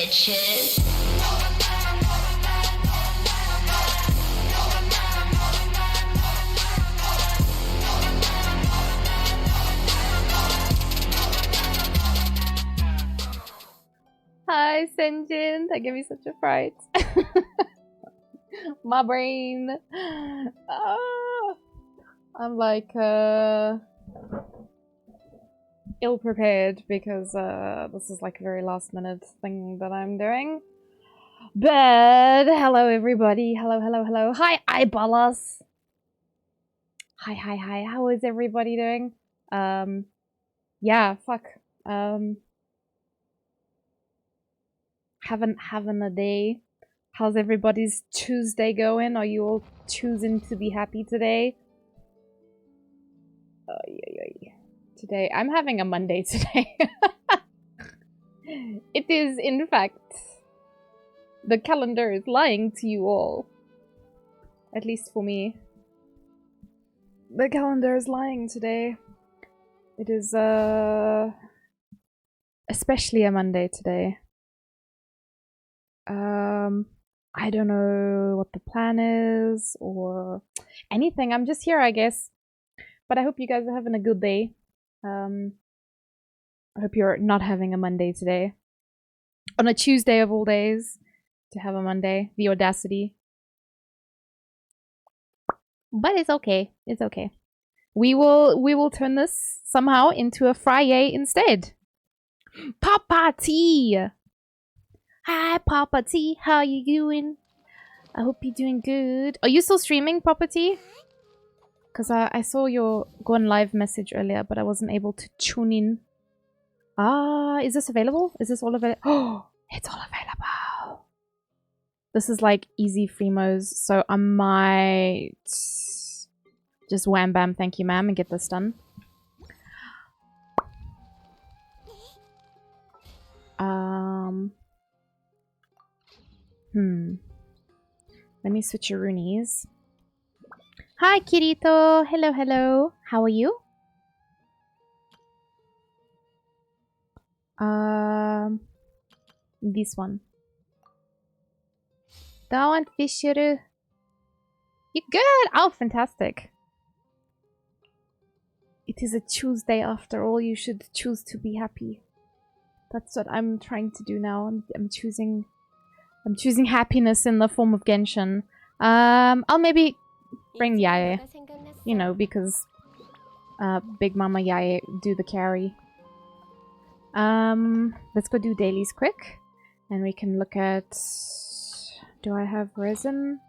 bitches. Hi, Senjin. That gave me such a fright. My brain. Ah. I'm like ill prepared because this is like a very last minute thing that I'm doing. But hello everybody. Hello. Hi, eyeballas. Hi. How is everybody doing? Yeah, fuck. Having a day. How's everybody's Tuesday going? Are you all choosing to be happy today? Today, I'm having a Monday today. It is, in fact, the calendar is lying to you all. At least for me. The calendar is lying today. It is, especially a Monday today. I don't know what the plan is or anything. I'm just here, I guess. But I hope you guys are having a good day. I hope you're not having a Monday today. On a Tuesday of all days, to have a Monday. The audacity. But it's okay. It's okay. We will turn this somehow into a Friday instead. Papa T! Hi, Papa T. How you doing? I hope you're doing good. Are you still streaming, Papa T? Because I saw your gone live message earlier, but I wasn't able to tune in. Ah, is this available? Is this all available? Oh, it's all available. This is like easy Freemos, so I might just wham bam, thank you ma'am, and get this done. Let me switch your roonies. Hi, Kirito. Hello. How are you? This one. Don't Fisher. You good? Oh, fantastic. It is a Tuesday after all. You should choose to be happy. That's what I'm trying to do now. I'm choosing happiness in the form of Genshin. I'll maybe bring Yae. You know, because Big Mama Yae do the carry. Let's go do dailies quick. And we can look at... Do I have resin?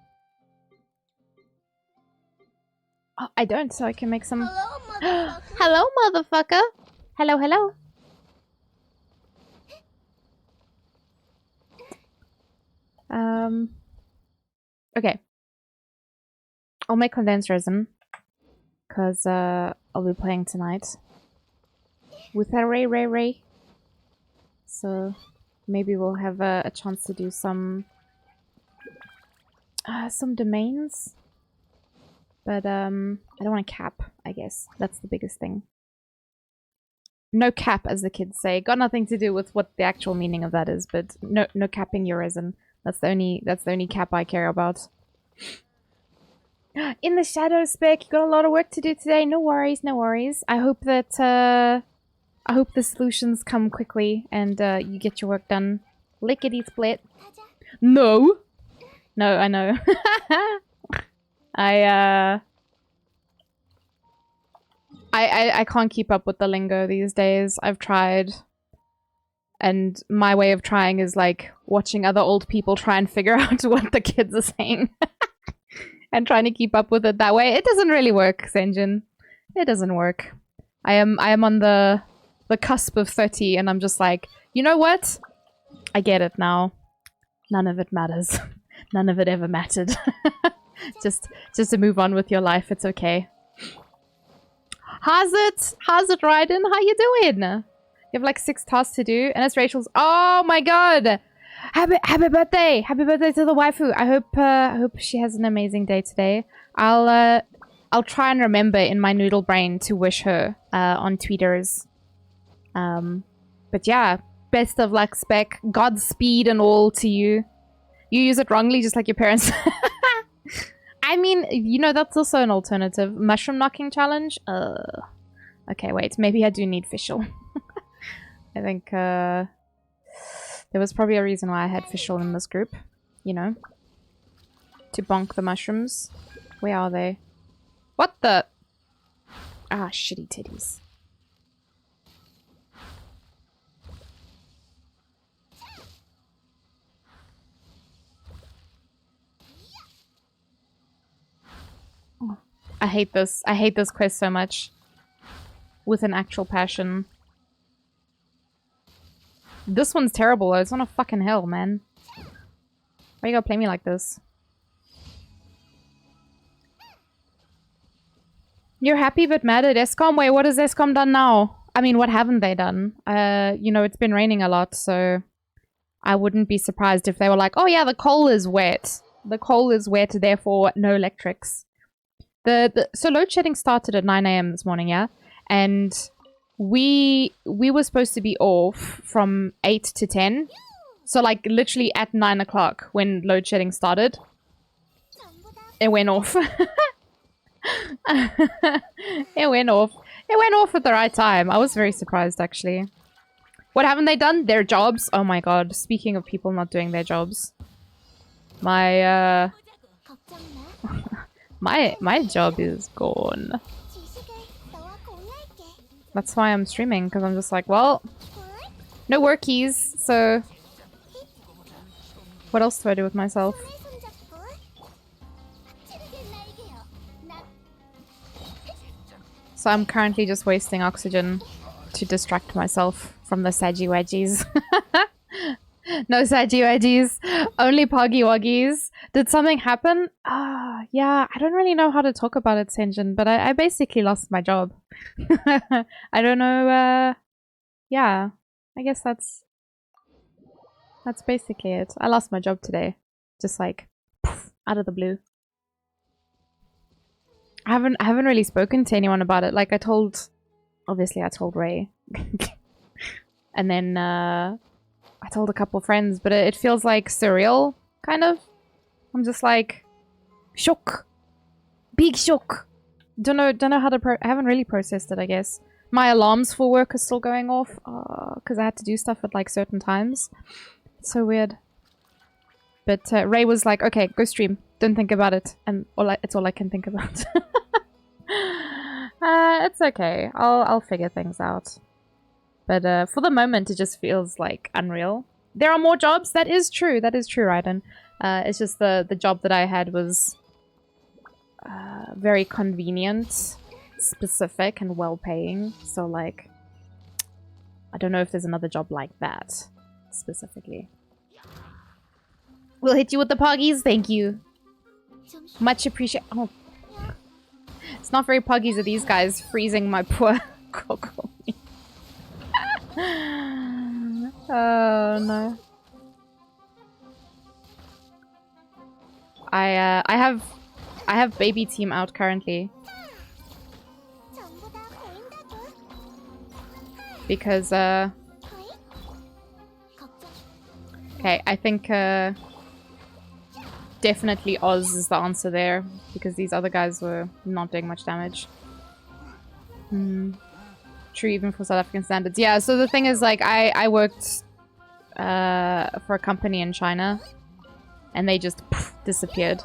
Oh, I don't, so I can make some... Hello, motherfucker! Hello. Okay. I'll make condensed resin. Because I'll be playing tonight. With a Ray. So maybe we'll have a chance to do some domains. But I don't want to cap, I guess. That's the biggest thing. No cap, as the kids say. Got nothing to do with what the actual meaning of that is, but no capping your resin. That's the only cap I care about. In the shadow spec, you got a lot of work to do today. No worries. I hope that I hope the solutions come quickly and you get your work done. Lickety split. No, I know. I can't keep up with the lingo these days. I've tried. And my way of trying is like watching other old people try and figure out what the kids are saying. And trying to keep up with it that way. It doesn't really work, Senjin. It doesn't work. I am on the cusp of 30 and I'm just like, you know what? I get it now. None of it matters. None of it ever mattered. just to move on with your life, it's okay. How's it, Raiden? How you doing? You have like 6 tasks to do, and it's Rachel's. Oh my god! Happy birthday! Happy birthday to the waifu. I hope she has an amazing day today. I'll try and remember in my noodle brain to wish her on Tweeters. But yeah, Best of luck, Spec. Godspeed and all to you. You use it wrongly, just like your parents. I mean, you know, that's also an alternative. Mushroom knocking challenge? Okay, wait. Maybe I do need Fischl. I think, there was probably a reason why I had Fischl in this group. You know? To bonk the mushrooms. Where are they? What the? Ah, shitty titties. Oh, I hate this. I hate this quest so much. With an actual passion. This one's terrible though. It's on a fucking hill, man. Why you gotta play me like this? You're happy but mad at ESCOM? Wait, what has ESCOM done now? I mean, what haven't they done? You know, it's been raining a lot, so I wouldn't be surprised if they were like, oh yeah, the coal is wet. The coal is wet, therefore no electrics. So load shedding started at 9 AM this morning, yeah? And we were supposed to be off from 8 to 10. So like literally at 9 o'clock when load shedding started, it went off. It went off. It went off at the right time. I was very surprised, actually. What haven't they done? Their jobs? Oh my god. Speaking of people not doing their jobs. My, my job is gone. That's why I'm streaming, because I'm just like, well, no workies, so what else do I do with myself? So I'm currently just wasting oxygen to distract myself from the Saggy Wedgies. No Saggy Wedgies, only Poggy Woggies. Did something happen? Yeah, I don't really know how to talk about it, Senjin, but I basically lost my job. I don't know, yeah, I guess that's basically it. I lost my job today. Just like, poof, out of the blue. I haven't really spoken to anyone about it. Like obviously I told Ray. And then I told a couple friends, but it feels like surreal, kind of. I'm just like, shock. Big shock. Don't know how to I haven't really processed it, I guess. My alarms for work are still going off because I had to do stuff at like certain times. It's so weird. But Ray was like, okay, go stream. Don't think about it. And it's all I can think about. It's okay. I'll figure things out. But for the moment, it just feels like unreal. There are more jobs. That is true. That is true, Raiden. It's just the job that I had was very convenient, specific, and well-paying. So, like, I don't know if there's another job like that, specifically. We'll hit you with the poggies. Thank you. Much appreciated. Oh. It's not very puggies of these guys freezing my poor Coco. Oh no. I have baby team out currently. Because okay, I think definitely Oz is the answer there, because these other guys were not doing much damage. True, even for South African standards. Yeah, so the thing is, like, I worked for a company in China, and they just disappeared.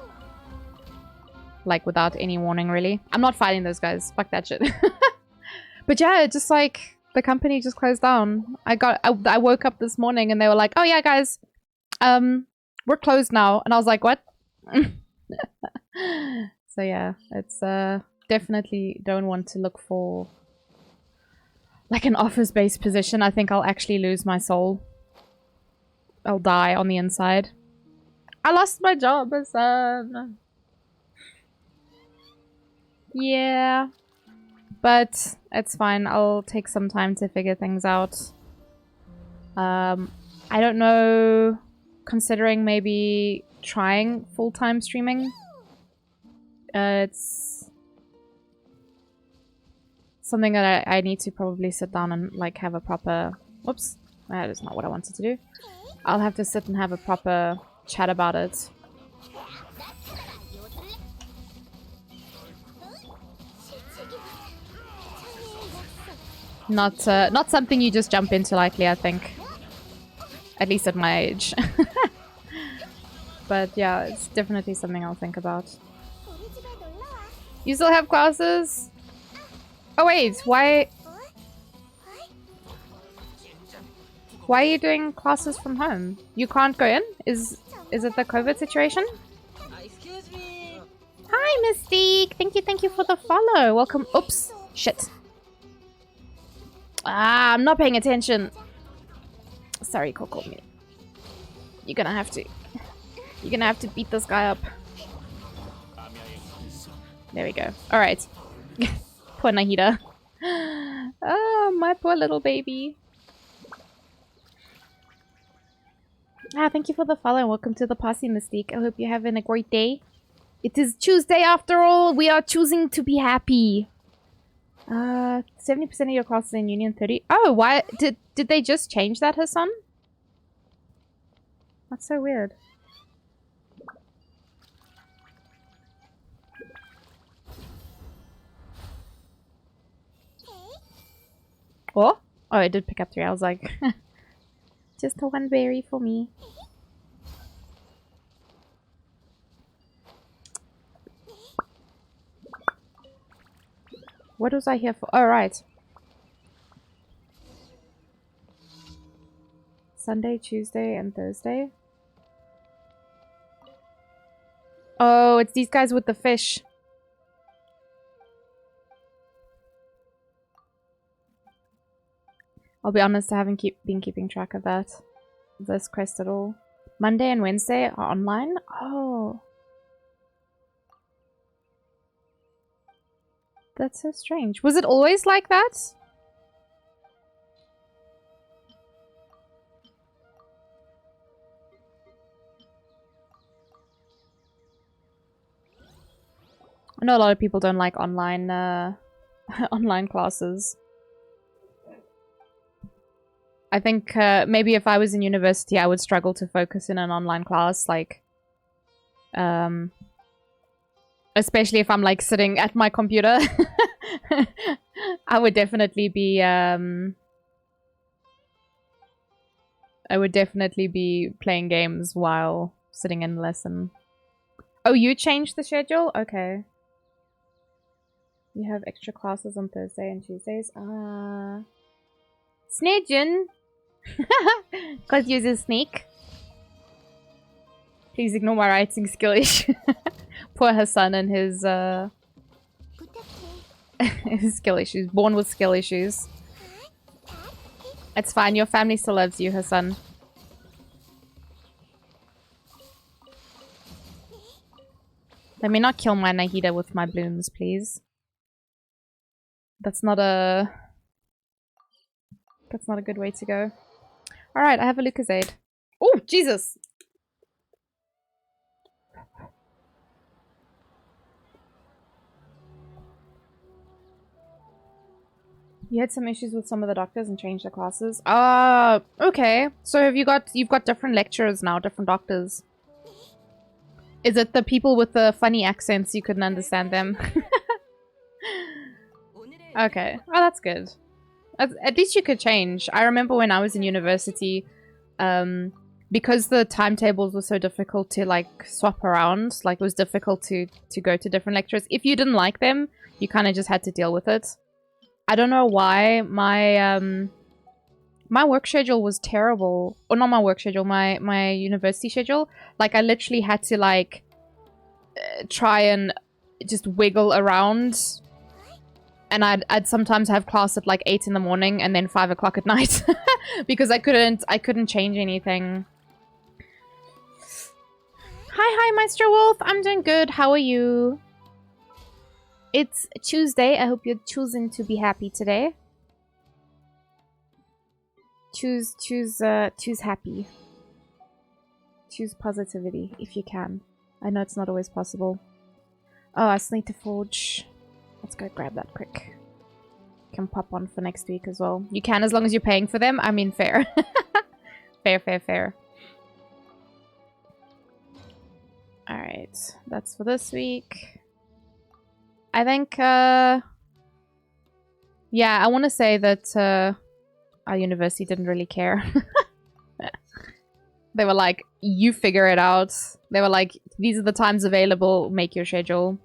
Like, without any warning, really. I'm not fighting those guys. Fuck that shit. But yeah, just like, the company just closed down. I woke up this morning and they were like, oh yeah, guys, we're closed now. And I was like, what? So yeah, it's definitely don't want to look for like an office-based position. I think I'll actually lose my soul. I'll die on the inside. I lost my job as yeah, but it's fine. I'll take some time to figure things out. I don't know, considering maybe trying full-time streaming. It's something that I need to probably sit down and like have a proper, whoops, That is not what I wanted to do. I'll have to sit and have a proper chat about it. Not something you just jump into lightly, I think. At least at my age. But yeah, it's definitely something I'll think about. You still have classes? Oh wait, why are you doing classes from home? You can't go in? Is it the COVID situation? Hi, Mystique! Thank you for the follow. Welcome. Oops. Shit. Ah, I'm not paying attention. Sorry, Coco. You're gonna have to beat this guy up. There we go. Alright. Poor Nahida. Oh, my poor little baby. Ah, thank you for the follow. Welcome to the party, Mystique. I hope you're having a great day. It is Tuesday after all. We are choosing to be happy. 70% of your classes in Union 30. Oh, why did they just change that, Hassan? That's so weird. Oh, I did pick up 3. I was like, just a 1 berry for me. What was I here for? Oh, right. Sunday, Tuesday, and Thursday. Oh, it's these guys with the fish. I'll be honest, I haven't been keeping track of this quest at all. Monday and Wednesday are online? Oh. That's so strange. Was it always like that? I know a lot of people don't like online online classes. I think maybe if I was in university, I would struggle to focus in an online class, like, especially if I'm like sitting at my computer. I would definitely be playing games while sitting in lesson. Oh, you changed the schedule? Okay. You have extra classes on Thursday and Tuesdays. Snedgen! Cause you're a snake. Please ignore my writing skill issue. Poor Hassan and his his skill issues. Born with skill issues. It's fine, your family still loves you, Hassan. Let me not kill my Nahida with my blooms, please. That's not a good way to go. Alright, I have a Lucozade. Oh, Jesus! You had some issues with some of the doctors and changed the classes. Okay. So you've got different lecturers now, different doctors. Is it the people with the funny accents you couldn't understand them? Okay. Oh, that's good. At least you could change. I remember when I was in university, because the timetables were so difficult to like swap around, like it was difficult to go to different lecturers. If you didn't like them, you kind of just had to deal with it. I don't know why my work schedule was terrible. Or not my work schedule, my university schedule. Like I literally had to like try and just wiggle around. And I'd sometimes have class at like 8 in the morning and then 5 o'clock at night. Because I couldn't change anything. Hi, Maestro Wolf. I'm doing good. How are you? It's Tuesday. I hope you're choosing to be happy today. Choose happy. Choose positivity if you can. I know it's not always possible. Oh, I still need to forge. Let's go grab that quick. can pop on for next week as well. You can as long as you're paying for them. I mean, fair. Fair. Alright, that's for this week. I think, yeah, I want to say that our university didn't really care. They were like, you figure it out. They were like, these are the times available, make your schedule.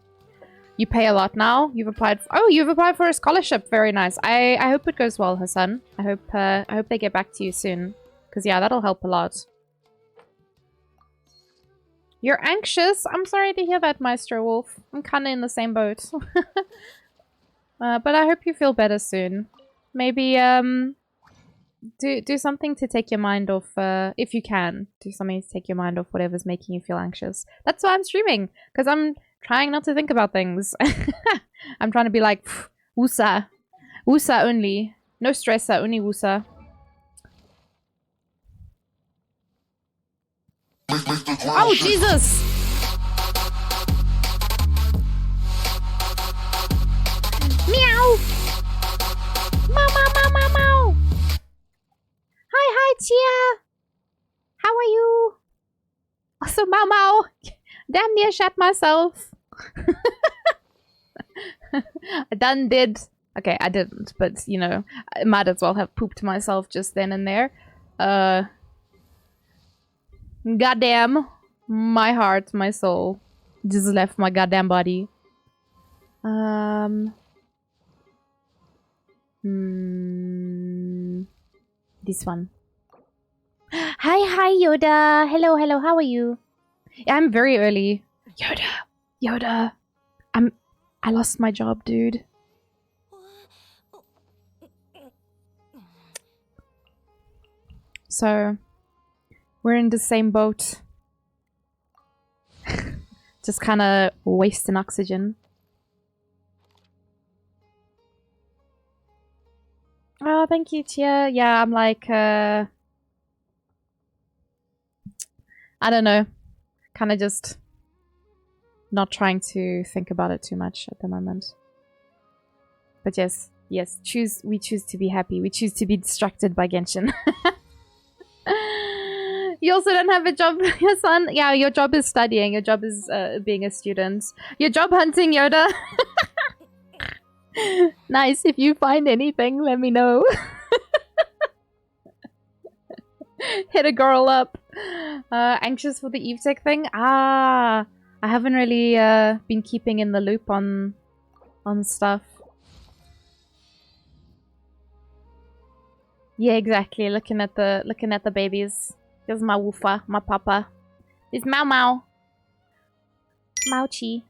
You pay a lot now. You've applied for a scholarship. Very nice. I hope it goes well, Hassan. I hope they get back to you soon. Because yeah, that'll help a lot. You're anxious? I'm sorry to hear that, Maestro Wolf. I'm kinda in the same boat. But I hope you feel better soon. Maybe do something to take your mind off, if you can. Do something to take your mind off whatever's making you feel anxious. That's why I'm streaming, because I'm trying not to think about things. I'm trying to be like, woosah. Woosah only. No stressa, only woosah. Oh, Jesus! Meow! Meow! Hi, Chia! How are you? Also, Mau. Damn near shot myself. I done did. Okay, I didn't, but, you know, I might as well have pooped myself just then and there. Goddamn. My heart, my soul just left my goddamn body. This one. Hi, Yoda. Hello, how are you? Yeah, I'm very early. Yoda. I lost my job, dude. So, we're in the same boat. Just kind of wasting oxygen. Oh, thank you, Tia. Yeah, I'm like, I don't know. Kind of just not trying to think about it too much at the moment. But yes, we choose to be happy. We choose to be distracted by Genshin. You also don't have a job, your son? Yeah, your job is studying. Your job is being a student. Your job hunting, Yoda. Nice. If you find anything, let me know. Hit a girl up. Anxious for the Eve Tech thing? I haven't really been keeping in the loop on stuff. Yeah, exactly. Looking at the babies. Here's my woofa, my papa. It's Mau. Mauchi.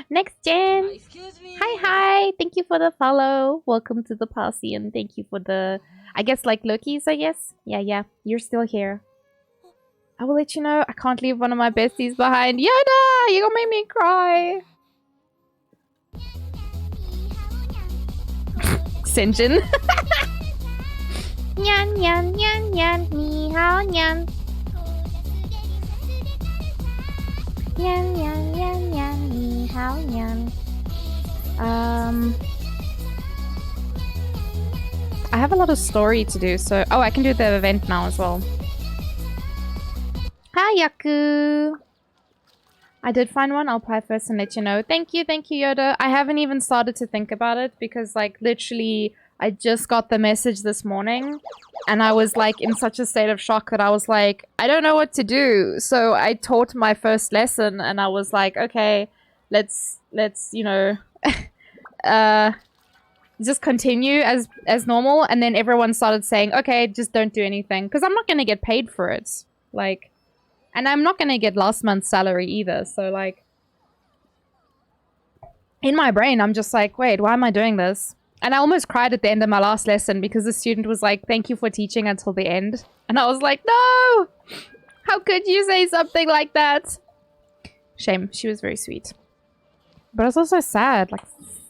Next gen. Excuse me. Hi. Thank you for the follow. Welcome to the posse, and thank you for the, I guess, like Lokis, I guess. Yeah. You're still here. I will let you know. I can't leave one of my besties behind. Yoda! You're gonna make me cry. Sinjin. Nyan, ni hao nyan. Nyan, ni hao nyan. I have a lot of story to do, so... Oh, I can do the event now as well. Hi, Yaku! I did find one. I'll apply first and let you know. Thank you, Yoda. I haven't even started to think about it because, like, literally... I just got the message this morning and I was like in such a state of shock that I was like, I don't know what to do. So I taught my first lesson and I was like, okay, let's you know, just continue as normal. And then everyone started saying, okay, just don't do anything because I'm not going to get paid for it. Like, and I'm not going to get last month's salary either. So like, in my brain, I'm just like, wait, why am I doing this? And I almost cried at the end of my last lesson because the student was like, thank you for teaching until the end. And I was like, no! How could you say something like that? Shame. She was very sweet. But I was also sad. Like,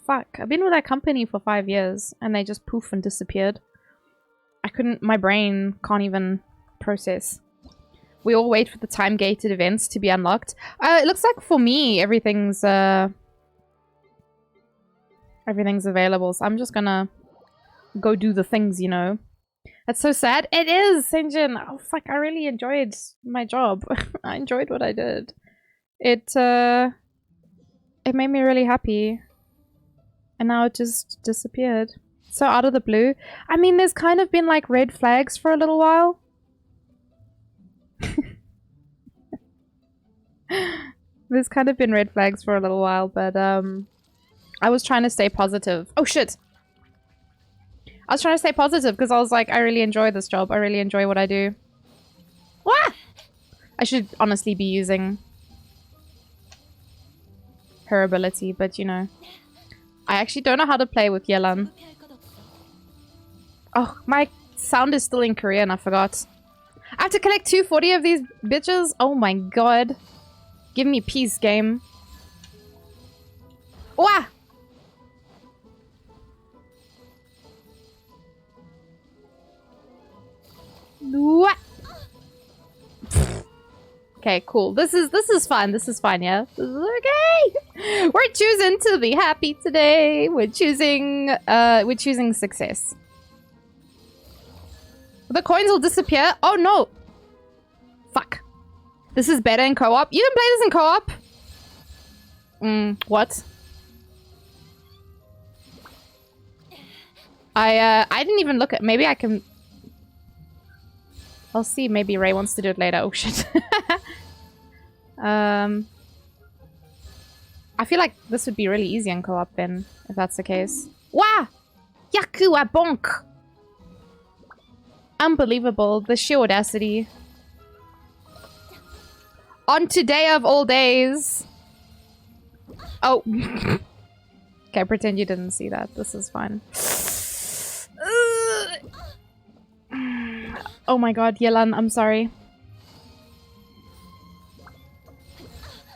fuck. I've been with that company for 5 years and they just poof and disappeared. My brain can't even process. We all wait for the time-gated events to be unlocked. It looks like for me, everything's, everything's available, so I'm just gonna go do the things, you know. That's so sad. It is, Sinjin. Oh fuck, I really enjoyed my job. I enjoyed what I did. It made me really happy. And now it just disappeared. So out of the blue. I mean, there's kind of been like red flags for a little while. There's kind of been red flags for a little while, but I was trying to stay positive. Oh shit! I was trying to stay positive because I was like, I really enjoy this job. I really enjoy what I do. Wah! I should honestly be using her ability, but you know. I actually don't know how to play with Yelan. Oh, my sound is still in Korean, I forgot. I have to collect 240 of these bitches? Oh my god. Give me peace, game. Wah! What? Okay, cool. This is fine. This is fine, yeah? This is okay! We're choosing to be happy today. We're choosing success. The coins will disappear. Oh no! Fuck. This is better in co-op. You can play this in co-op? What? I didn't even look at... Maybe I can... I'll see. Maybe Ray wants to do it later. Oh shit. I feel like this would be really easy in co-op then, if that's the case. Wah! Yaku wa bonk! Unbelievable. The sheer audacity. On today of all days. Oh. Okay, pretend you didn't see that. This is fine. Oh my god, Yelan, I'm sorry.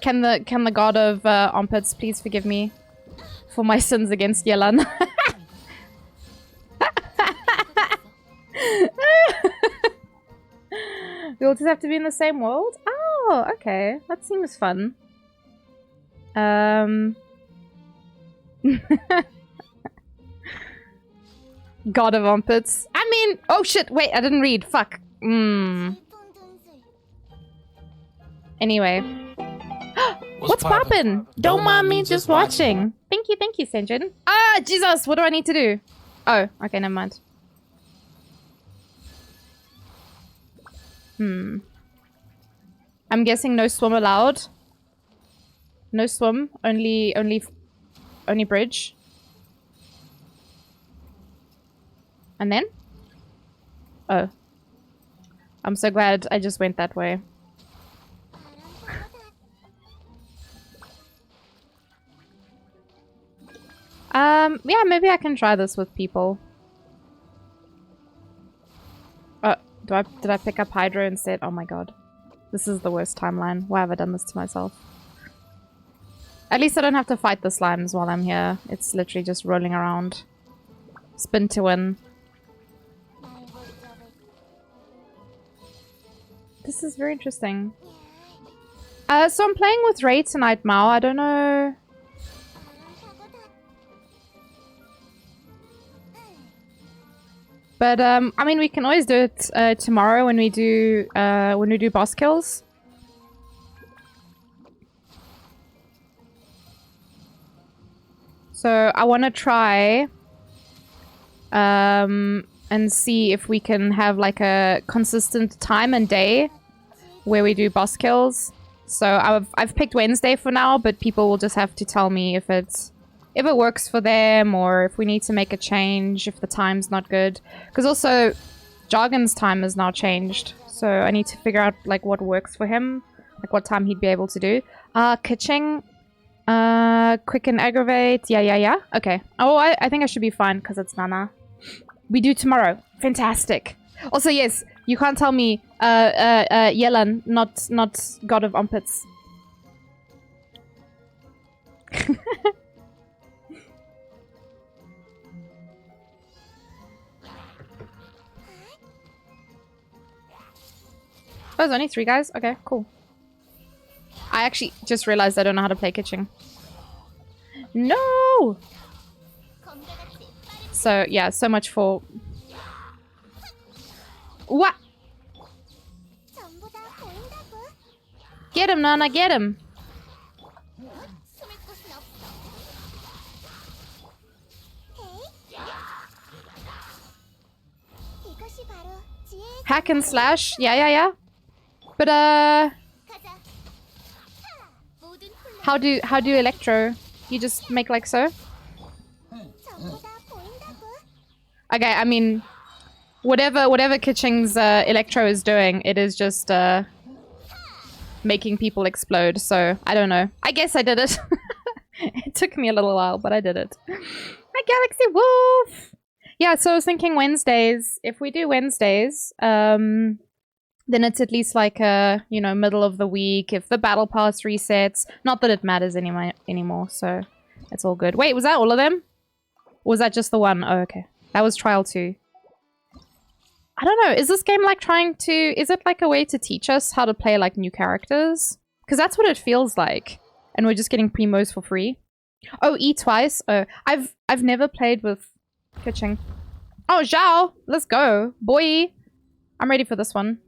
Can the god of armpits please forgive me for my sins against Yelan? We all just have to be in the same world? Oh, okay. That seems fun. God of armpits. I mean, oh shit, wait, I didn't read. Fuck. Anyway. What's poppin'? Don't mind me just watching. Thank you, Senjin. Ah, Jesus, what do I need to do? Oh, okay, never mind. I'm guessing no swim allowed. No swim, only bridge. And then? Oh. I'm so glad I just went that way. Yeah, maybe I can try this with people. Did I pick up Hydro instead? Oh my god. This is the worst timeline. Why have I done this to myself? At least I don't have to fight the slimes while I'm here. It's literally just rolling around. Spin to win. This is very interesting. So I'm playing with Ray tonight, Mao. I don't know... But, I mean, we can always do it tomorrow when we do boss kills. So, I want to try and see if we can have, like, a consistent time and day where we do boss kills. So, I've picked Wednesday for now, but people will just have to tell me if it works for them or if we need to make a change, if the time's not good. Because also, Jargon's time has now changed. So I need to figure out like what works for him. Like what time he'd be able to do. Kitching. Quick and aggravate. Yeah. Okay. Oh, I think I should be fine because it's Nana. We do tomorrow. Fantastic. Also, yes, you can't tell me Yelan, not God of Armpits. Oh, there's only 3 guys? Okay, cool. I actually just realized I don't know how to play kitchen. No! So, yeah, so much for... What? Get him, Nana, get him! Hack and slash? Yeah. But, how do Electro? You just make like so? Okay, I mean... Whatever Kitching's Electro is doing, it is just, making people explode, so I don't know. I guess I did it. It took me a little while, but I did it. Hi, Galaxy Wolf! Yeah, so I was thinking Wednesdays. If we do Wednesdays, then it's at least like a, you know, middle of the week. If the battle pass resets, not that it matters anymore, so it's all good. Wait, was that all of them? Or was that just the one? Oh, okay. That was trial 2. I don't know. Is this game like trying to... Is it like a way to teach us how to play like new characters? Because that's what it feels like. And we're just getting primos for free. Oh, E twice. Oh, I've never played with Kitching. Oh, Zhao! Let's go. Boy! I'm ready for this one.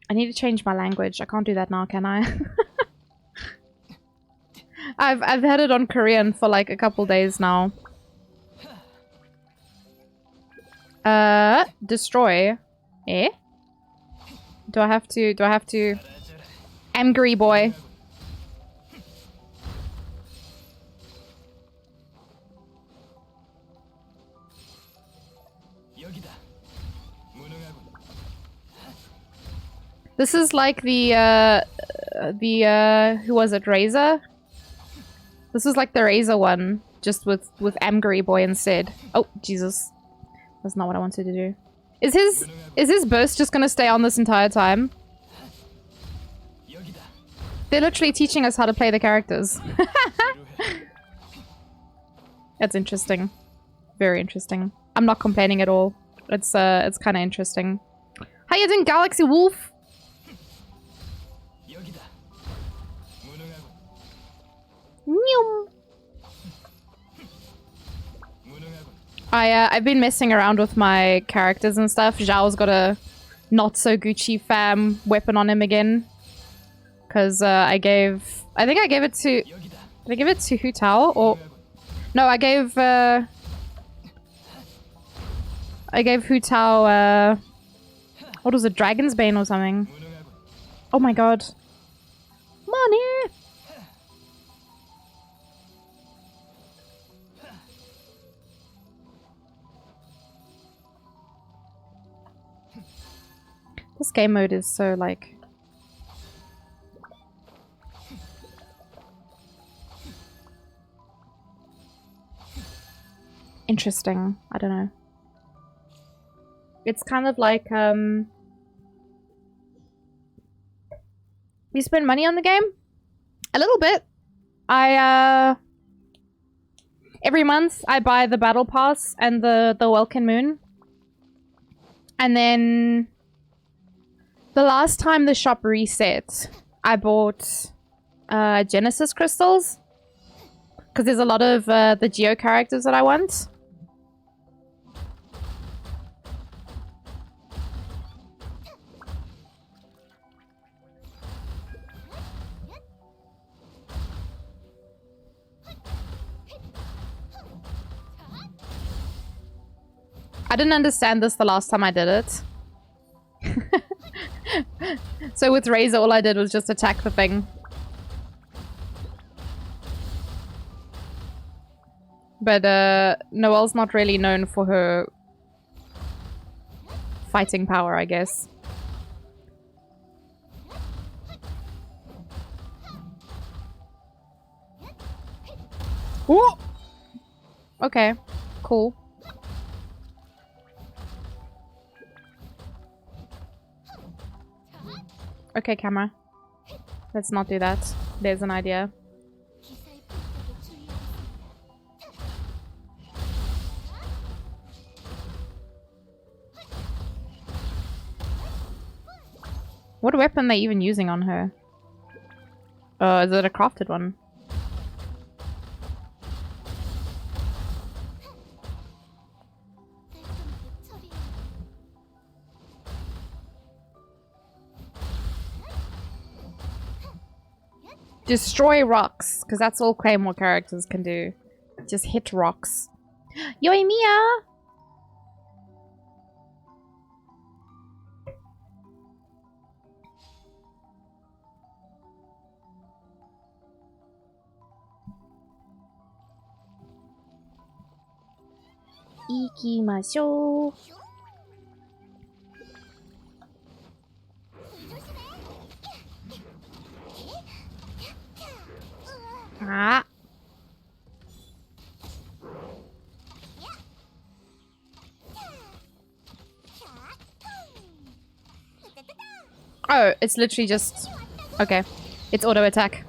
I need to change my language. I can't do that now, can I? I've had it on Korean for like a couple days now. Destroy. Eh? Do I have to? Angry boy. This is like the who was it, Razor? This is like the Razor one, just with Angry Boy instead. Oh, Jesus. That's not what I wanted to do. Is his burst just gonna stay on this entire time? They're literally teaching us how to play the characters. That's interesting. Very interesting. I'm not complaining at all. It's kind of interesting. How you doing, Galaxy Wolf? I've been messing around with my characters and stuff. Zhao's got a not so Gucci fam weapon on him again. Cause I think I gave it to... Did I give it to Hu Tao? Or... No, I gave Hu Tao what was it? Dragon's Bane or something. Oh my god. Money! This game mode is so, like... interesting. I don't know. It's kind of like, you spend money on the game? A little bit. Every month I buy the Battle Pass and the Welkin Moon. And then... the last time the shop reset, I bought Genesis crystals. Because there's a lot of the Geo characters that I want. I didn't understand this the last time I did it. So with Razor, all I did was just attack the thing. But Noelle's not really known for her fighting power, I guess. Ooh! Okay, cool. Okay, camera. Let's not do that. There's an idea. What weapon are they even using on her? Is it a crafted one? Destroy rocks, because that's all Claymore characters can do. Just hit rocks. Yoimiya! Ikimashou. Ah. Oh, it's literally just... Okay. It's auto attack.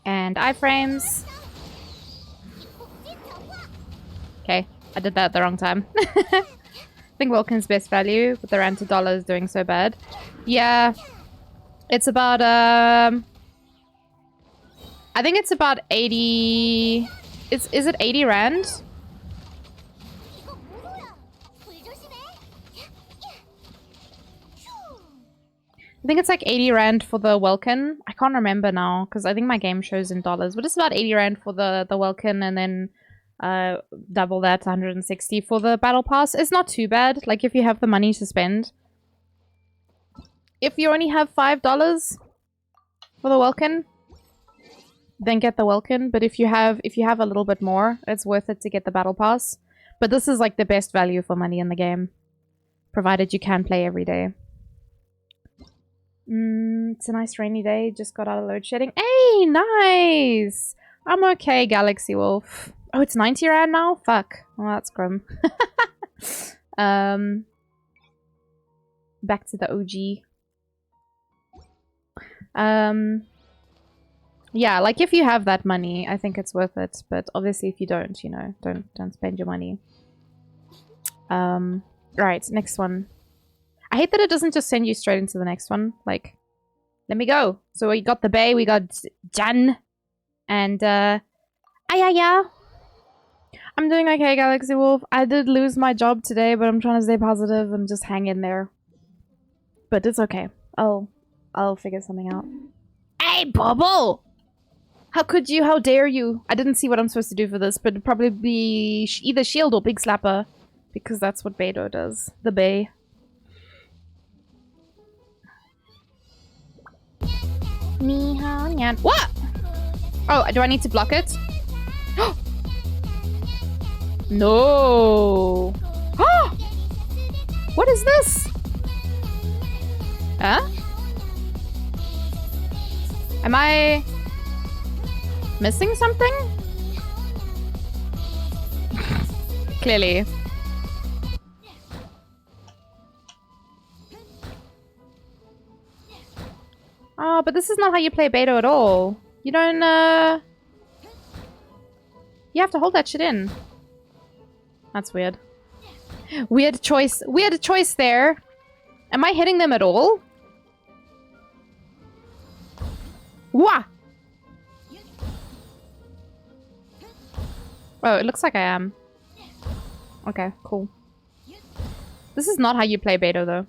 And iframes. Okay, I did that at the wrong time. I think Vulcan's best value with the rand to dollar is doing so bad. Yeah, it's about I think it's about 80. Is it 80 rand? I think it's like 80 rand for the Welkin. I can't remember now because I think my game shows in dollars, but it's about 80 rand for the Welkin, and then double that to 160 for the battle pass. It's not too bad, like if you have the money to spend. If you only have $5 for the Welkin, then get the Welkin. But if you have a little bit more, it's worth it to get the battle pass. But this is like the best value for money in the game, provided you can play every day. It's a nice rainy day. Just got out of load shedding. Hey, nice! I'm okay, Galaxy Wolf. Oh, it's 90 rand now? Fuck. Well, that's grim. Back to the OG. Yeah, like if you have that money, I think it's worth it. But obviously if you don't, you know, don't spend your money. Right, next one. I hate that it doesn't just send you straight into the next one. Like, let me go. So we got the Bay, we got Jan, and Ayaya. I'm doing okay, Galaxy Wolf. I did lose my job today, but I'm trying to stay positive and just hang in there. But it's okay. I'll figure something out. Hey, Bubble! How could you? How dare you? I didn't see what I'm supposed to do for this, but it'd probably be either shield or big slapper, because that's what Beidou does. The Bay. What? Oh, do I need to block it? No. What is this? Huh? Am I missing something? Clearly. Oh, but this is not how you play Beidou at all. You don't, you have to hold that shit in. That's weird. Weird choice. Weird choice there. Am I hitting them at all? Wah! Oh, it looks like I am. Okay, cool. This is not how you play Beidou, though.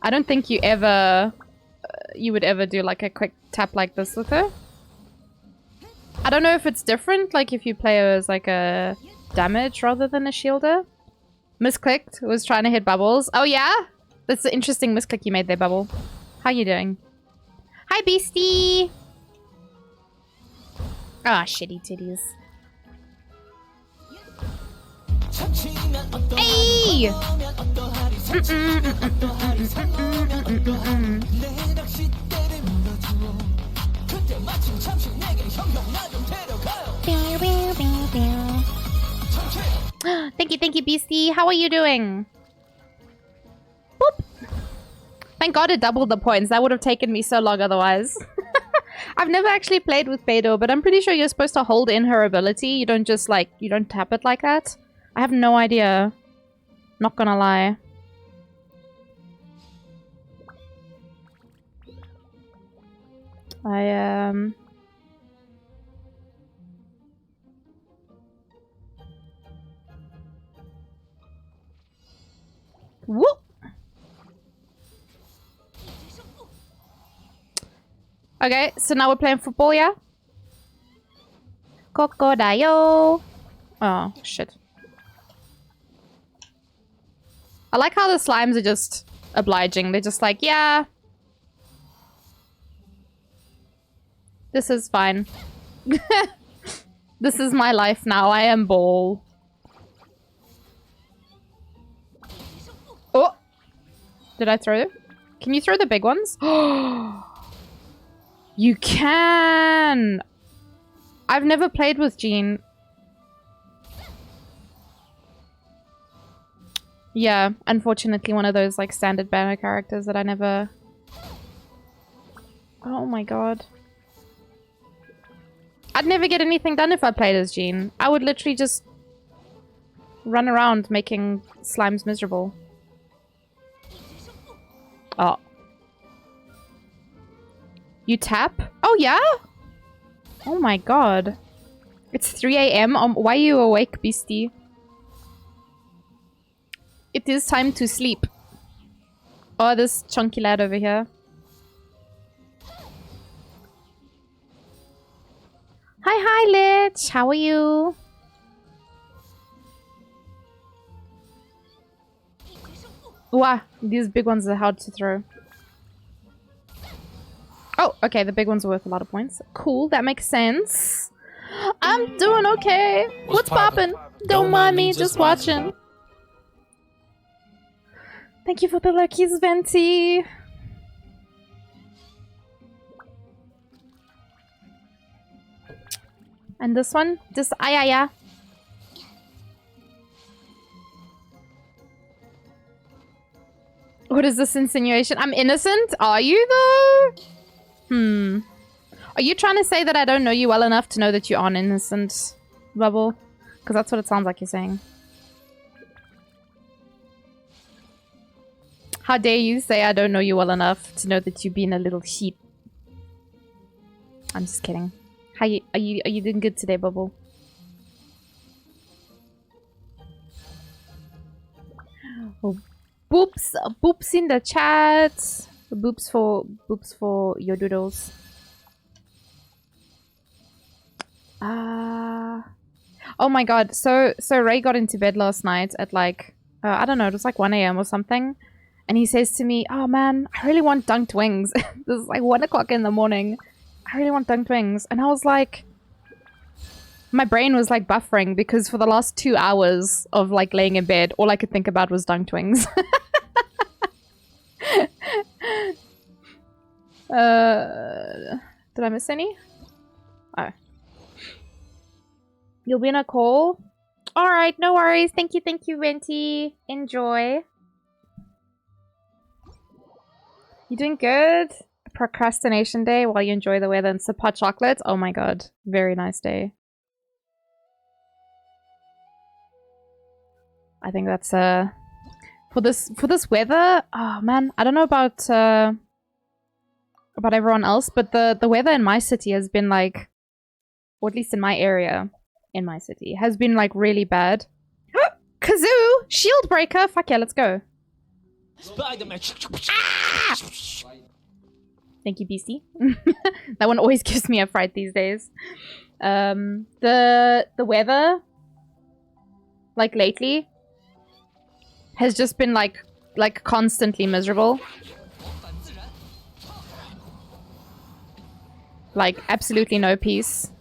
I don't think you would ever do like a quick tap like this with her. I don't know if it's different, like if you play her as like a damage rather than a shielder. Misclicked, was trying to hit bubbles. Oh yeah? That's an interesting misclick you made there, Bubble. How you doing? Hi, Beastie! Ah, shitty titties. Hey! Thank you, Beastie. How are you doing? Boop. Thank God it doubled the points. That would have taken me so long otherwise. I've never actually played with Beidou, but I'm pretty sure you're supposed to hold in her ability. You don't just like, you don't tap it like that. I have no idea. Not gonna lie. I Whoop! Okay, so now we're playing football, yeah? Kokodayo! Oh, shit. I like how the slimes are just obliging. They're just like, yeah. This is fine. This is my life now. I am Ball. Oh! Did I throw? Can you throw the big ones? You can! I've never played with Jean. Yeah, unfortunately one of those like standard banner characters that I never... Oh my god. I'd never get anything done if I played as Jean. I would literally just run around making slimes miserable. Oh. You tap? Oh yeah? Oh my god. It's 3 AM. Why are you awake, beastie? It is time to sleep. Oh, this chunky lad over here. Hi, Lich. How are you? Wow, these big ones are hard to throw. Oh, okay, the big ones are worth a lot of points. Cool, that makes sense. I'm doing okay. What's poppin'? Don't mind me, just watching. Thank you for the luckies, Venti. And this one? Just ayaya. What is this insinuation? I'm innocent? Are you, though? Are you trying to say that I don't know you well enough to know that you aren't innocent, Bubble? Because that's what it sounds like you're saying. How dare you say I don't know you well enough to know that you've been a little sheep? I'm just kidding. How are you doing good today, Bubble? Oh, boops in the chat. Boops for your doodles. Oh my god. So Ray got into bed last night at like I don't know, it was like 1 AM or something. And he says to me, "Oh man, I really want dunked wings." This is like 1 o'clock in the morning. I really want dunked wings. And I was like, my brain was like buffering because for the last 2 hours of like laying in bed, all I could think about was dunked wings. Did I miss any? Oh. You'll be in a call? Alright, no worries. Thank you, Venti. Enjoy. You doing good? Procrastination day while you enjoy the weather and sip hot chocolate? Oh my god. Very nice day. I think that's for this weather, oh man, I don't know about everyone else, but the weather in my city has been like, or at least in my area, in my city, has been like really bad. Kazoo! Shield breaker! Fuck yeah, let's go. Ah! Thank you, Beastie. That one always gives me a fright these days. The weather, like lately, has just been like constantly miserable. Like absolutely no peace.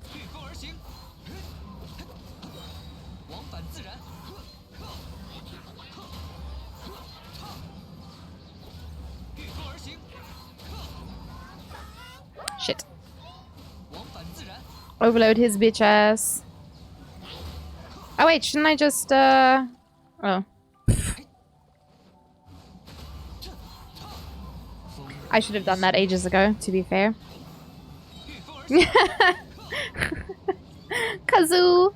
Shit. Overload his bitch ass. Oh wait, shouldn't I just oh. I should have done that ages ago, to be fair. Kazoo!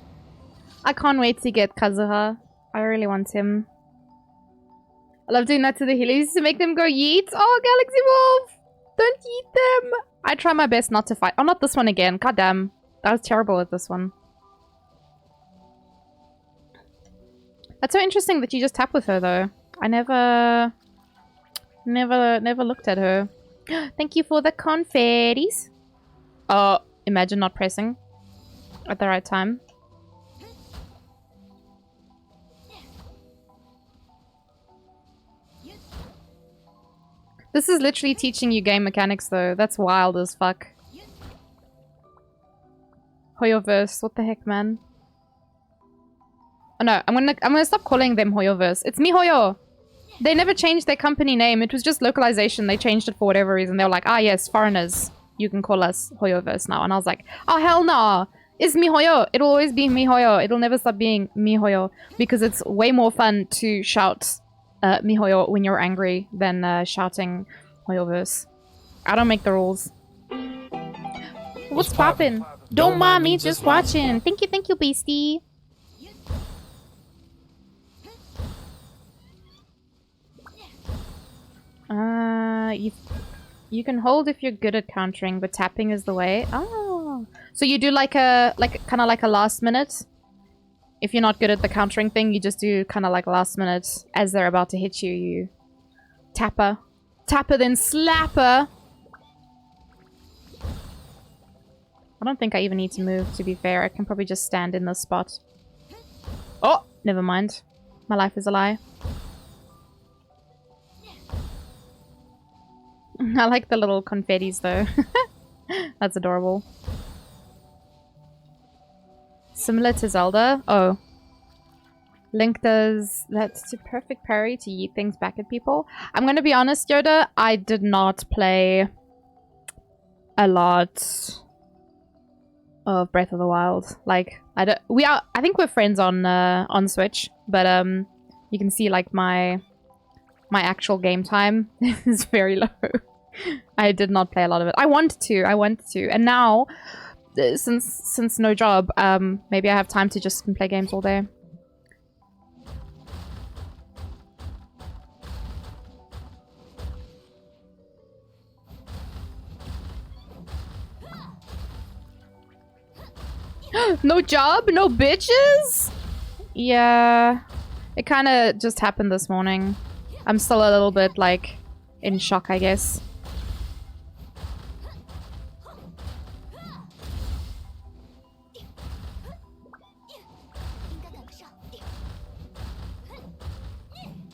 I can't wait to get Kazuha. I really want him. I love doing that to the healers to make them go yeet. Oh, Galaxy Wolf! Don't eat them! I try my best not to fight. Oh, not this one again. God damn. I was terrible at this one. That's so interesting that you just tap with her, though. I never looked at her. Thank you for the confettis. Oh, imagine not pressing at the right time. This is literally teaching you game mechanics, though. That's wild as fuck. Hoyoverse, what the heck, man? Oh no, I'm gonna stop calling them Hoyoverse. It's MiHoYo. They never changed their company name. It was just localization. They changed it for whatever reason. They were like, ah yes, foreigners, you can call us Hoyoverse now. And I was like, oh hell no, it's MiHoYo. It'll always be MiHoYo. It'll never stop being MiHoYo because it's way more fun to shout MiHoYo when you're angry than shouting Hoyoverse. I don't make the rules. What's poppin'? Don't mind me, just watching. Thank you, beastie. You can hold if you're good at countering, but tapping is the way. Oh, so you do like a kind of like a last minute. If you're not good at the countering thing, you just do kind of like last minute as they're about to hit you. You tapper, then slapper. I don't think I even need to move. To be fair, I can probably just stand in this spot. Oh, never mind. My life is a lie. I like the little confettis though. That's adorable. Similar to Zelda. Oh. Link does that to perfect parry to yeet things back at people. I'm gonna be honest, Yoda, I did not play a lot of Breath of the Wild. Like, I think we're friends on Switch, but you can see like my actual game time is very low. I did not play a lot of it. I wanted to. And now, since no job, maybe I have time to just play games all day. No job? No bitches? Yeah. It kind of just happened this morning. I'm still a little bit, like, in shock, I guess.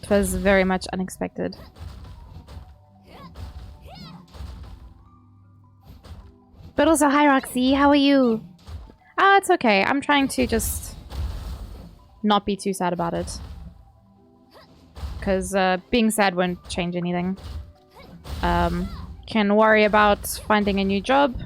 It was very much unexpected. But also, hi Roxy, how are you? Ah, it's okay. I'm trying to just not be too sad about it. Because being sad won't change anything. Can worry about finding a new job.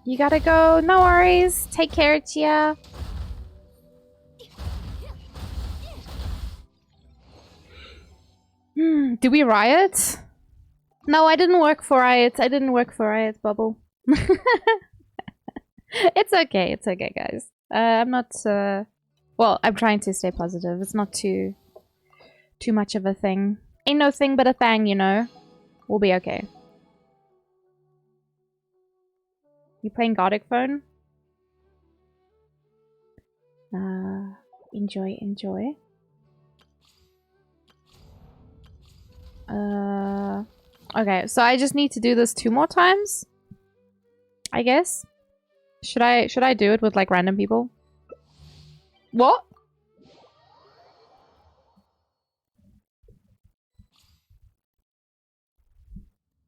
You gotta go. No worries. Take care, Tia. Do we riot? No, I didn't work for riot. I didn't work for riot, Bubble. It's okay. It's okay, guys. I'm not... Well, I'm trying to stay positive. It's not too much of a thing. Ain't no thing but a thing, you know. We'll be okay. You playing Gothic phone? Enjoy. Okay, so I just need to do this 2 more times, I guess. Should I do it with like random people? What?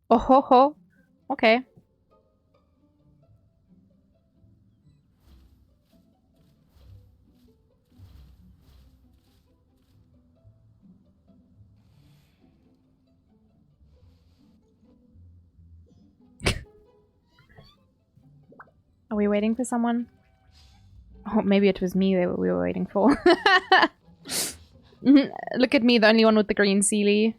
Oh ho ho. Okay. Are we waiting for someone? Oh, maybe it was me that we were waiting for. Look at me, the only one with the green Sealy.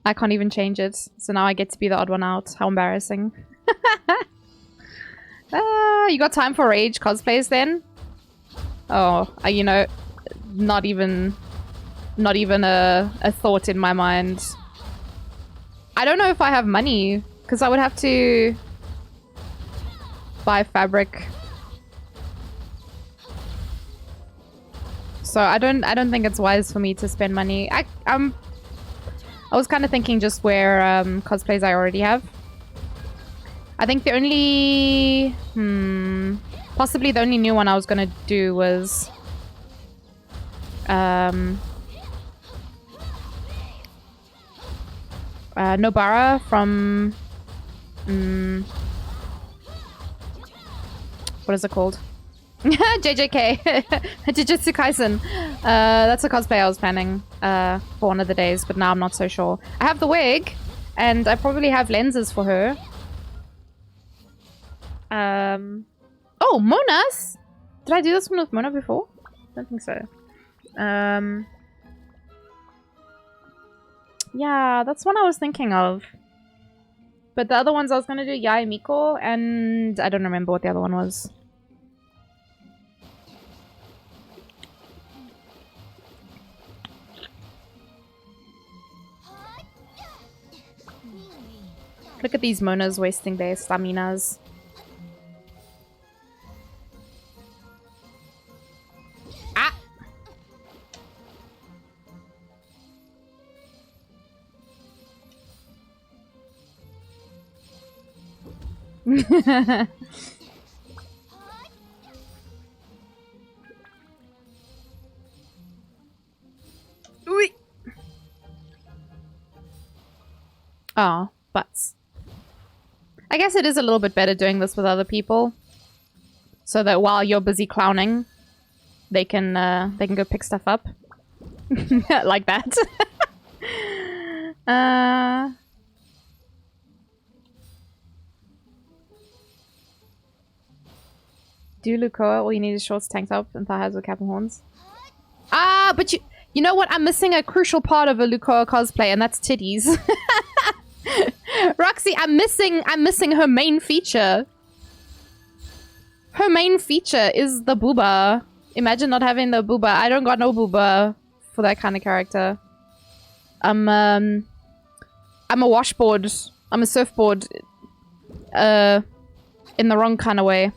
I can't even change it. So now I get to be the odd one out. How embarrassing. You got time for rage cosplays then? Oh, you know, not even a thought in my mind. I don't know if I have money, because I would have to buy fabric. So I don't think it's wise for me to spend money. I was kind of thinking just wear cosplays I already have. I think the only possibly the only new one I was gonna do was Nobara from what is it called? JJK. Jujutsu Kaisen. That's a cosplay I was planning for one of the days, but now I'm not so sure. I have the wig, and I probably have lenses for her. Oh, Mona's! Did I do this one with Mona before? I don't think so. Yeah, that's one I was thinking of. But the other ones I was gonna do Yae Miko, and I don't remember what the other one was. Look at these Monas wasting their staminas. Ah! Oh, butts. I guess it is a little bit better doing this with other people, so that while you're busy clowning, they can go pick stuff up like that. Do Lukoa, all you need is shorts, tank top, and thighs with cap and horns. Ah, but you know what? I'm missing a crucial part of a Lukoa cosplay, and that's titties. Roxy, I'm missing her main feature. Her main feature is the booba. Imagine not having the booba. I don't got no booba for that kind of character. I'm a washboard. I'm a surfboard. In the wrong kind of way.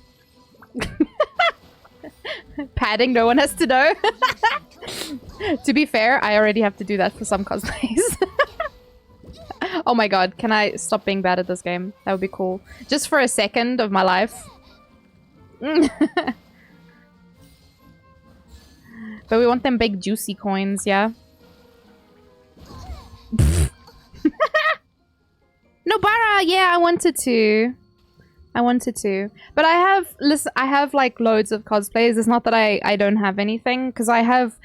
Padding, no one has to know. To be fair, I already have to do that for some cosplays. Oh my god, can I stop being bad at this game? That would be cool. Just for a second of my life. But we want them big juicy coins, yeah? Nobara! Yeah, I wanted to. But I have like loads of cosplays. It's not that I don't have anything, because I have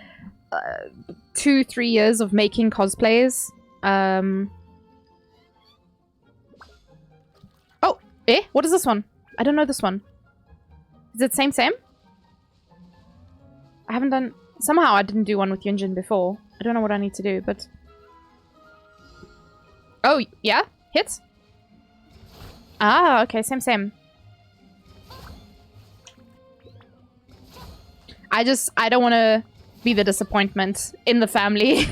2-3 years of making cosplays. Oh, what is this one? I don't know this one. Is it same? I haven't done... Somehow I didn't do one with Yunjin before. I don't know what I need to do, but... Oh, yeah? Hits? Ah, okay, same. I don't want to be the disappointment in the family.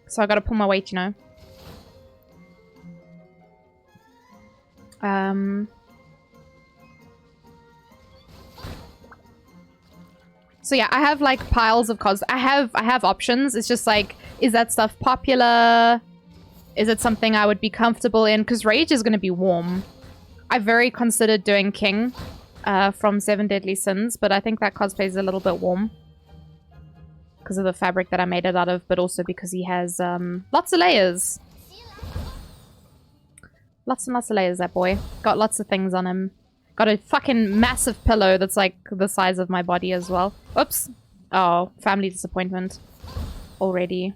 So I gotta pull my weight, you know. So yeah, I have like piles of cos. I have options. It's just like, is that stuff popular? Is it something I would be comfortable in? Because Rage is going to be warm. I very considered doing King from Seven Deadly Sins, but I think that cosplay is a little bit warm because of the fabric that I made it out of, but also because he has lots of layers. Lots and lots of layers, that boy. Got lots of things on him. Got a fucking massive pillow that's like the size of my body as well. Oops. Oh, family disappointment. Already.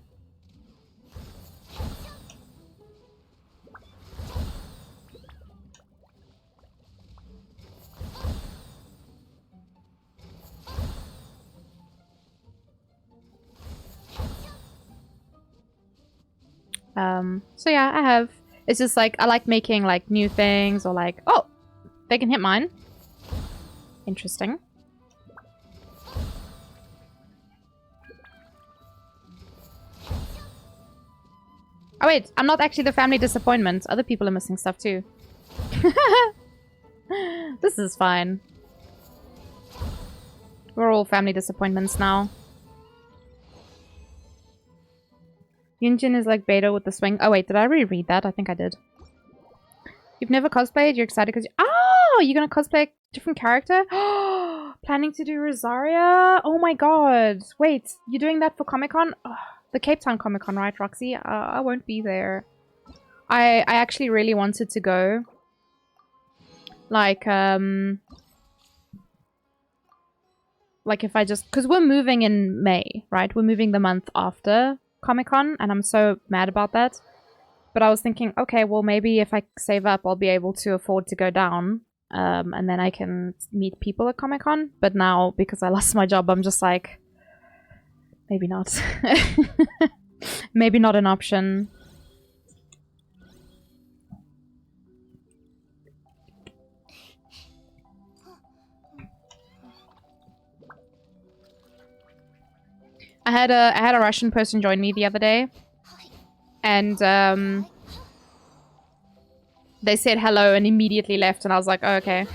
So yeah, I have. It's just like, I like making like new things or like, oh, they can hit mine. Interesting. Oh wait, I'm not actually the family disappointment. Other people are missing stuff too. This is fine. We're all family disappointments now. Genshin is like beta with the swing. Oh wait, did I reread that? I think I did. You've never cosplayed? You're excited because oh, you're gonna cosplay a different character? Planning to do Rosaria? Oh my god. Wait, you're doing that for Comic-Con? Oh, the Cape Town Comic-Con, right, Roxy? I won't be there. I actually really wanted to go. Like if I just... Because we're moving in May, right? We're moving the month after Comic-Con, and I'm so mad about that. But I was thinking, okay, well, maybe if I save up, I'll be able to afford to go down. And then I can meet people at Comic-Con. But now, because I lost my job, I'm just like... Maybe not. Maybe not an option. I had a Russian person join me the other day, and they said hello and immediately left, and I was like, oh, okay.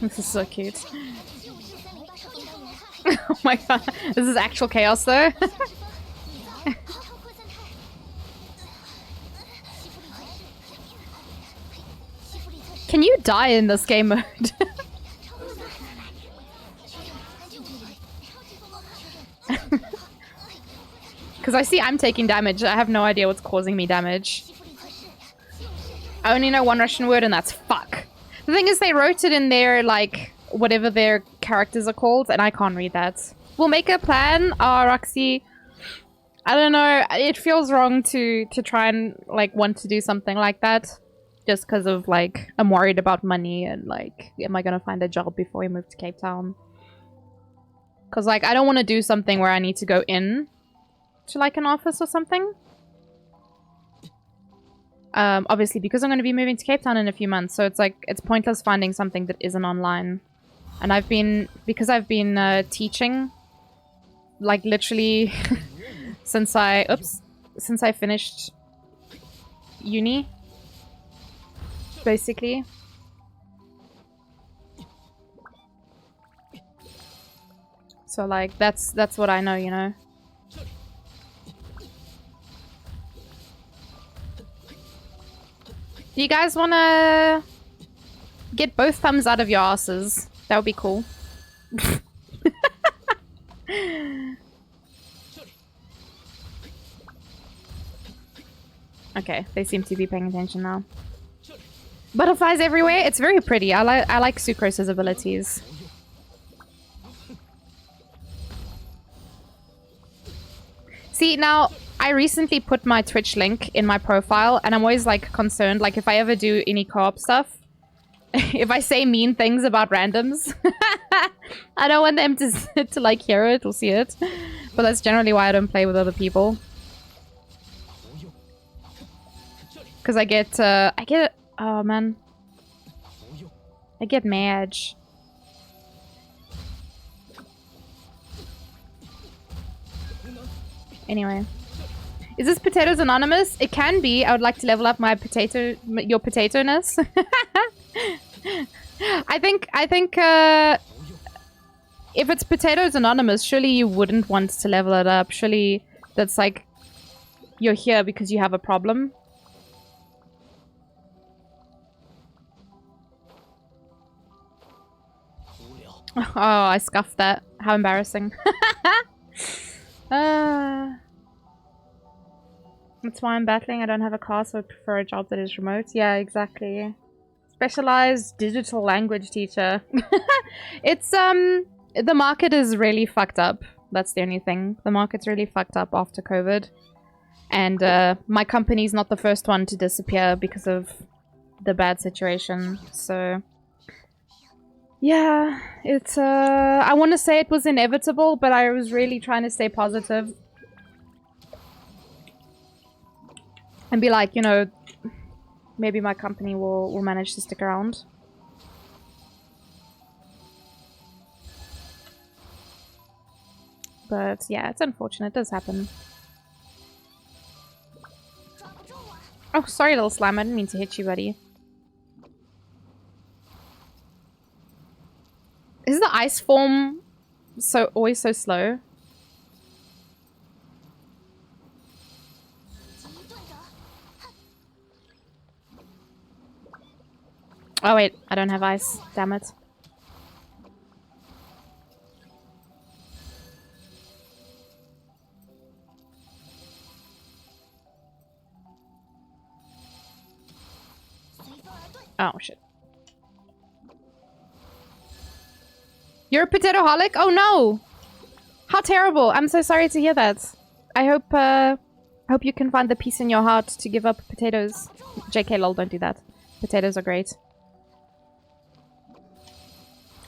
This is so cute. Oh my god, this is actual chaos though. Can you die in this game mode? Because I see I'm taking damage. I have no idea what's causing me damage. I only know one Russian word, and that's fuck. The thing is, they wrote it in their, like, whatever their characters are called, and I can't read that. We'll make a plan, Roxy. I don't know. It feels wrong to try and, like, want to do something like that. Just because of, like, I'm worried about money and, like, am I gonna find a job before we move to Cape Town? Because, like, I don't want to do something where I need to go in to, like, an office or something. Obviously, because I'm going to be moving to Cape Town in a few months, so it's, like, it's pointless finding something that isn't online. And I've been, because I've been teaching, like, literally since I finished uni. Basically. So like that's what I know, you know. Do you guys wanna get both thumbs out of your asses? That would be cool. Okay, they seem to be paying attention now. Butterflies everywhere. It's very pretty. I like Sucrose's abilities. See, now I recently put my Twitch link in my profile, and I'm always like concerned, like if I ever do any co-op stuff, if I say mean things about randoms, I don't want them to like hear it or see it. But that's generally why I don't play with other people. Because I get oh man. I get mad. Anyway. Is this potatoes anonymous? It can be. I would like to level up my your potato-ness. I think if it's potatoes anonymous, surely you wouldn't want to level it up. Surely that's like you're here because you have a problem. Oh, I scuffed that. How embarrassing. That's why I'm battling. I don't have a car, so I prefer a job that is remote. Yeah, exactly. Specialized digital language teacher. It's, the market is really fucked up. That's the only thing. The market's really fucked up after COVID. And, my company's not the first one to disappear because of the bad situation. So yeah, it's I want to say it was inevitable, but I was really trying to stay positive and be like, you know, maybe my company will manage to stick around. But yeah, it's unfortunate. It does happen. Oh, sorry, little slime. I didn't mean to hit you, buddy. Is the ice form always so slow? Oh wait, I don't have ice. Damn it. Oh shit. You're a potato holic? Oh no! How terrible! I'm so sorry to hear that. I hope you can find the peace in your heart to give up potatoes. JK lol, don't do that. Potatoes are great.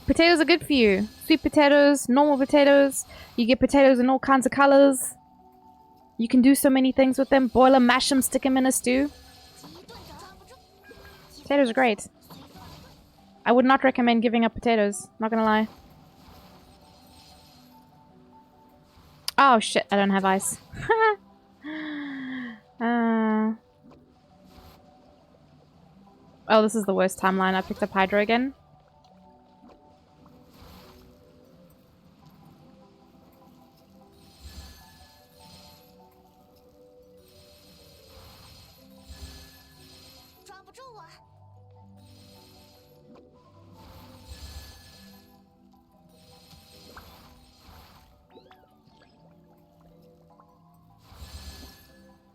Potatoes are good for you. Sweet potatoes, normal potatoes. You get potatoes in all kinds of colors. You can do so many things with them. Boil them, mash them, stick them in a stew. Potatoes are great. I would not recommend giving up potatoes. Not gonna lie. Oh shit, I don't have ice. Oh, this is the worst timeline. I picked up Hydro again.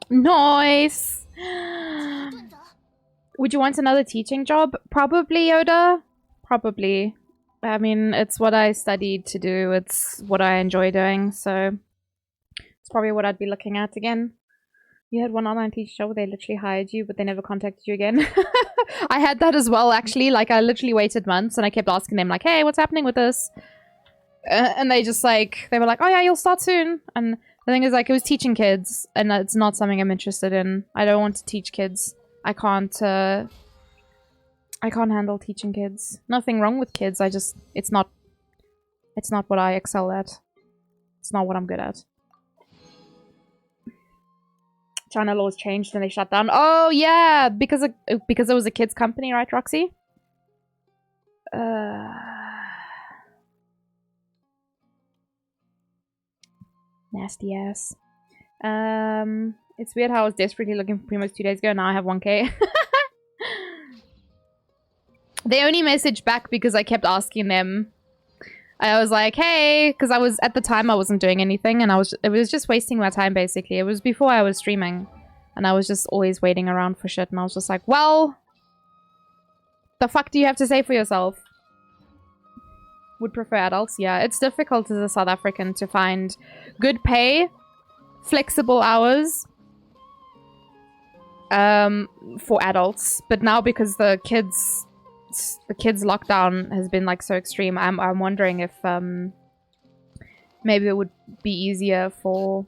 Nice! Would you want another teaching job? Probably, Yoda. Probably. I mean, it's what I studied to do. It's what I enjoy doing, so it's probably what I'd be looking at again. You had one online teacher job where they literally hired you, but they never contacted you again. I had that as well, actually. Like, I literally waited months, and I kept asking them, like, hey, what's happening with this? And they just, like, they were like, oh yeah, you'll start soon. And the thing is, like, it was teaching kids, and it's not something I'm interested in. I don't want to teach kids. I can't handle teaching kids. Nothing wrong with kids, it's not what I excel at. It's not what I'm good at. China laws changed and they shut down. Oh yeah, because it was a kids company, right, Roxy? Nasty ass. It's weird how I was desperately looking for Primos 2 days ago. Now I have 1k. They only messaged back because I kept asking them. I was like, hey, because at the time I wasn't doing anything and it was just wasting my time basically. It was before I was streaming and I was just always waiting around for shit and I was just like, well, the fuck do you have to say for yourself? Would prefer adults? Yeah, it's difficult as a South African to find good pay, flexible hours for adults. But now because the kids lockdown has been like so extreme, I'm wondering if maybe it would be easier for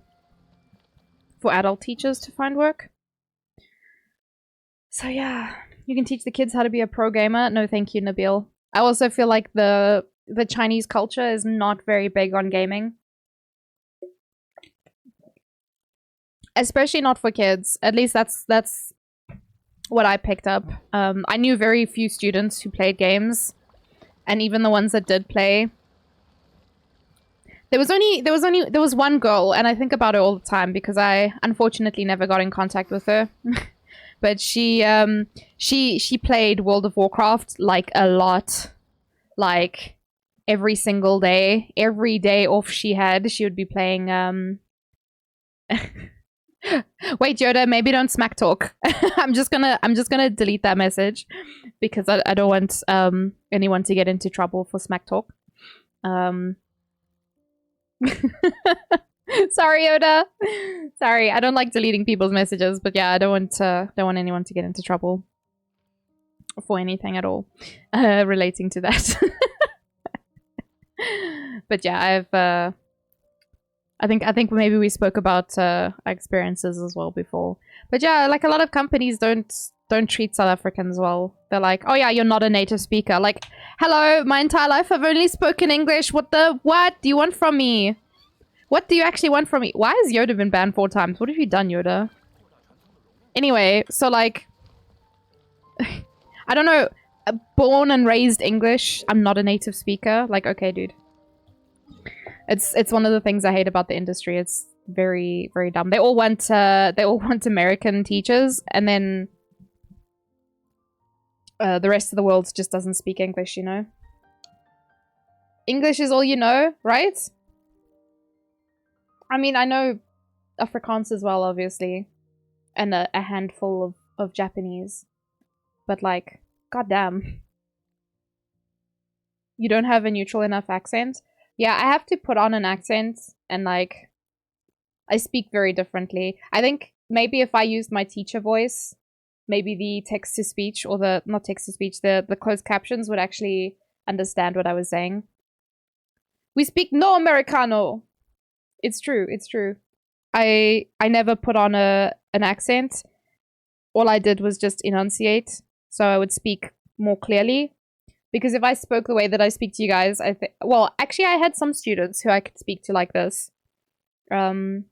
adult teachers to find work. So yeah, you can teach the kids how to be a pro gamer. No thank you, Nabil. I also feel like the Chinese culture is not very big on gaming. Especially not for kids. At least that's what I picked up. I knew very few students who played games, and even the ones that did play, there was one girl, and I think about her all the time because I unfortunately never got in contact with her. But she played World of Warcraft like a lot, like every single day, every day off she would be playing. Wait, Yoda, maybe don't smack talk. I'm just gonna delete that message because I don't want anyone to get into trouble for smack talk. Sorry, Yoda. Sorry, I don't like deleting people's messages, but yeah, I don't want anyone to get into trouble. for anything at all relating to that. But yeah, I think maybe we spoke about our experiences as well before. But yeah, like a lot of companies don't treat South Africans well. They're like, oh yeah, you're not a native speaker. Like, hello, my entire life I've only spoken English. What do you want from me? What do you actually want from me? Why has Yoda been banned 4 times? What have you done, Yoda? Anyway, so like, I don't know, born and raised English. I'm not a native speaker. Like, okay, dude. It's one of the things I hate about the industry. It's very, very dumb. They all want American teachers, and then the rest of the world just doesn't speak English, you know? English is all you know, right? I mean, I know Afrikaans as well, obviously. And a handful of Japanese. But like, goddamn. You don't have a neutral enough accent? Yeah, I have to put on an accent, and like, I speak very differently. I think maybe if I used my teacher voice, maybe the text-to-speech, or not text-to-speech, the closed captions would actually understand what I was saying. We speak no Americano! It's true, it's true. I never put on an accent. All I did was just enunciate, so I would speak more clearly. Because if I spoke the way that I speak to you guys, well, actually I had some students who I could speak to like this. There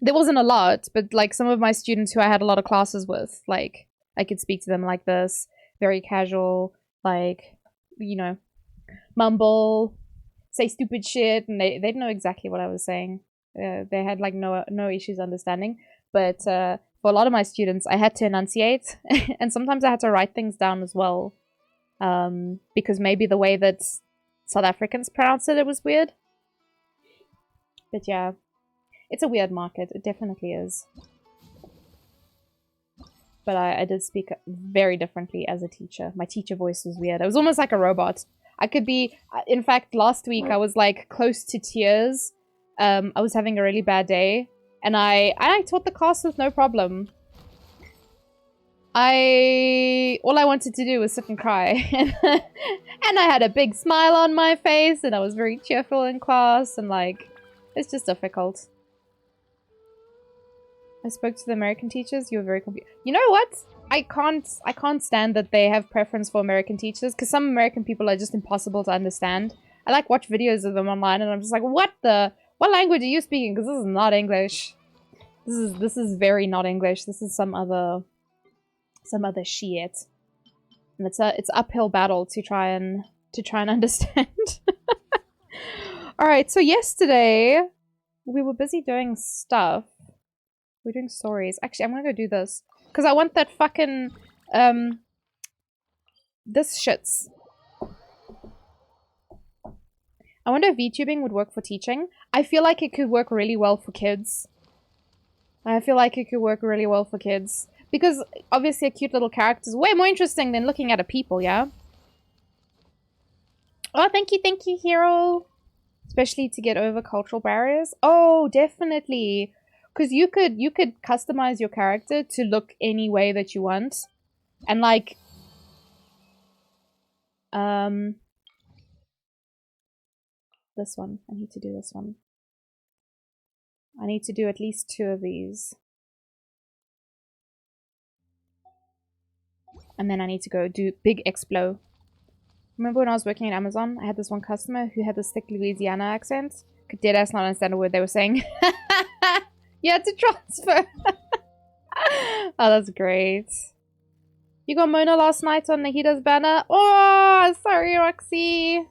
wasn't a lot, but like some of my students who I had a lot of classes with, like, I could speak to them like this, very casual, like, you know, mumble, say stupid shit, and they'd know exactly what I was saying. They had like no issues understanding. But for a lot of my students, I had to enunciate, and sometimes I had to write things down as well. Because maybe the way that South Africans pronounce it was weird. But yeah, it's a weird market. It definitely is. But I did speak very differently as a teacher. My teacher voice was weird. It was almost like a robot. I could be... In fact, last week I was like close to tears. I was having a really bad day. And I taught the class with no problem. All I wanted to do was sit and cry. And I had a big smile on my face, and I was very cheerful in class, and like, it's just difficult. I spoke to the American teachers. You were very confused. You know what? I can't stand that they have preference for American teachers, because some American people are just impossible to understand. I like watch videos of them online, and I'm just like, what language are you speaking? Because this is not English. This is very not English. This is some other shit. And it's uphill battle to try and understand. Alright, so yesterday we were busy doing stuff. We're doing stories. Actually, I'm gonna go do this. Because I want that fucking this shits. I wonder if VTubing would work for teaching. I feel like it could work really well for kids. Because obviously a cute little character is way more interesting than looking at a people, yeah? Oh, thank you, hero. Especially to get over cultural barriers. Oh, definitely. Because you could customize your character to look any way that you want. And like... This one. I need to do this one. I need to do at least 2 of these. And then I need to go do big explo. Remember when I was working at Amazon, I had this one customer who had this thick Louisiana accent. Could deadass not understand a word they were saying. You had to transfer. Oh, that's great. You got Mona last night on Nahida's banner? Oh, sorry, Roxy.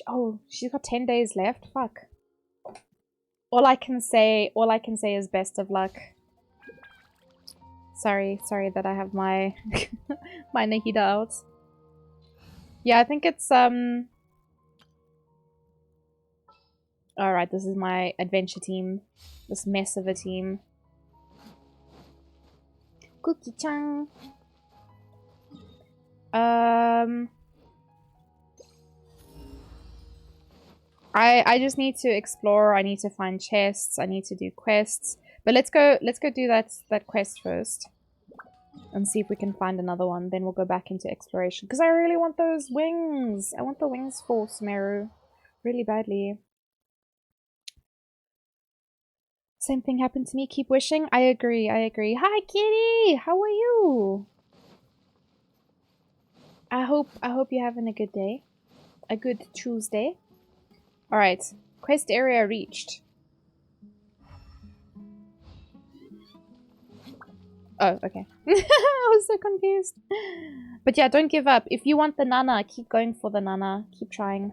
Oh, she's got 10 days left. Fuck. All I can say is best of luck. Sorry that I have my my Nahida out. Yeah, I think it's alright, this is my adventure team. This mess of a team. Cookie-chan. I just need to explore. I need to find chests. I need to do quests. But let's go do that quest first. And see if we can find another one. Then we'll go back into exploration. Because I really want those wings. I want the wings for Sumeru. Really badly. Same thing happened to me. Keep wishing. I agree. I agree. Hi, Kitty! How are you? I hope you're having a good day. A good Tuesday. Alright. Quest area reached. Oh, okay. I was so confused. But yeah, don't give up. If you want the Nana, keep going for the Nana. Keep trying.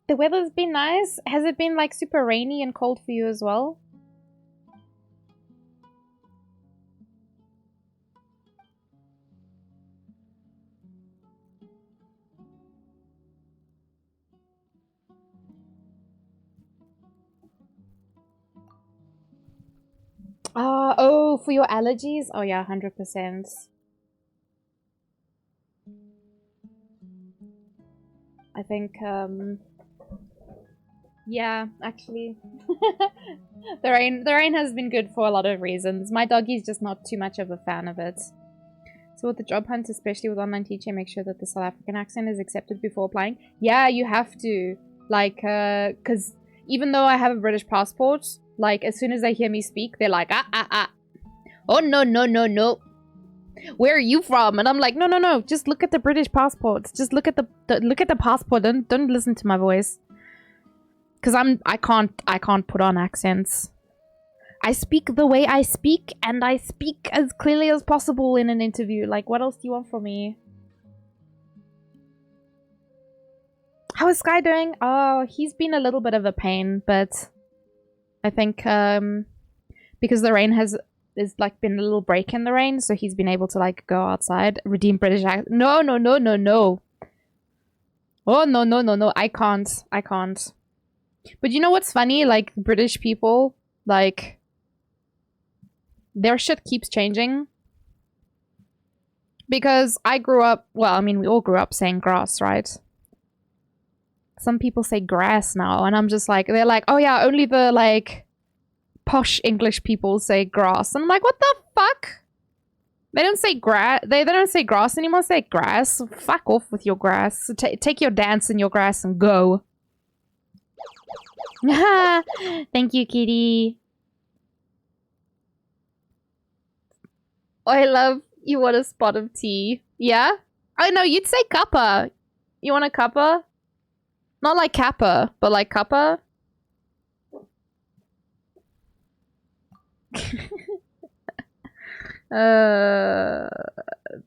The weather's been nice. Has it been like super rainy and cold for you as well? Oh, for your allergies? Oh yeah, 100%. I think, yeah, actually. The rain has been good for a lot of reasons. My doggie's just not too much of a fan of it. So with the job hunt, especially with online teaching, make sure that the South African accent is accepted before applying. Yeah, you have to. Like, because even though I have a British passport, like, as soon as they hear me speak, they're like, oh, no, no, no, no. Where are you from? And I'm like, no, no, no. Just look at the British passport. Just look at the passport. Don't listen to my voice. Because I can't put on accents. I speak the way I speak, and I speak as clearly as possible in an interview. Like, what else do you want from me? How is Sky doing? Oh, he's been a little bit of a pain, but I think because the rain there's like been a little break in the rain, so he's been able to like go outside, redeem British accent. No, no, no, no, no. Oh, no, no, no, no. I can't. But you know what's funny? Like, British people, like, their shit keeps changing. Because I grew up, well, I mean, we all grew up saying grass, right? Some people say grass now, and I'm just like, they're like, oh yeah, only the, like, posh English people say grass. And I'm like, what the fuck? They don't say grass. They don't say grass anymore. They say grass. Fuck off with your grass. Take your dance and your grass and go. Thank you, kitty. Oh, I love you. Want a spot of tea? Yeah. Oh no, you'd say cuppa. You want a cuppa? Not like kappa, but like cuppa.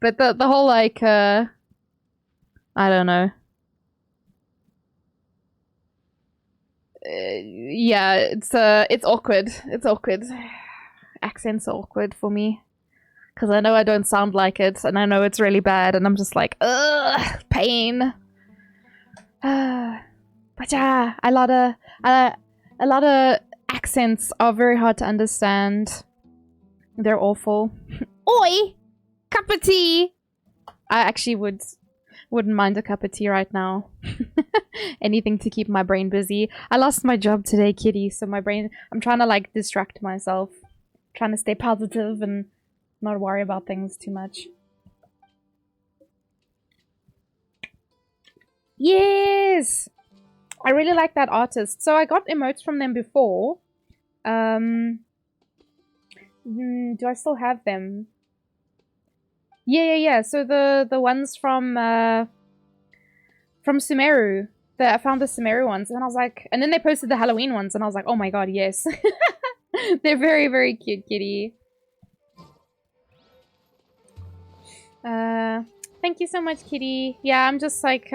But the whole like I don't know. Yeah, it's awkward. It's awkward. Accents are awkward for me because I know I don't sound like it, and I know it's really bad, and I'm just like, ugh, pain. But yeah, a lot of accents are very hard to understand. They're awful. Oi! Cup of tea! I actually wouldn't mind a cup of tea right now. Anything to keep my brain busy. I lost my job today, kitty, so my brain... I'm trying to, like, distract myself. Trying to stay positive and not worry about things too much. Yes! I really like that artist. So I got emotes from them before. Do I still have them? Yeah. So the ones from Sumeru. I found the Sumeru ones, and I was like, and then they posted the Halloween ones, and I was like, oh my god, yes. They're very, very cute, kitty. Thank you so much, kitty. Yeah, I'm just like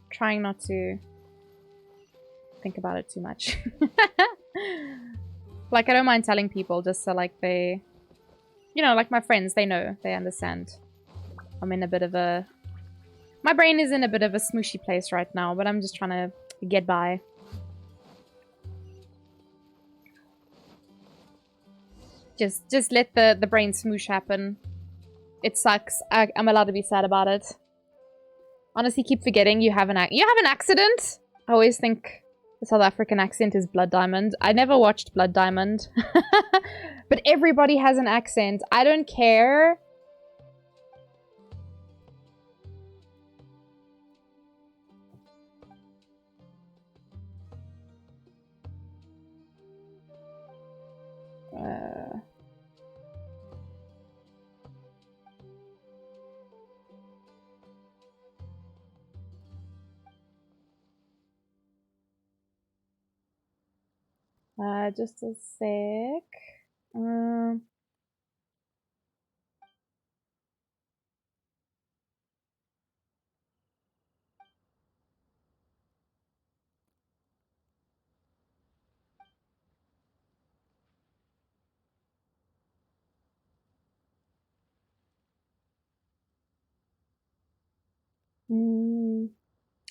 trying not to think about it too much. Like, I don't mind telling people just so like they, you know, like my friends, they know, they understand. I'm in a bit of a... My brain is in a bit of a smooshy place right now, but I'm just trying to get by. Just let the brain smoosh happen. It sucks. I'm allowed to be sad about it. Honestly, keep forgetting you have an accident. I always think the South African accent is Blood Diamond. I never watched Blood Diamond. But everybody has an accent. I don't care. Just a sec.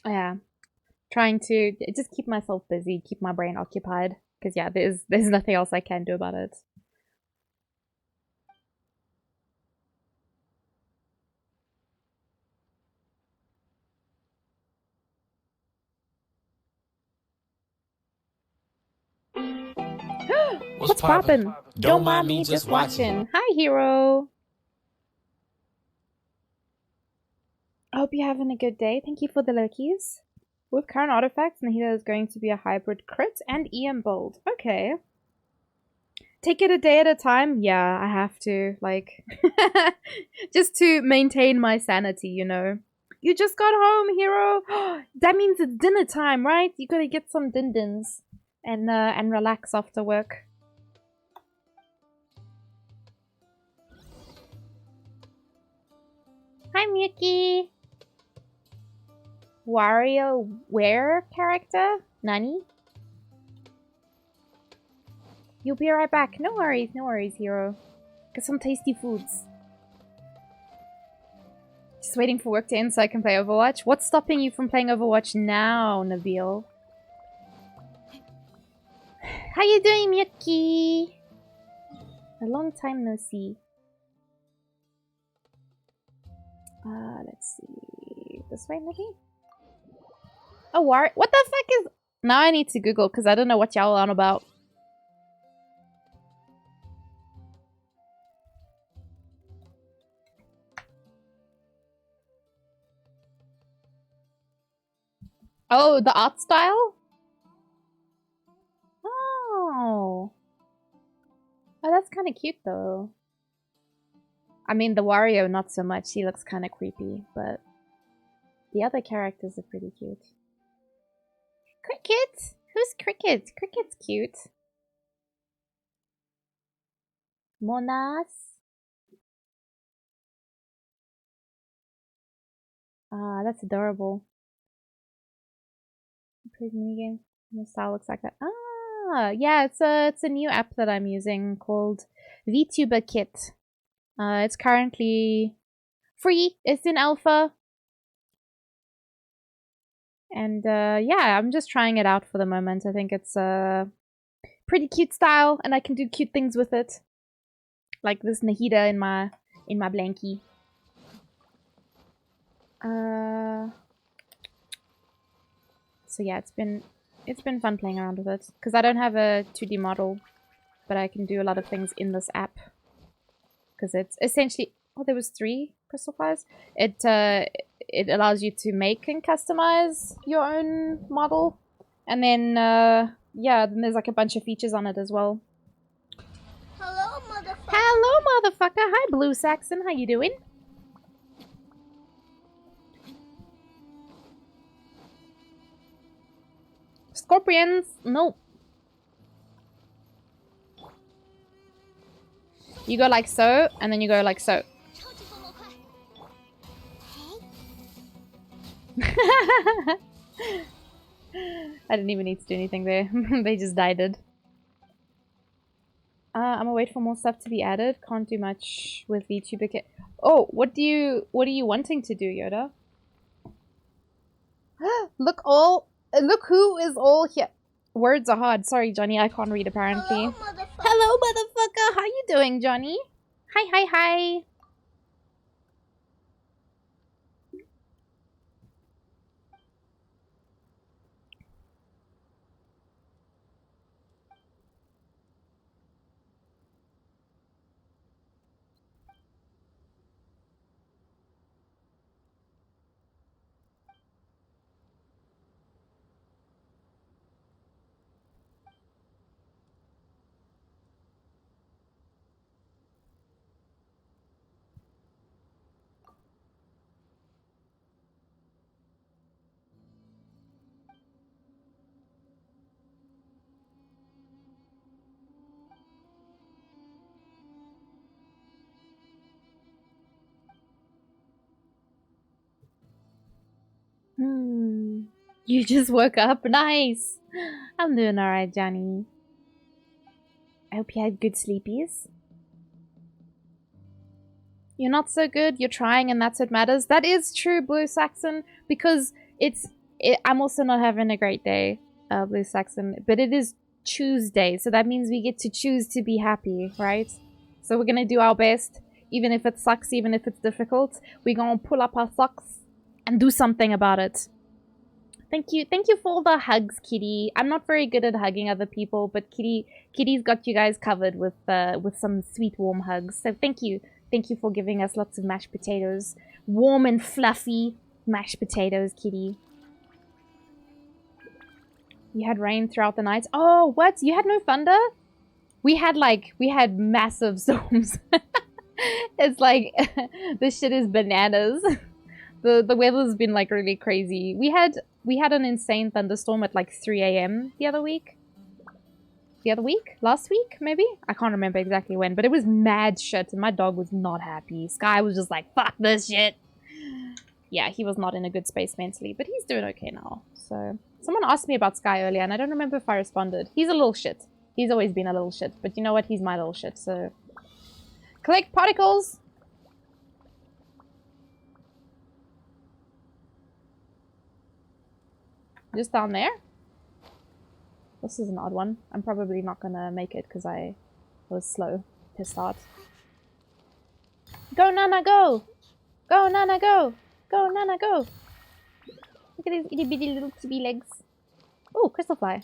Yeah. Trying to just keep myself busy, keep my brain occupied. Because yeah, there's nothing else I can do about it. What's poppin'? Don't mind me, just watching. Hi, hero. I hope you're having a good day. Thank you for the lurkies. With current artifacts, Nahida is going to be a hybrid crit and EM bold. Okay. Take it a day at a time? Yeah, I have to. Like, just to maintain my sanity, you know. You just got home, hero. That means it's dinner time, right? You gotta get some din-dins and relax after work. Hi, Miyuki. WarioWare character? Nani? You'll be right back. No worries, hero. Get some tasty foods. Just waiting for work to end so I can play Overwatch. What's stopping you from playing Overwatch now, Nabil? How you doing, Miyuki? A long time no see. Let's see. This way, maybe? Oh, what the fuck is... Now I need to Google, because I don't know what y'all on about. Oh, the art style? Oh. Oh, that's kind of cute, though. I mean, the Wario, not so much. He looks kind of creepy, but... The other characters are pretty cute. Cricket? Who's Cricket? Cricket's cute. Monas? Ah, that's adorable. Plays minigame. The style looks like that. Ah, yeah, it's a new app that I'm using called VTuber Kit. It's currently free. It's in alpha. And yeah, I'm just trying it out for the moment. I think it's a pretty cute style, and I can do cute things with it, like this Nahida in my blankie. So yeah, it's been fun playing around with it because I don't have a 2D model, but I can do a lot of things in this app because it's essentially... Oh, there was 3 crystal fires. It allows you to make and customize your own model, and then yeah, then there's like a bunch of features on it as well. Hello, motherfucker. Hello, motherfucker. Hi, Blue Saxon. How you doing? Scorpions? No. You go like so, and then you go like so. I didn't even need to do anything there. They just died. I'm gonna wait for more stuff to be added. Can't do much with VTuber Kit. Oh, what are you wanting to do, Yoda? Look who is all here. Words are hard. Sorry, Johnny, I can't read apparently. Hello, motherfucker. How you doing, Johnny? Hi. You just woke up. Nice. I'm doing alright, Johnny. I hope you had good sleepies. You're not so good. You're trying, and that's what matters. That is true, Blue Saxon, because I'm also not having a great day, Blue Saxon. But it is Tuesday, so that means we get to choose to be happy, right? So we're gonna do our best, even if it sucks, even if it's difficult. We're gonna pull up our socks and do something about it. Thank you for all the hugs, Kitty. I'm not very good at hugging other people, but Kitty's got you guys covered with some sweet, warm hugs. So thank you for giving us lots of mashed potatoes, warm and fluffy mashed potatoes, Kitty. You had rain throughout the night. Oh, what? You had no thunder? We had massive storms. It's like this shit is bananas. The weather's been like really crazy. We had an insane thunderstorm at like 3 AM the other week. Last week, maybe? I can't remember exactly when, but it was mad shit and my dog was not happy. Sky was just like, fuck this shit. Yeah, he was not in a good space mentally, but he's doing okay now. So, someone asked me about Sky earlier and I don't remember if I responded. He's a little shit. He's always been a little shit, but you know what? He's my little shit, so... Collect particles! Just down there? This is an odd one. I'm probably not gonna make it because I was slow to start. Go, Nana, go! Go, Nana, go! Go, Nana, go! Look at these itty bitty little chibi legs. Oh, crystal fly.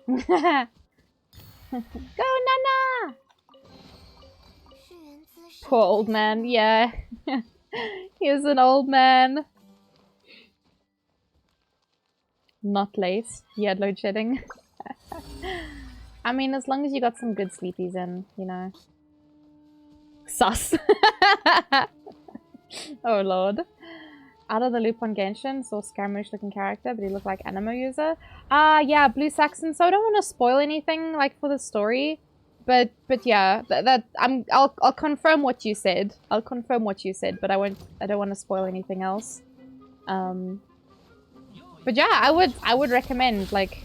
Go, Nana! Poor old man, yeah. He is an old man. Not late. He had load shedding. I mean, as long as you got some good sleepies in, you know. Sus. Oh lord. Out of the loop on Genshin, saw Scaramouche looking character, but he looked like animo user. Yeah, Blue Saxon. So I don't want to spoil anything like for the story, but yeah, I'll confirm what you said. I'll confirm what you said, but I don't want to spoil anything else. But yeah, I would recommend, like,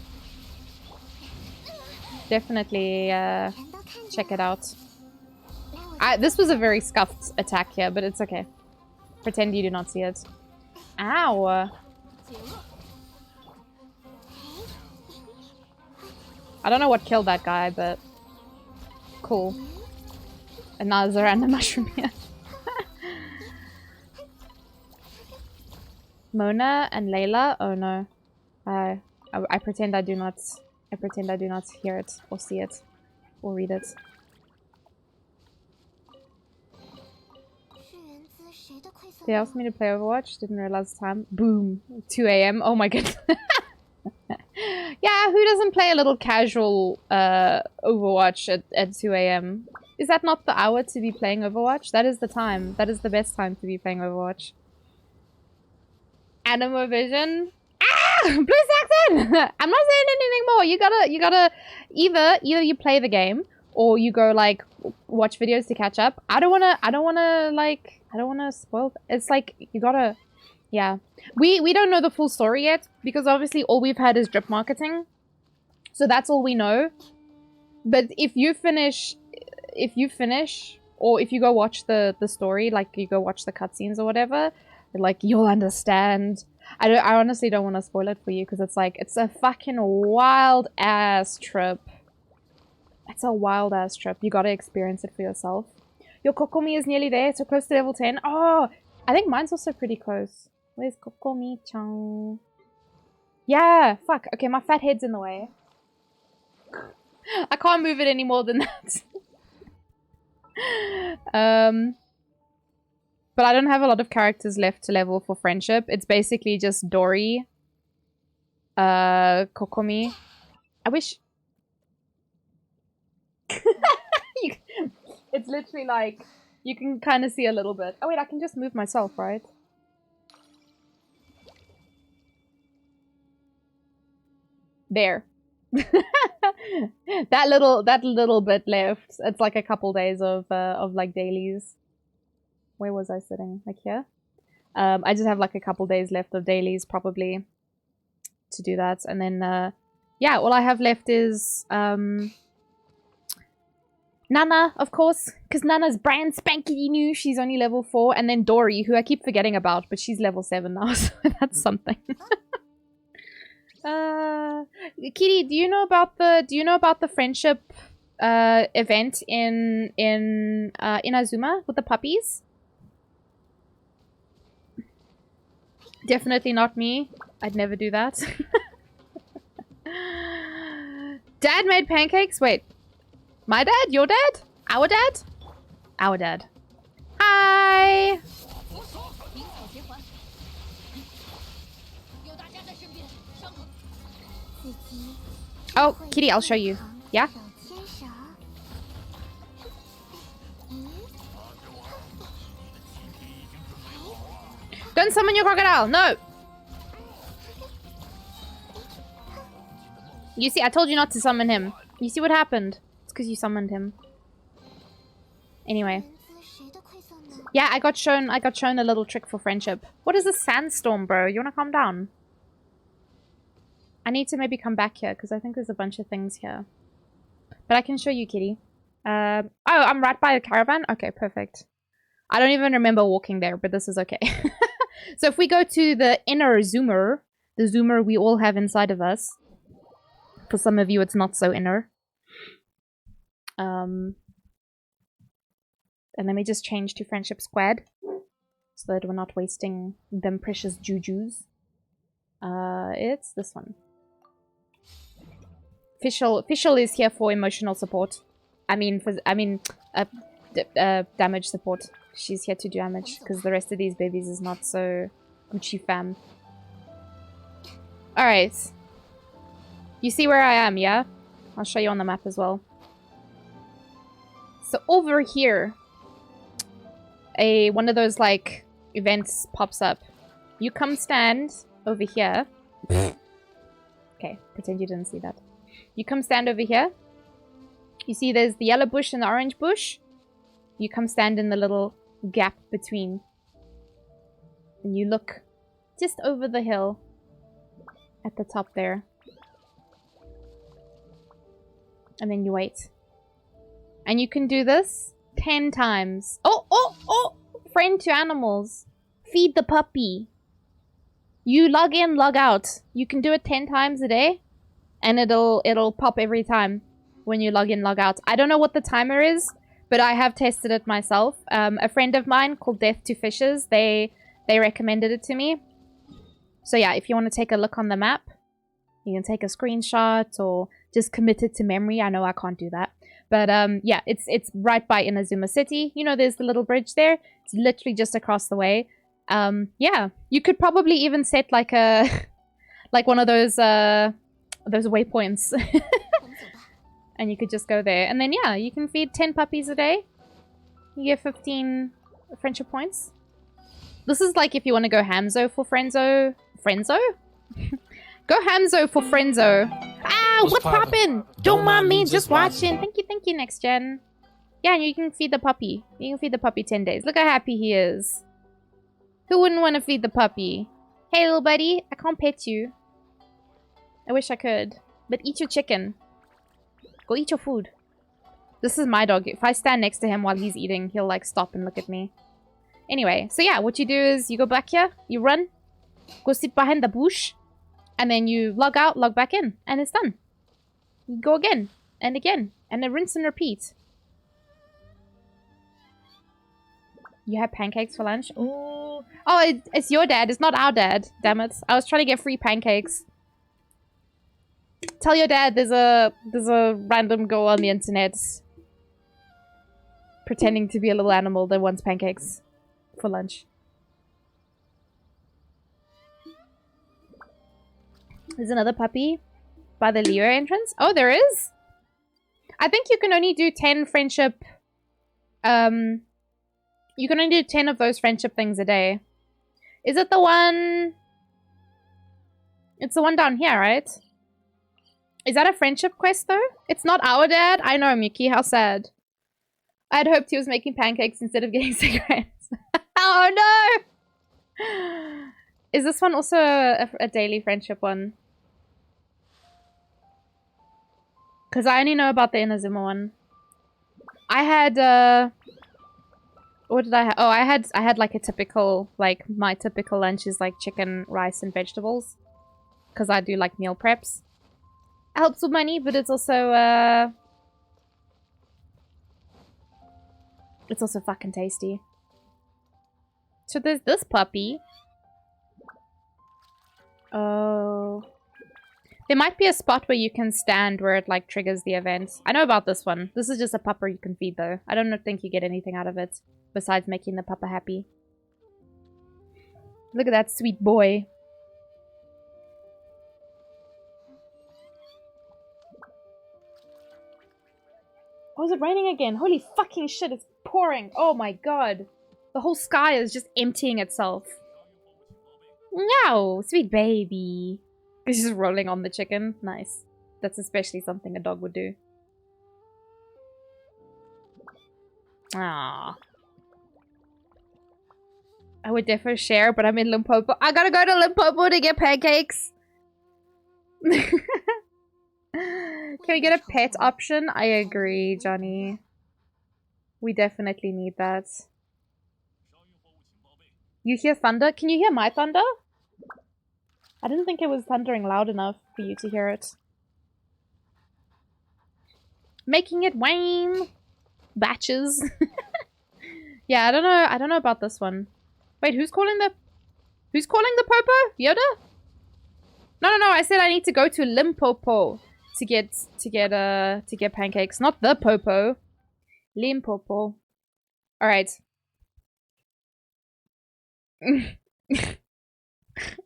definitely check it out. This was a very scuffed attack here, but it's okay. Pretend you do not see it. Ow! I don't know what killed that guy, but cool. And now there's a random mushroom here. Mona and Layla? Oh no. I pretend I do not. I pretend I do not hear it or see it or read it. They asked me to play Overwatch. Didn't realize the time. Boom. 2 AM. Oh my god. Yeah, who doesn't play a little casual Overwatch at 2 AM? Is that not the hour to be playing Overwatch? That is the time. That is the best time to be playing Overwatch. Animo Vision. Ah! Blue Saxon! I'm not saying anything more. You gotta either you play the game or you go like watch videos to catch up. I don't wanna spoil. It's like you gotta, yeah. We don't know the full story yet because obviously all we've had is drip marketing, so that's all we know. But if you finish, or if you go watch the story, like you go watch the cutscenes or whatever, like you'll understand. I honestly don't want to spoil it for you because it's like it's a fucking wild ass trip. It's a wild ass trip. You gotta experience it for yourself. Your Kokomi is nearly there, so close to level 10. Oh, I think mine's also pretty close. Where's Kokomi-chan? Yeah, fuck. Okay, my fat head's in the way. I can't move it any more than that. But I don't have a lot of characters left to level for friendship. It's basically just Dory, Kokomi. I wish... It's literally like, you can kind of see a little bit. Oh wait, I can just move myself, right? There. that little bit left. It's like a couple days of like dailies. Where was I sitting? Like here? I just have like a couple days left of dailies probably to do that. And then, yeah, all I have left is Nana, of course, because Nana's brand spanky new. She's only level 4. And then Dory, who I keep forgetting about, but she's level 7 now, so that's something. Kitty, do you know about the friendship event in Inazuma with the puppies? Definitely not me. I'd never do that. Dad made pancakes? Wait. My dad? Your dad? Our dad? Our dad. Hi! Oh, Kitty, I'll show you. Yeah? Don't summon your crocodile! No! You see, I told you not to summon him. You see what happened? It's because you summoned him. Anyway. Yeah, I got shown a little trick for friendship. What is a sandstorm, bro? You wanna calm down? I need to maybe come back here, because I think there's a bunch of things here. But I can show you, Kitty. Oh, I'm right by the caravan? Okay, perfect. I don't even remember walking there, but this is okay. So if we go to the inner zoomer, the zoomer we all have inside of us. For some of you, it's not so inner. And let me just change to Friendship Squad. So that we're not wasting them precious jujus. It's this one. Official is here for emotional support. Damage support. She's here to do damage, because the rest of these babies is not so Gucci fam. Alright. You see where I am, yeah? I'll show you on the map as well. So over here, one of those like events pops up. You come stand over here. Okay, pretend you didn't see that. You come stand over here. You see there's the yellow bush and the orange bush. You come stand in the little gap between. And you look just over the hill at the top there. And then you wait. And you can do this 10 times. Oh! Friend to animals. Feed the puppy. You log in, log out. You can do it 10 times a day. And it'll pop every time when you log in, log out. I don't know what the timer is, but I have tested it myself. A friend of mine called Death to Fishes, they recommended it to me. So yeah, if you want to take a look on the map, you can take a screenshot or just commit it to memory. I know I can't do that. But yeah, it's right by Inazuma City. You know, there's the little bridge there. It's literally just across the way. Yeah, you could probably even set like a like one of those waypoints. And you could just go there. And then yeah, you can feed 10 puppies a day. You get 15 friendship points. This is like if you want to go Hamzo for Friendzo. Friendzo? Go Hamzo for Friendzo. Ah, what's poppin'? Don't mind me, just watching. Thank you, Next Gen. Yeah, and you can feed the puppy. You can feed the puppy 10 days. Look how happy he is. Who wouldn't want to feed the puppy? Hey, little buddy, I can't pet you. I wish I could. But eat your chicken. Go eat your food. This is my dog. If I stand next to him while he's eating, he'll like stop and look at me. Anyway, so yeah, what you do is you go back here, you run, go sit behind the bush, and then you log out, log back in, and it's done. You go again, and then rinse and repeat. You have pancakes for lunch? Ooh. Oh, it's your dad. It's not our dad. Damn it. I was trying to get free pancakes. Tell your dad there's a random girl on the internet pretending to be a little animal that wants pancakes for lunch. There's another puppy by the Leo entrance. Oh, there is? I think you can only do 10 friendship... You can only do 10 of those friendship things a day. Is it the one... It's the one down here, right? Is that a friendship quest, though? It's not our dad? I know, Miki. How sad. I'd hoped he was making pancakes instead of getting cigarettes. Oh, no! Is this one also a daily friendship one? Because I only know about the Inazuma one. I had, what did I have? Oh, I had like a typical, like, my typical lunch is like chicken, rice, and vegetables. Because I do like meal preps. It helps with money, but it's also fucking tasty. So there's this puppy. Oh. There might be a spot where you can stand where it like triggers the event. I know about this one. This is just a pupper you can feed though. I don't think you get anything out of it besides making the pupper happy. Look at that sweet boy. Oh, is it raining again? Holy fucking shit, it's pouring. Oh my god. The whole sky is just emptying itself. No, sweet baby. It's just rolling on the chicken. Nice. That's especially something a dog would do. Ah. I would definitely share, but I'm in Limpopo. I gotta go to Limpopo to get pancakes. Can we get a pet option? I agree, Johnny. We definitely need that. You hear thunder? Can you hear my thunder? I didn't think it was thundering loud enough for you to hear it. Making it rain. Batches. Yeah, I don't know about this one. Wait, who's calling the Popo? Yoda? No, I said I need to go to Limpopo to get pancakes, not the Popo. Limpopo. All right.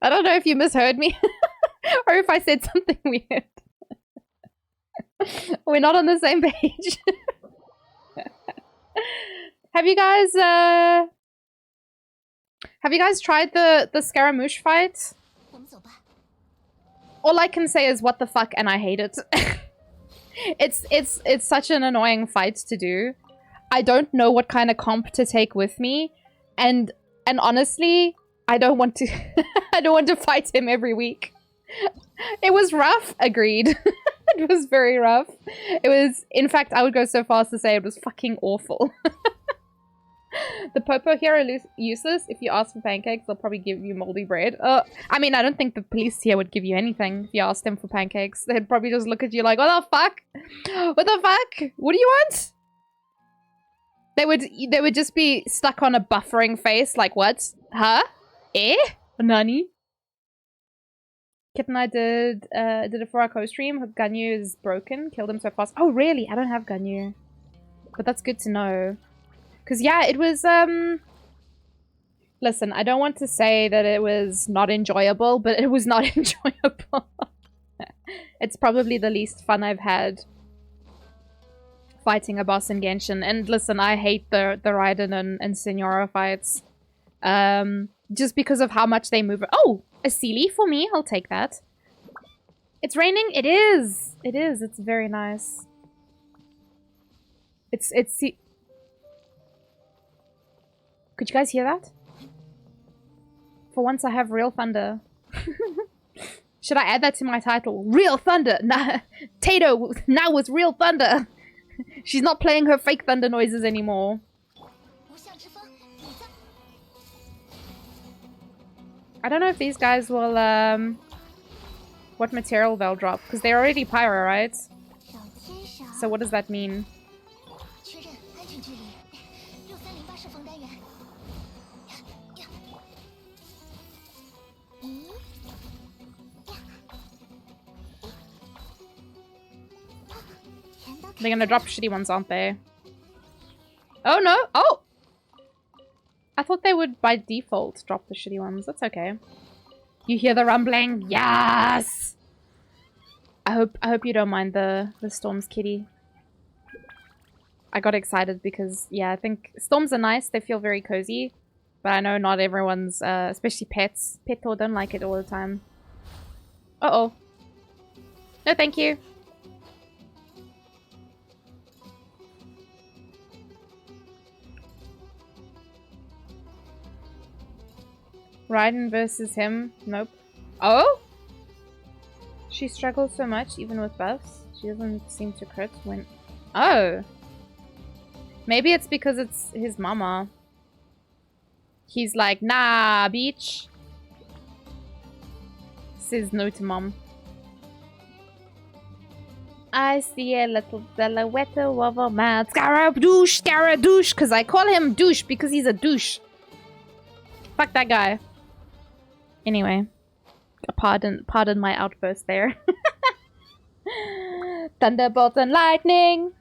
I don't know if you misheard me or if I said something weird. We're not on the same page. Have you guys tried the Scaramouche fight? All I can say is what the fuck, and I hate it. It's such an annoying fight to do. I don't know what kind of comp to take with me, and honestly, I don't want to I don't want to fight him every week. It was rough, agreed. It was very rough. It was, in fact, I would go so far as to say it was fucking awful. The Popo here are useless. If you ask for pancakes, they'll probably give you moldy bread. I mean, I don't think the police here would give you anything if you asked them for pancakes. They'd probably just look at you like, what the fuck? What the fuck? What do you want? They would just be stuck on a buffering face, like, what? Huh? Eh? Nani? Kit and I did it for our co-stream. Ganyu is broken. Killed him so fast. Oh, really? I don't have Ganyu. But that's good to know. Because, yeah, it was, listen, I don't want to say that it was not enjoyable, but it was not enjoyable. It's probably the least fun I've had fighting a boss in Genshin. And listen, I hate the Raiden and Senora fights. Just because of how much they move. Oh! A Sealy for me. I'll take that. It's raining? It is! It is. It's very nice. It's Could you guys hear that? For once I have real thunder. Should I add that to my title? Real thunder! Nah, Tato now with real thunder! She's not playing her fake thunder noises anymore. I don't know if these guys will, what material they'll drop. Because they're already pyro, right? So what does that mean? They're gonna drop shitty ones, aren't they? Oh, no! Oh! I thought they would, by default, drop the shitty ones. That's okay. You hear the rumbling? Yes! I hope you don't mind the storms, kitty. I got excited because, yeah, I think storms are nice. They feel very cozy. But I know not everyone's, especially pets. Petto don't like it all the time. Uh-oh. No, thank you. Raiden versus him? Nope. Oh? She struggles so much, even with buffs. She doesn't seem to crit when... Oh! Maybe it's because it's his mama. He's like, nah, bitch. Says no to mom. I see a little silhouette of a man. Scaradouche, because I call him douche because he's a douche. Fuck that guy. Anyway, pardon my outburst there. Thunderbolt and lightning.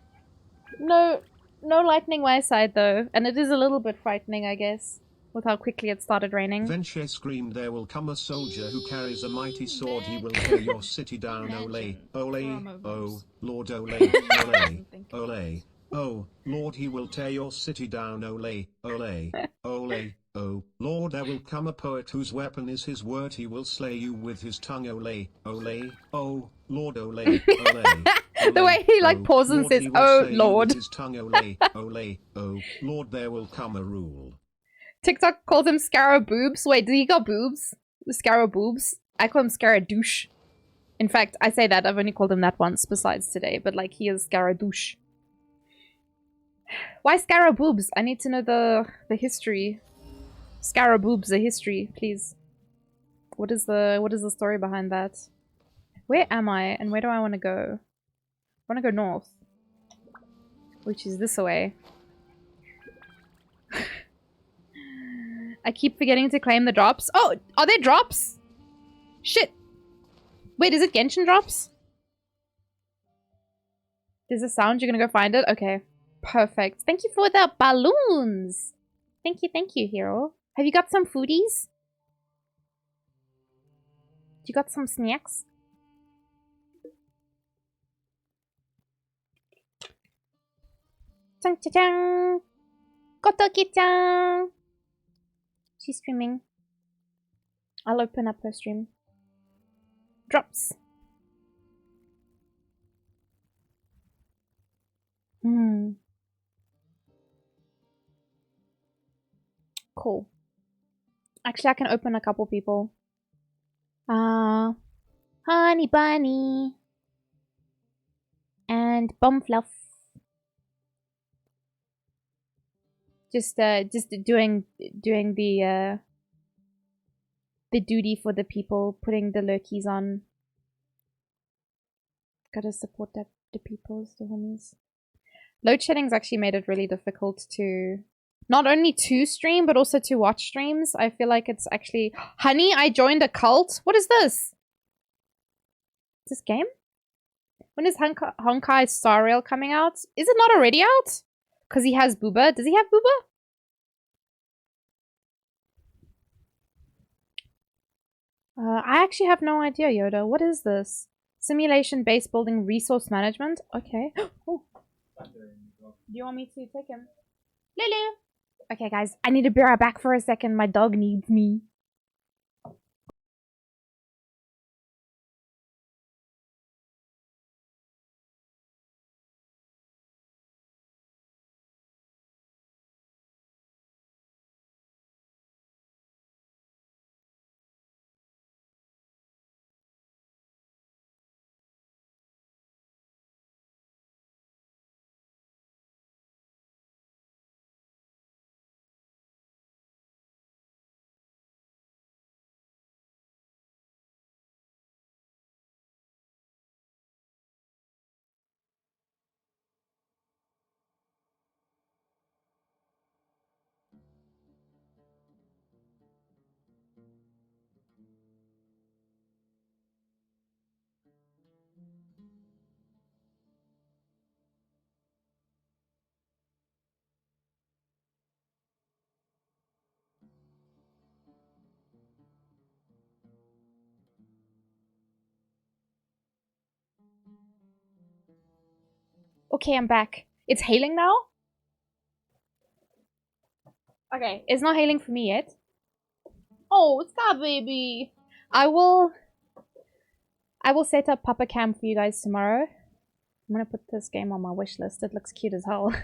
No lightning my side though, and it is a little bit frightening, I guess, with how quickly it started raining. Venshe screamed, "There will come a soldier who carries a mighty sword. He will tear your city down. Ole, ole, oh, Lord, ole, ole, ole, oh, Lord, he will tear your city down. Ole, ole, ole, oh, Lord, there will come a poet whose weapon is his word. He will slay you with his tongue. Ole, ole, oh, Lord, ole, ole." The way he like pauses and says, "Oh Lord." His tongue, ole, ole, oh, Lord, there will come a rule. TikTok calls him Scaraboobs. Wait, did he got boobs? Scaraboobs? I call him Scaradouche. In fact, I say that. I've only called him that once besides today, but like he is Scaradouche. Why Scaraboobs? I need to know the history. Scaraboobs, the history, please. What is the story behind that? Where am I and where do I want to go? I want to go north, which is this way. I keep forgetting to claim the drops. Oh, are there drops? Shit. Wait, is it Genshin drops? There's a sound. You're gonna go find it? Okay. Perfect. Thank you for the balloons. Thank you, hero. Have you got some foodies? You got some snacks? Chan-cha-chan! Kotoki-chan! She's streaming. I'll open up her stream. Drops. Cool. Actually, I can open a couple people. Honey Bunny. And Bumfluff. Just doing the duty for the people, putting the lurkies on. Gotta support the peoples, the homies. Load shedding's actually made it really difficult to not only to stream, but also to watch streams. I feel like it's actually... Honey, I joined a cult? What is this? Is this game? When is Honkai Star Rail coming out? Is it not already out? Because he has Booba. Does he have Booba? I actually have no idea, Yoda. What is this? Simulation base building resource management? Okay. Oh. Do you want me to take him? Lulu! Okay, guys. I need to be right back for a second. My dog needs me. Okay, I'm back. It's hailing now? Okay, it's not hailing for me yet. Oh, Scar baby. I will set up Papa Cam for you guys tomorrow. I'm gonna put this game on my wish list. It looks cute as hell.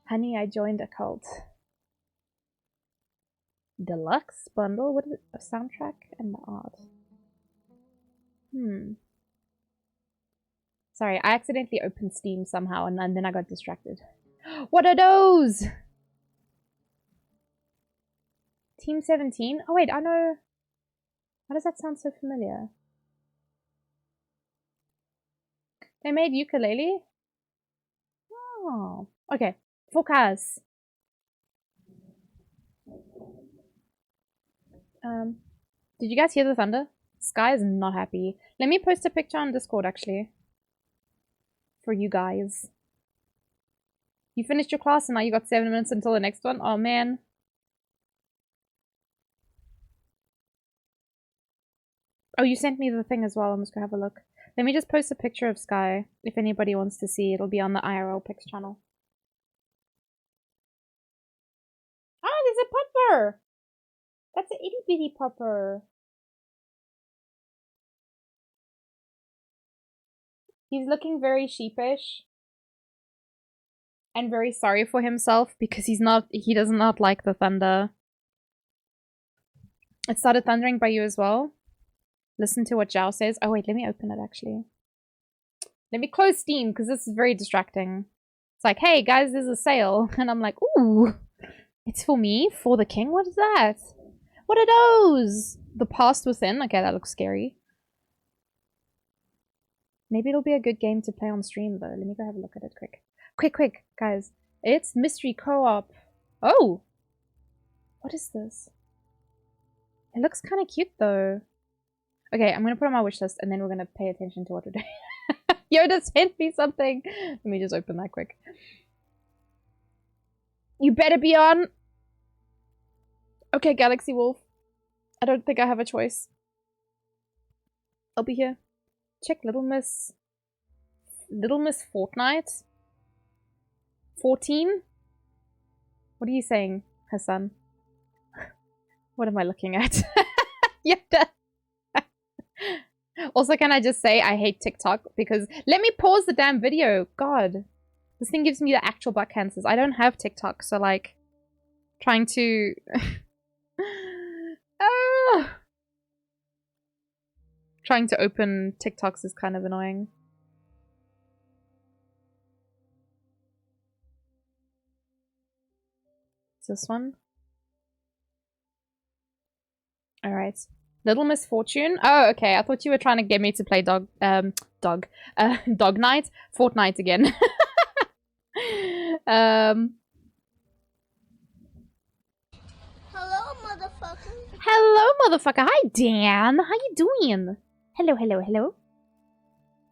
Honey, I joined a cult. Deluxe bundle? What is it? A soundtrack and the art. Sorry, I accidentally opened Steam somehow and then I got distracted. What are those? Team 17? Oh wait, I know. Why does that sound so familiar? They made ukulele? Oh, okay. Focus. Did you guys hear the thunder? Sky is not happy. Let me post a picture on Discord, actually. For you guys. You finished your class and now you got 7 minutes until the next one? Oh, man. Oh, you sent me the thing as well. I'm just gonna have a look. Let me just post a picture of Sky. If anybody wants to see, it'll be on the IRL Pics channel. Oh, there's a pupper! That's an itty bitty pupper. He's looking very sheepish. And very sorry for himself because he does not like the thunder. It started thundering by you as well. Listen to what Zhao says. Oh wait, let me open it actually. Let me close Steam because this is very distracting. It's like, hey guys, there's a sale. And I'm like, ooh, it's for me? For the king? What is that? What are those? The past within? Okay, that looks scary. Maybe it'll be a good game to play on stream though. Let me go have a look at it quick. Quick, guys. It's mystery co-op. Oh! What is this? It looks kind of cute though. Okay, I'm gonna put on my wish list and then we're gonna pay attention to what we're doing. Yoda sent me something. Let me just open that quick. You better be on. Okay, Galaxy Wolf. I don't think I have a choice. I'll be here. Check Little Miss Fortnite. 14? What are you saying, Hassan? What am I looking at? Yoda. Also, can I just say I hate TikTok because let me pause the damn video. God, this thing gives me the actual butt cancers. I don't have TikTok, so like trying to trying to open TikToks is kind of annoying. Is this one? All right. Little Misfortune. Oh, okay. I thought you were trying to get me to play Dog Night. Fortnite again. Hello, motherfucker. Hello, motherfucker. Hi, Dan. How you doing? Hello.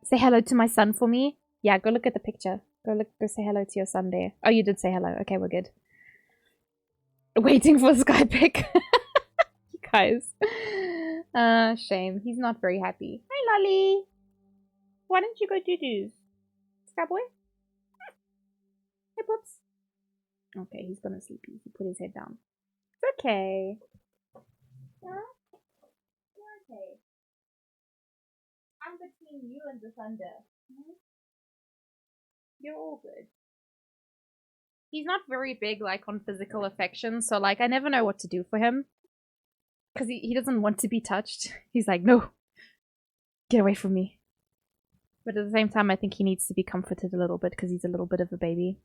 Say hello to my son for me. Yeah, go look at the picture. Go say hello to your son there. Oh, you did say hello. Okay, we're good. Waiting for Sky pic. You guys. Shame. He's not very happy. Hi, Lolly. Why don't you go do-do's? Skyboy? Hey, Poops. Okay, he's gonna sleep. He put his head down. It's okay. Huh? You're okay. I'm between you and the thunder. Hmm? You're all good. He's not very big, like, on physical affection, so, like, I never know what to do for him. Because he doesn't want to be touched. He's like, no. Get away from me. But at the same time, I think he needs to be comforted a little bit because he's a little bit of a baby.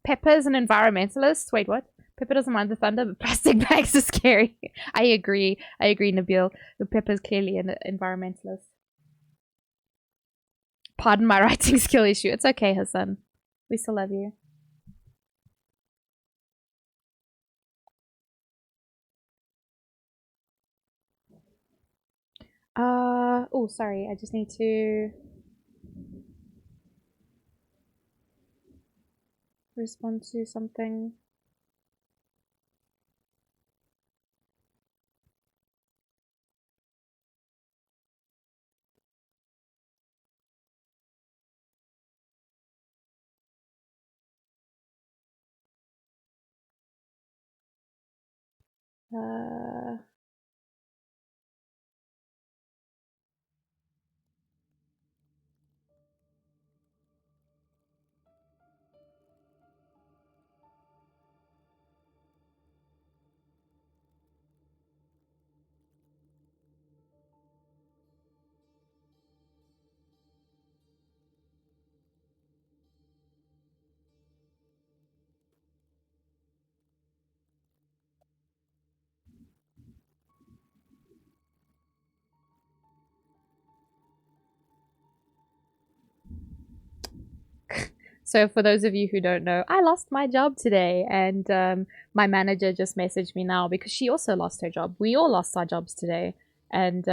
Pepper's an environmentalist. Wait, what? Pepper doesn't mind the thunder, but plastic bags are scary. I agree, Nabil. But Pepper's clearly an environmentalist. Pardon my writing skill issue. It's okay, Hassan. We still love you. Oh, sorry. I just need to respond to something. So for those of you who don't know, I lost my job today, and my manager just messaged me now because she also lost her job. We all lost our jobs today, and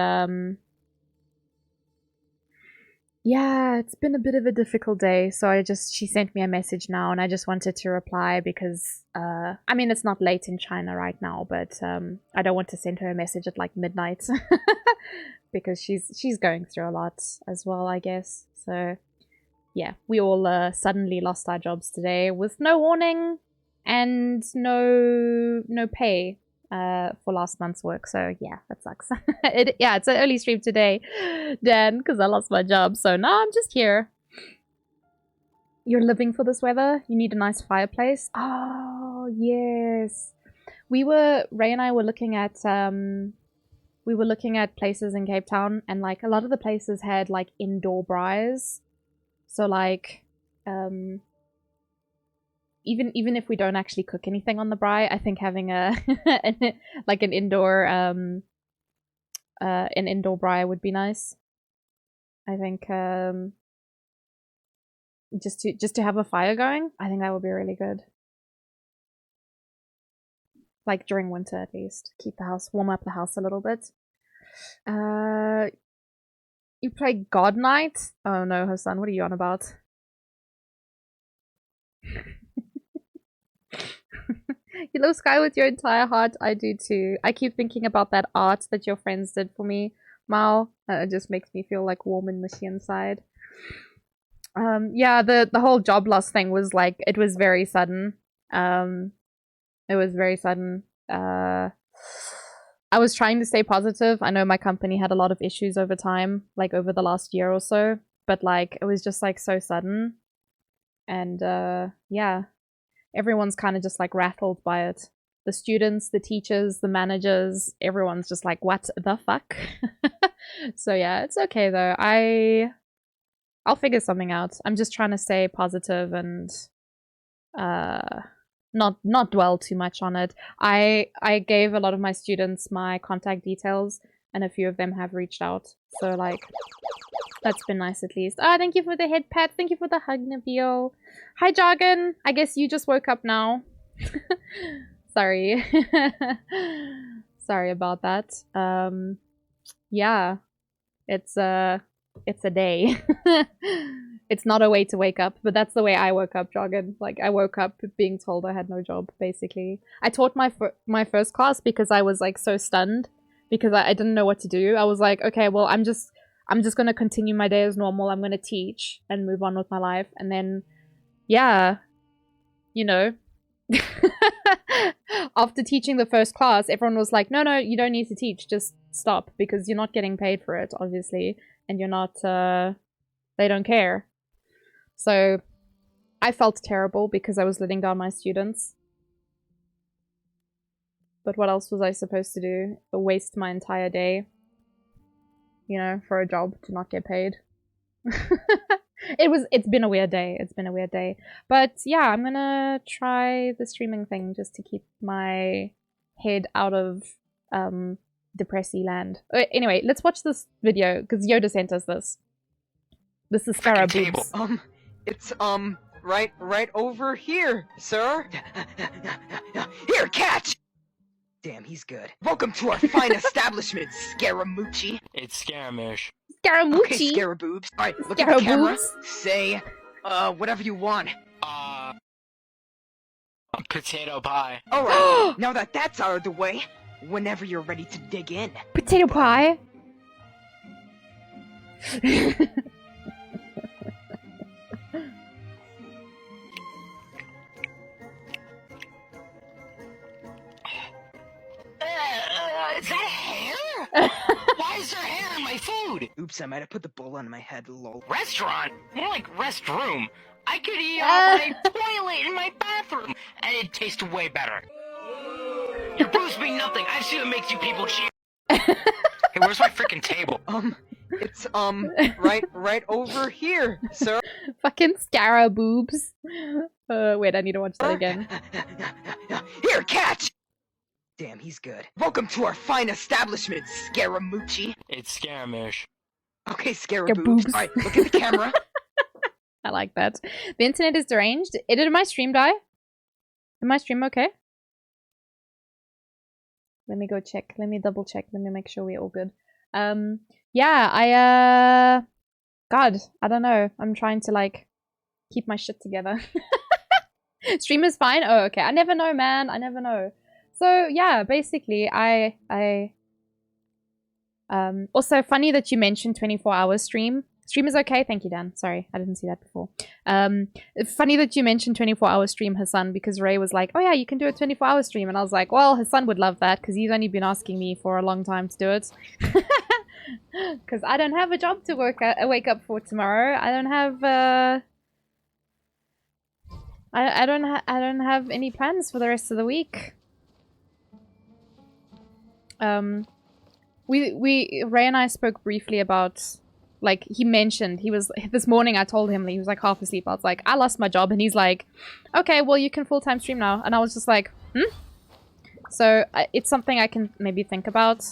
yeah, it's been a bit of a difficult day. So she sent me a message now, and I just wanted to reply because I mean, it's not late in China right now, but I don't want to send her a message at like midnight because she's going through a lot as well, I guess. So yeah, we all suddenly lost our jobs today with no warning and no pay for last month's work. So yeah, that sucks. It's an early stream today, Dan, because I lost my job. So now I'm just here. You're living for this weather? You need a nice fireplace? Oh, yes. Ray and I were looking at places in Cape Town, and like a lot of the places had like indoor braais. So like even if we don't actually cook anything on the braai, I think having like an indoor braai would be nice. I think just to have a fire going, I think that would be really good. Like during winter at least. Warm up the house a little bit. You play God Knight? Oh no, Hassan, what are you on about? You love Sky with your entire heart. I do too. I keep thinking about that art that your friends did for me, Mao. It just makes me feel like warm and mushy inside. Yeah, the whole job loss thing was like, it was very sudden. It was very sudden. I was trying to stay positive. I know my company had a lot of issues over time, like over the last year or so, but like it was just like so sudden. And yeah, everyone's kind of just like rattled by it. The students, the teachers, the managers, everyone's just like, what the fuck? So yeah, it's okay though. I'll figure something out. I'm just trying to stay positive and not dwell too much on it. I gave a lot of my students my contact details, and a few of them have reached out. So like, that's been nice at least. Ah, thank you for the head pat. Thank you for the hug, Nabil. Hi, Jargon. I guess you just woke up now. Sorry. Sorry about that. Yeah. It's a day. It's not a way to wake up, but that's the way I woke up, Jargon. Like, I woke up being told I had no job, basically. I taught my first class because I was, like, so stunned. Because I didn't know what to do. I was like, okay, well, I'm just gonna continue my day as normal. I'm gonna teach and move on with my life. And then, yeah, you know. After teaching the first class, everyone was like, no, you don't need to teach. Just stop, because you're not getting paid for it, obviously. And you're not, they don't care. So I felt terrible because I was letting down my students. But what else was I supposed to do? Waste my entire day, you know, for a job to not get paid. It's been a weird day. It's been a weird day. But yeah, I'm gonna try the streaming thing just to keep my head out of depressy land. Anyway, let's watch this video because Yoda sent us this. This is Scaraboots. It's right over here, sir. Here, catch! Damn, he's good. Welcome to our fine establishment, Scaramucci. It's Scaramish. Scaramucci. Okay, Scaraboobs. Alright, look at the camera. Say, whatever you want. Potato pie. Alright, now that that's out of the way, whenever you're ready to dig in. Potato pie? Is that hair? Why is there hair in my food? Oops, I might have put the bowl on my head, lol. Restaurant? More like restroom. I could eat off my toilet in my bathroom, and it'd taste way better. Your boobs mean nothing. I've seen what makes you people cheer. Hey, where's my freaking table? It's, right over here, sir. Fucking Scaraboobs. Wait, I need to watch that again. Here, catch! Damn, he's good. Welcome to our fine establishment, Scaramucci. It's Scaramish. Okay, Scaraboobs. Alright, look at the camera. I like that. The internet is deranged. Did my stream die? Did my stream okay? Let me go check. Let me double check. Let me make sure we're all good. Yeah, God, I don't know. I'm trying to, like, keep my shit together. Stream is fine? Oh, okay. I never know, man. I never know. So, yeah, basically, also, funny that you mentioned 24-hour stream. Stream is okay. Thank you, Dan. Sorry, I didn't see that before. Funny that you mentioned 24-hour stream, Hassan, because Ray was like, oh yeah, you can do a 24-hour stream. And I was like, well, Hassan would love that because he's only been asking me for a long time to do it. Because I don't have a job to wake up for tomorrow. I don't have, I don't have any plans for the rest of the week. Ray and I spoke briefly about, like, he mentioned, this morning I told him that he was, like, half asleep. I was like, I lost my job. And he's like, okay, well, you can full-time stream now. And I was just like, So, it's something I can maybe think about.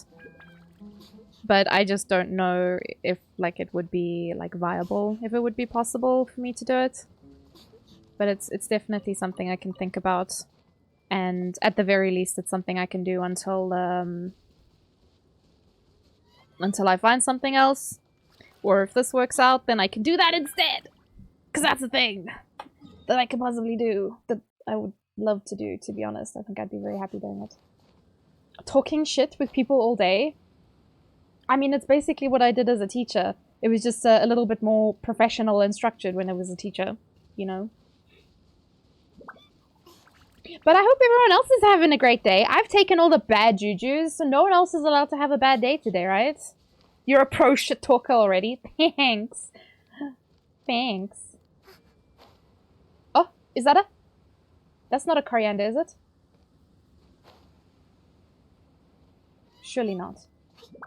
But I just don't know if, like, it would be, like, viable. If it would be possible for me to do it. But it's definitely something I can think about. And at the very least, it's something I can do until I find something else. Or if this works out, then I can do that instead. Because that's the thing that I could possibly do. That I would love to do, to be honest. I think I'd be very happy doing it. Talking shit with people all day. I mean, it's basically what I did as a teacher. It was just a little bit more professional and structured when I was a teacher, you know? But I hope everyone else is having a great day. I've taken all the bad jujus, so no one else is allowed to have a bad day today, right? You're a pro shit talker already. Thanks. Thanks. Oh, is that a... That's not a coriander, is it? Surely not.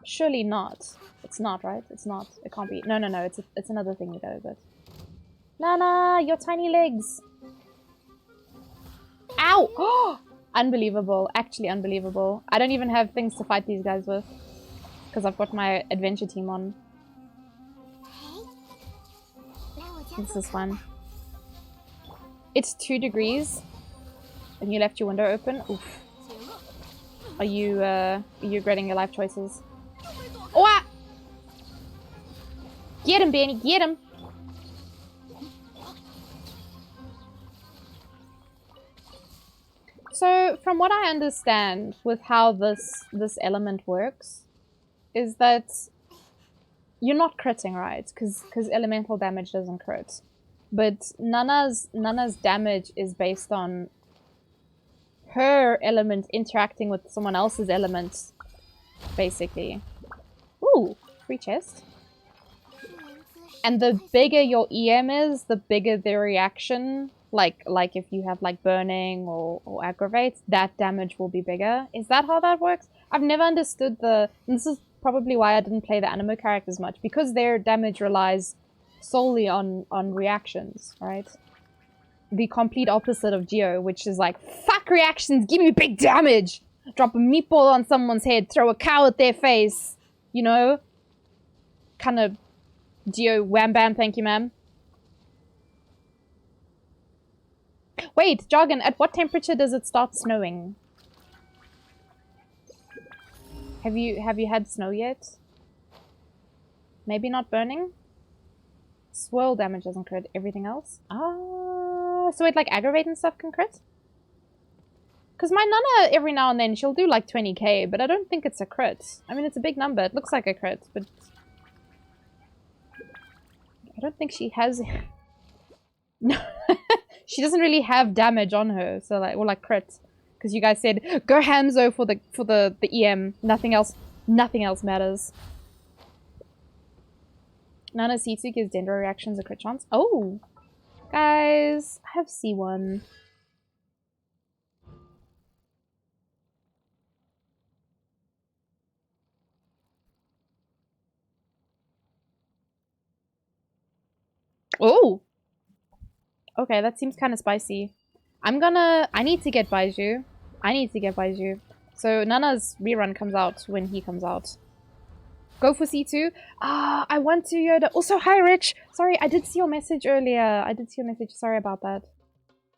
Surely not. It's not, right? It's not. It can't be. No, it's another thing that does it. Nana, your tiny legs. Ow! Oh, unbelievable. Actually unbelievable. I don't even have things to fight these guys with. Because I've got my adventure team on. This is fun. It's 2 degrees. And you left your window open? Oof. Are you regretting your life choices? Oh! Ah! Get him, Benny, get him! So, from what I understand with how this element works, is that you're not critting, right? Because elemental damage doesn't crit. But Nana's damage is based on her element interacting with someone else's element, basically. Ooh, free chest. And the bigger your EM is, the bigger the reaction. Like if you have like burning or aggravate, that damage will be bigger. Is that how that works? I've never understood and this is probably why I didn't play the anime characters much, because their damage relies solely on reactions, right? The complete opposite of Geo, which is like, fuck reactions, give me big damage! Drop a meatball on someone's head, throw a cow at their face, you know? Kind of Geo wham bam, thank you ma'am. Wait, Jargon, at what temperature does it start snowing? Have you had snow yet? Maybe not burning? Swirl damage doesn't crit, everything else? Ah, so it like aggravate and stuff can crit? Because my Nana, every now and then, she'll do like 20k, but I don't think it's a crit. I mean, it's a big number, it looks like a crit, but... I don't think she has... No. She doesn't really have damage on her, so like, or like crit. Because you guys said, go Hanzo for the EM. Nothing else matters. Nana C2 gives Dendro reactions a crit chance. Oh! Guys, I have C1. Oh! Okay, that seems kind of spicy. I need to get Baiju. So Nana's rerun comes out when he comes out. Go for C2. Ah, I want to Yoda. Also, hi, Rich. Sorry, I did see your message earlier. I did see your message. Sorry about that.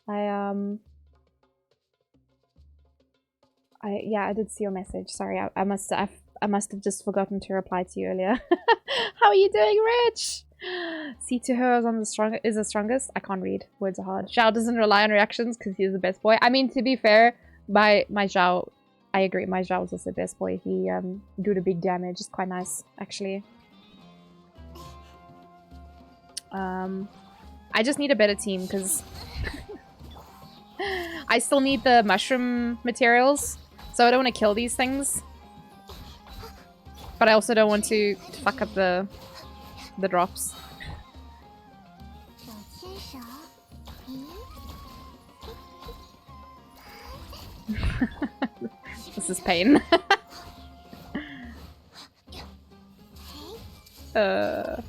I did see your message. Sorry, I must have just forgotten to reply to you earlier. How are you doing, Rich? C2 her is the strongest. I can't read. Words are hard. Zhao doesn't rely on reactions because he's the best boy. I mean, to be fair, my Zhao, I agree. My Zhao is also the best boy. He do the big damage. It's quite nice, actually. I just need a better team because I still need the mushroom materials, so I don't want to kill these things. But I also don't want to fuck up the drops. This is pain. But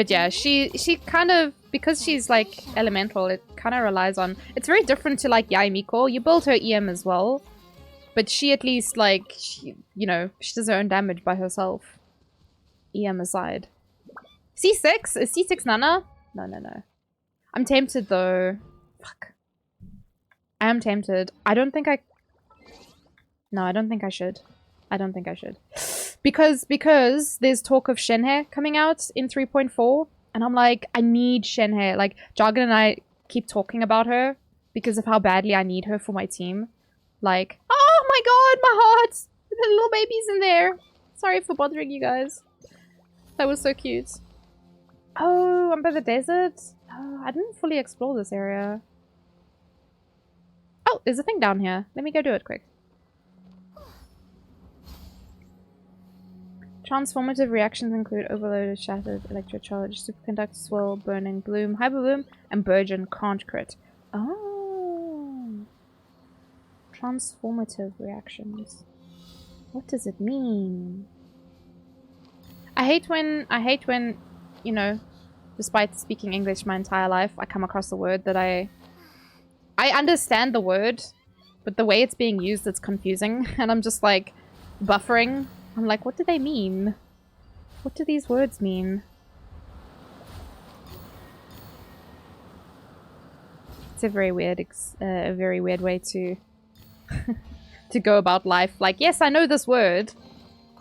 yeah, she kind of, because she's like elemental, it kind of relies on... It's very different to like Yai Miko. You build her EM as well. But she at least, like, you know, she does her own damage by herself. EM aside. C6? Is C6 Nana? No. I'm tempted, though. Fuck. I am tempted. I don't think I... No, I don't think I should. I don't think I should. Because there's talk of Shenhe coming out in 3.4. And I'm like, I need Shenhe. Like, Jargon and I keep talking about her because of how badly I need her for my team. Like, oh my god, my heart! The little baby's in there. Sorry for bothering you guys. That was so cute. Oh, I'm by the desert? Oh, I didn't fully explore this area. Oh, there's a thing down here. Let me go do it quick. Transformative reactions include overloaded, shattered, electrocharge, superconductor, swirl, burning, bloom, hyperbloom, and burgeon can't crit. Oh. Transformative reactions. What does it mean? I hate when, you know, despite speaking English my entire life, I come across a word that I understand the word, but the way it's being used, it's confusing. And I'm just like buffering. I'm like, what do they mean? What do these words mean? It's a very weird way to to go about life. Like, yes, I know this word,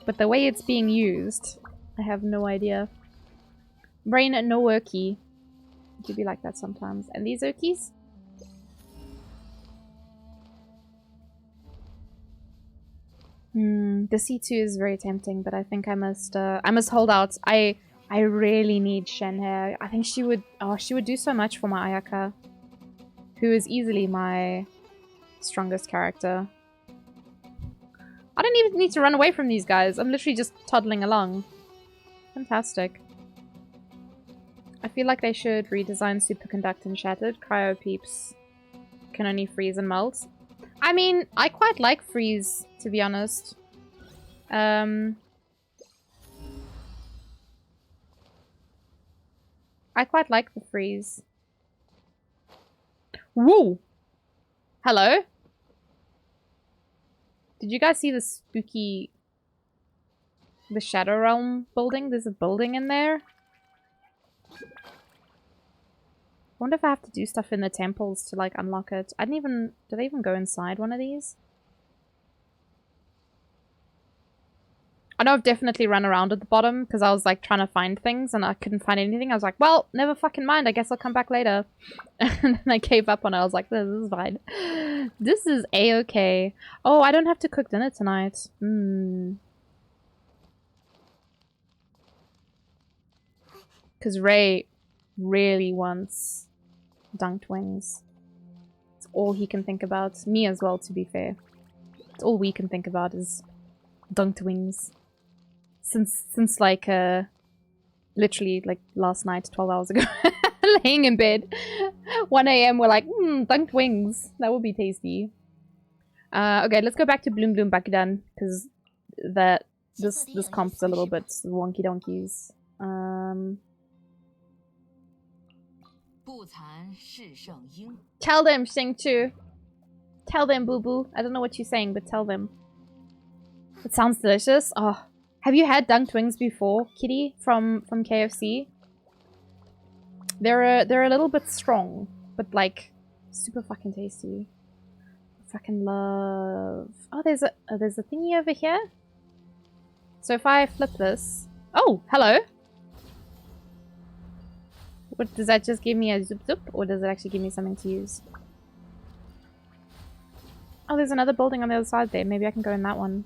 but the way it's being used, I have no idea. Brain no worky. It do be like that sometimes. And these Okies? The C2 is very tempting, but I think I must hold out. I really need Shenhe. I think she would do so much for my Ayaka, who is easily my strongest character. I don't even need to run away from these guys. I'm literally just toddling along. Fantastic. I feel like they should redesign Superconduct and Shattered. Cryo Peeps can only freeze and melt. I mean, I quite like freeze, to be honest. I quite like the freeze. Woo! Hello? Did you guys see the spooky... the Shadow Realm building? There's a building in there. I wonder if I have to do stuff in the temples to, like, unlock it. I didn't even... Did I even go inside one of these? I know I've definitely run around at the bottom because I was, like, trying to find things and I couldn't find anything. I was like, well, never fucking mind. I guess I'll come back later. And then I gave up on it. I was like, this is fine. This is a-okay. Oh, I don't have to cook dinner tonight. Because Ray really wants dunked wings. It's all he can think about. Me as well, to be fair. It's all we can think about is dunked wings. Since like, literally, like, last night, 12 hours ago. Laying in bed. 1 AM, we're like, dunked wings. That would be tasty. Okay, let's go back to Bloom Bloom Bakudan. Because this comp's a little bit wonky donkeys. Tell them, Xing Chu. Tell them, Boo Boo. I don't know what you're saying, but tell them. It sounds delicious. Oh, have you had dunked wings before, Kitty, from KFC? They're a little bit strong, but like super fucking tasty. Fucking love. Oh, there's a thingy over here. So if I flip this, oh, hello. What does that just give me a zoop zoop, or does it actually give me something to use? Oh, there's another building on the other side there. Maybe I can go in that one.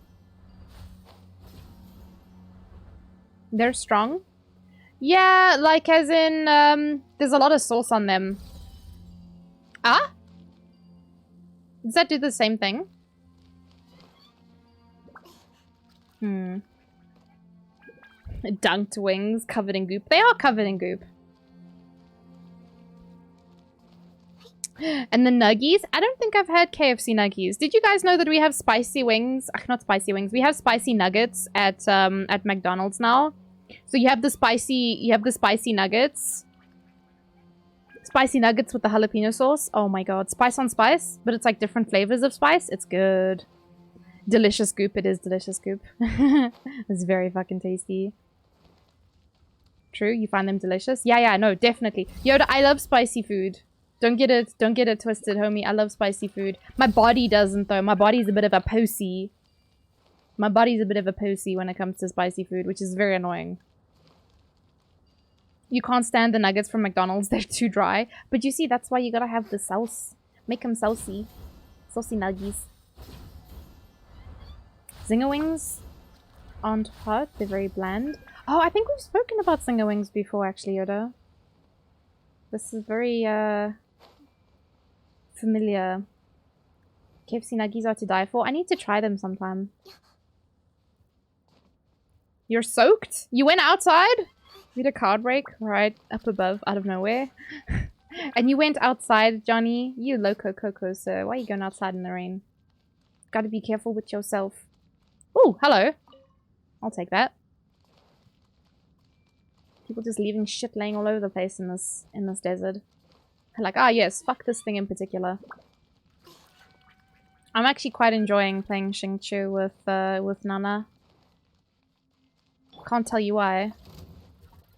They're strong. Yeah, like as in, there's a lot of sauce on them. Ah? Does that do the same thing? Dunked wings covered in goop. They are covered in goop. And the nuggies? I don't think I've had KFC nuggies. Did you guys know that we have spicy wings? Not spicy wings. We have spicy nuggets at McDonald's now. So you have the spicy nuggets. Spicy nuggets with the jalapeno sauce. Oh my god. Spice on spice. But it's like different flavors of spice. It's good. Delicious goop. It is delicious goop. It's very fucking tasty. True? You find them delicious? Yeah, no, definitely. Yoda, I love spicy food. Don't get it twisted, homie. I love spicy food. My body doesn't, though. My body's a bit of a pussy. My body's a bit of a pussy when it comes to spicy food, which is very annoying. You can't stand the nuggets from McDonald's. They're too dry. But you see, that's why you gotta have the sauce. Make them saucy. Saucy nuggies. Zinger wings aren't hot. They're very bland. Oh, I think we've spoken about Zinger wings before, actually, Yoda. This is very, familiar. KFC nuggies are to die for. I need to try them sometime. You're soaked? You went outside? We had a card break right up above, out of nowhere. And you went outside, Johnny. You loco coco, sir. Why are you going outside in the rain? Gotta be careful with yourself. Oh, hello. I'll take that. People just leaving shit laying all over the place in this desert. They're like, ah yes, fuck this thing in particular. I'm actually quite enjoying playing Xingqiu with Nana. Can't tell you why,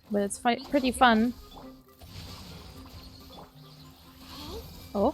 but it's pretty fun. Oh.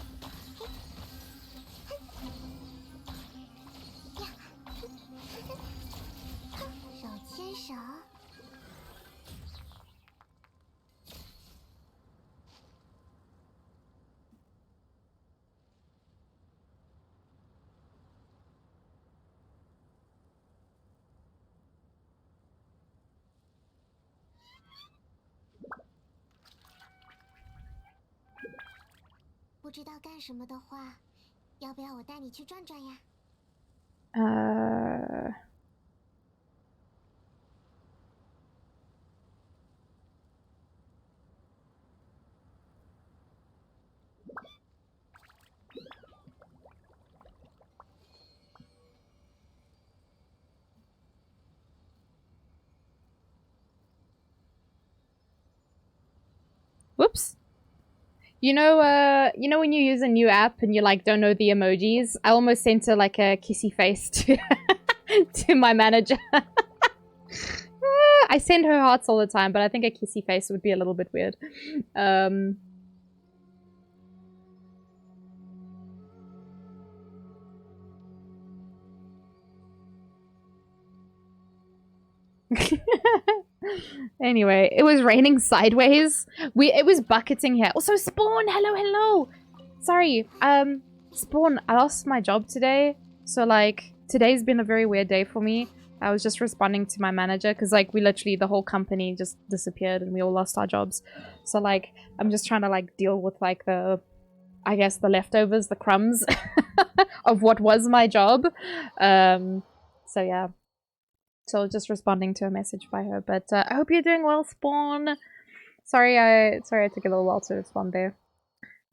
Whoops. You know when you use a new app and you like don't know the emojis? I almost sent her like a kissy face to to my manager. I send her hearts all the time, but I think a kissy face would be a little bit weird. Anyway, it was raining sideways. It was bucketing here. Also, Spawn, hello. Sorry, Spawn, I lost my job today. So like, today's been a very weird day for me. I was just responding to my manager because like we literally, the whole company just disappeared and we all lost our jobs. So like, I'm just trying to like deal with like I guess the leftovers, the crumbs of what was my job. So yeah. So just responding to a message by her, but I hope you're doing well, Spawn. Sorry I took a little while to respond there.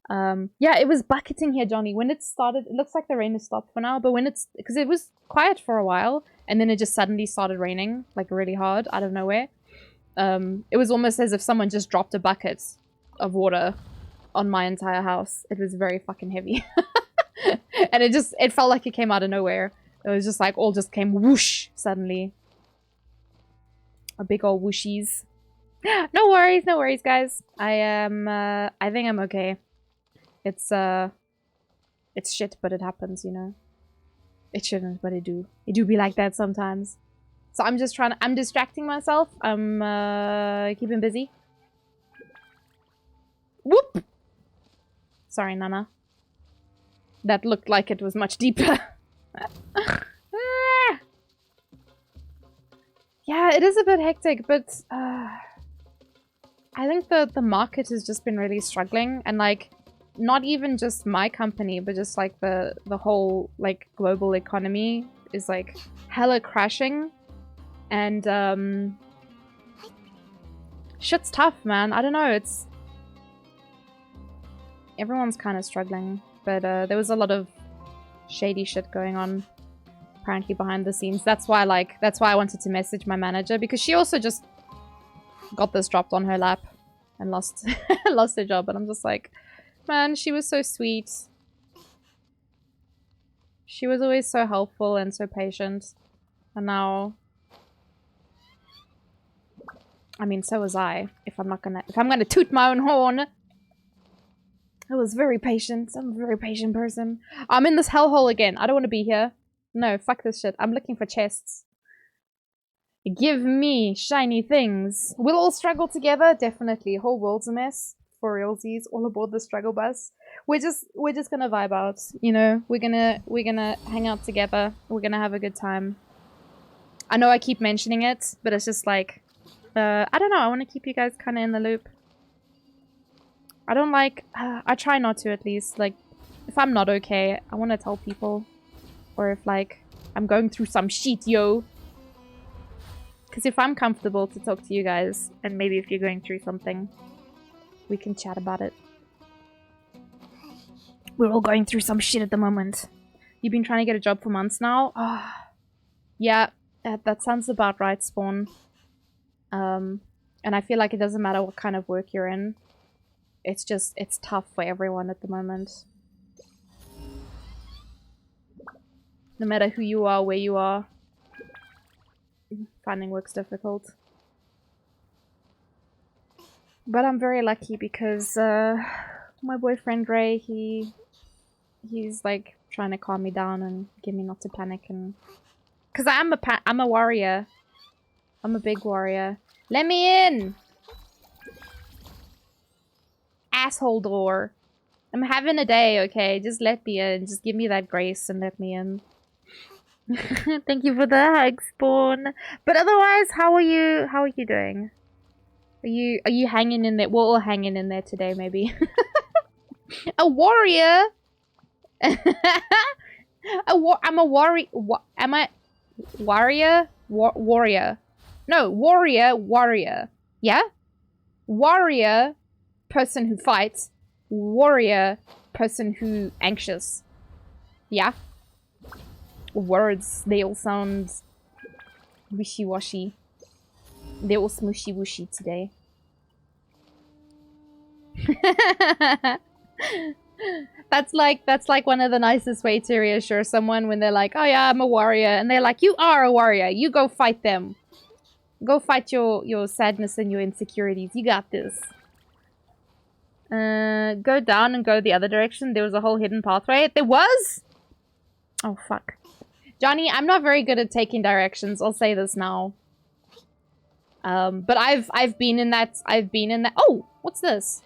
Yeah, it was bucketing here, Johnny. When it started, it looks like the rain has stopped for now, but because it was quiet for a while, and then it just suddenly started raining, like really hard, out of nowhere. It was almost as if someone just dropped a bucket of water on my entire house. It was very fucking heavy. And it felt like it came out of nowhere. It was just like all just came whoosh suddenly. A big old whooshies. No worries, guys. I am. I think I'm okay. It's shit, but it happens, you know. It shouldn't, but it do. It do be like that sometimes. So I'm just trying to. I'm distracting myself. I'm keeping busy. Whoop. Sorry, Nana. That looked like it was much deeper. Yeah, it is a bit hectic, but I think the market has just been really struggling, and like not even just my company, but just like the whole like global economy is like hella crashing, and shit's tough, man. I don't know, it's everyone's kind of struggling, but there was a lot of shady shit going on apparently behind the scenes. That's why I wanted to message my manager, because she also just got this dropped on her lap and lost lost her job, and I'm just like, man, she was so sweet. She was always so helpful and so patient, and now, I mean, so was I. If I'm gonna toot my own horn, I was very patient. I'm a very patient person. I'm in this hellhole again. I don't want to be here. No, fuck this shit. I'm looking for chests. Give me shiny things. We'll all struggle together. Definitely. Whole world's a mess. For realsies. All aboard the struggle bus. We're just gonna vibe out. You know, we're gonna hang out together. We're gonna have a good time. I know I keep mentioning it, but it's just like, I don't know. I want to keep you guys kind of in the loop. I don't like, I try not to, at least. Like, if I'm not okay, I want to tell people. Or if, like, I'm going through some shit, yo. Because if I'm comfortable to talk to you guys, and maybe if you're going through something, we can chat about it. We're all going through some shit at the moment. You've been trying to get a job for months now? Yeah, that sounds about right, Spawn. And I feel like it doesn't matter what kind of work you're in. It's tough for everyone at the moment. No matter who you are, where you are, finding work's difficult. But I'm very lucky because my boyfriend Ray, he's like trying to calm me down and get me not to panic, and because I'm a warrior. I'm a big warrior. Let me in! Asshole door. I'm having a day, okay? Just let me in. Just give me that grace and let me in. Thank you for the hug, Spawn. But otherwise, how are you doing? Are you hanging in there? We're all hanging in there today, maybe. A warrior? I'm a warrior. Am I warrior? Warrior. No, warrior. Yeah? Warrior, person who fights. Warrior, person who anxious. Yeah? Words, they all sound wishy-washy. They're all smooshy-wooshy today. That's like one of the nicest ways to reassure someone when they're like, oh yeah, I'm a warrior. And they're like, you are a warrior. You go fight them. Go fight your sadness and your insecurities. You got this. Go down and go the other direction. There was a whole hidden pathway. There was? Oh, fuck. Johnny, I'm not very good at taking directions. I'll say this now. But I've been in that. Oh, what's this?